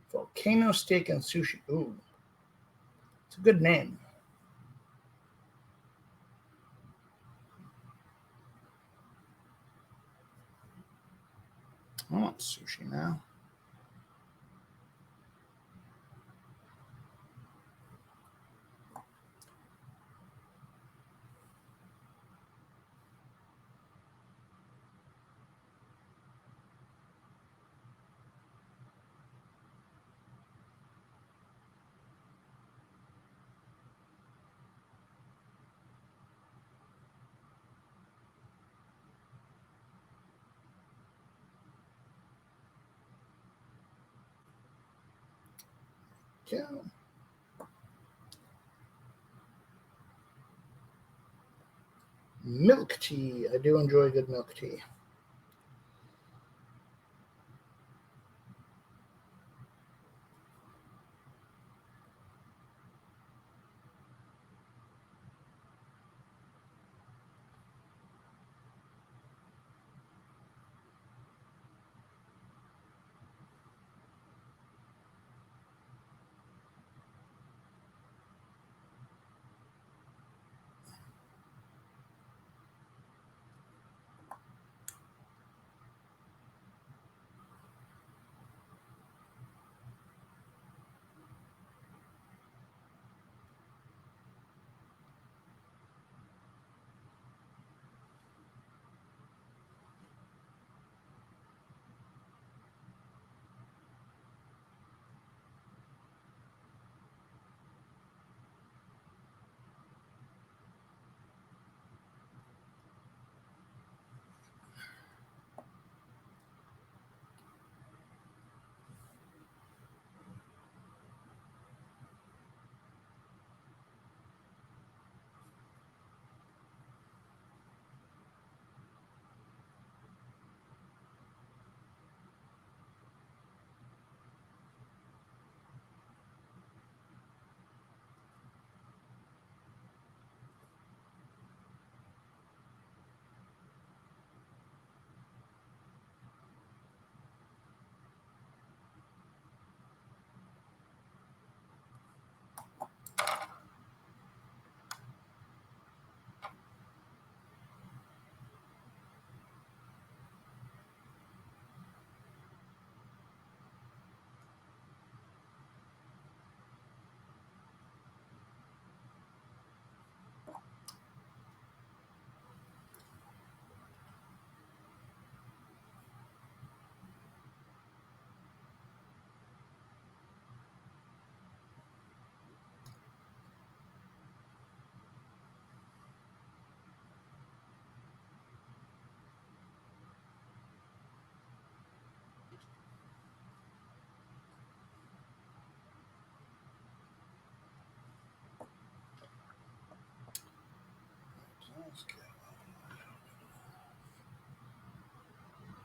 Volcano Steak and Sushi. Ooh, it's a good name. I want sushi now. Yeah. Milk tea. I do enjoy good milk tea.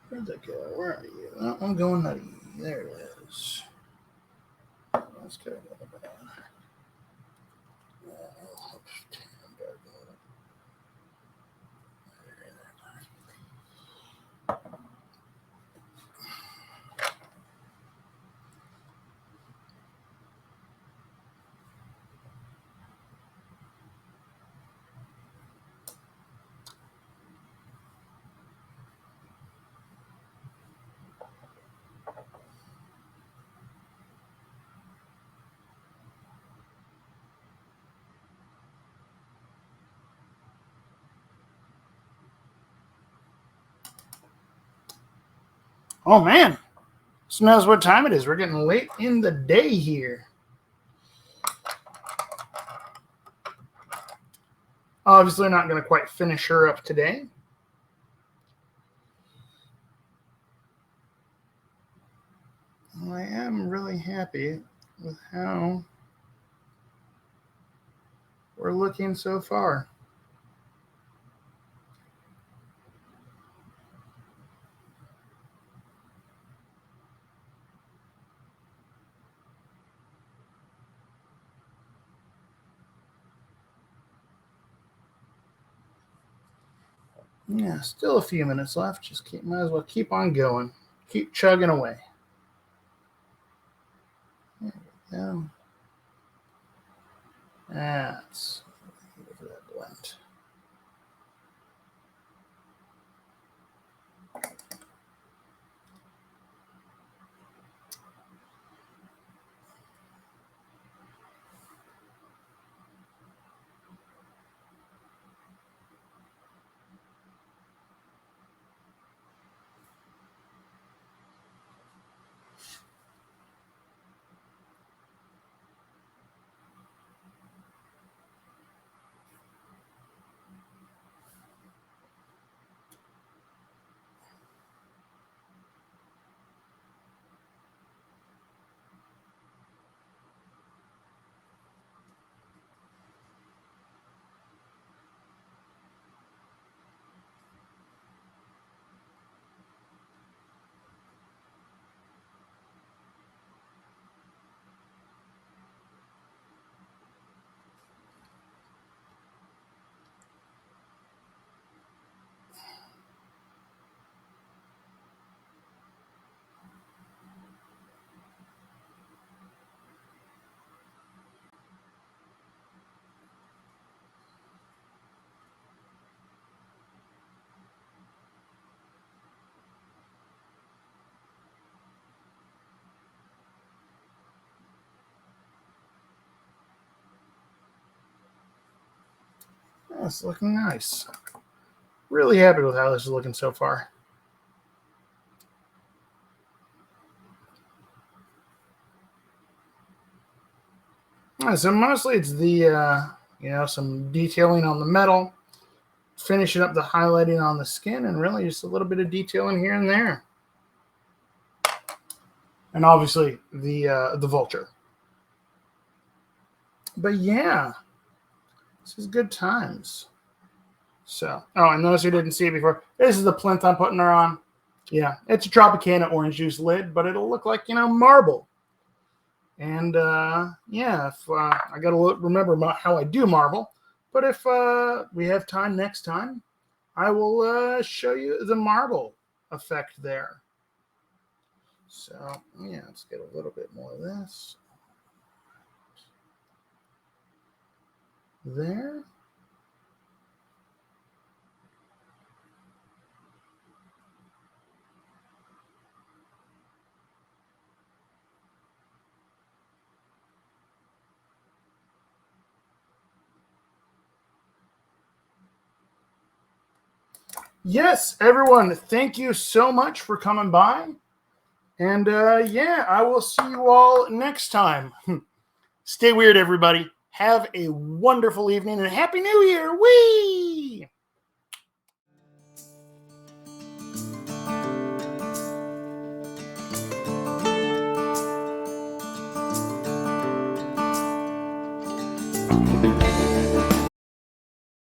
Where'd that go? Where are you? Oh, I'm going nutty. There it is. Let's go. Oh man, this knows what time it is. We're getting late in the day here. Obviously not going to quite finish her up today. I am really happy with how we're looking so far. Yeah, still a few minutes left. Just might as well keep on going. Keep chugging away. There we go. That's for that blend. That's looking nice. Really happy with how this is looking so far. So mostly it's the, some detailing on the metal, finishing up the highlighting on the skin, and really just a little bit of detailing here and there. And obviously the vulture. But yeah, this is good times. So, and those who didn't see it before, this is the plinth I'm putting her on. Yeah, it's a Tropicana orange juice lid, but it'll look like, marble. And if I got to remember how I do marble. But if we have time next time, I will show you the marble effect there. So, yeah, let's get a little bit more of this. There. Yes, everyone, thank you so much for coming by. And I will see you all next time. Stay weird, everybody. Have a wonderful evening and Happy New Year. Whee!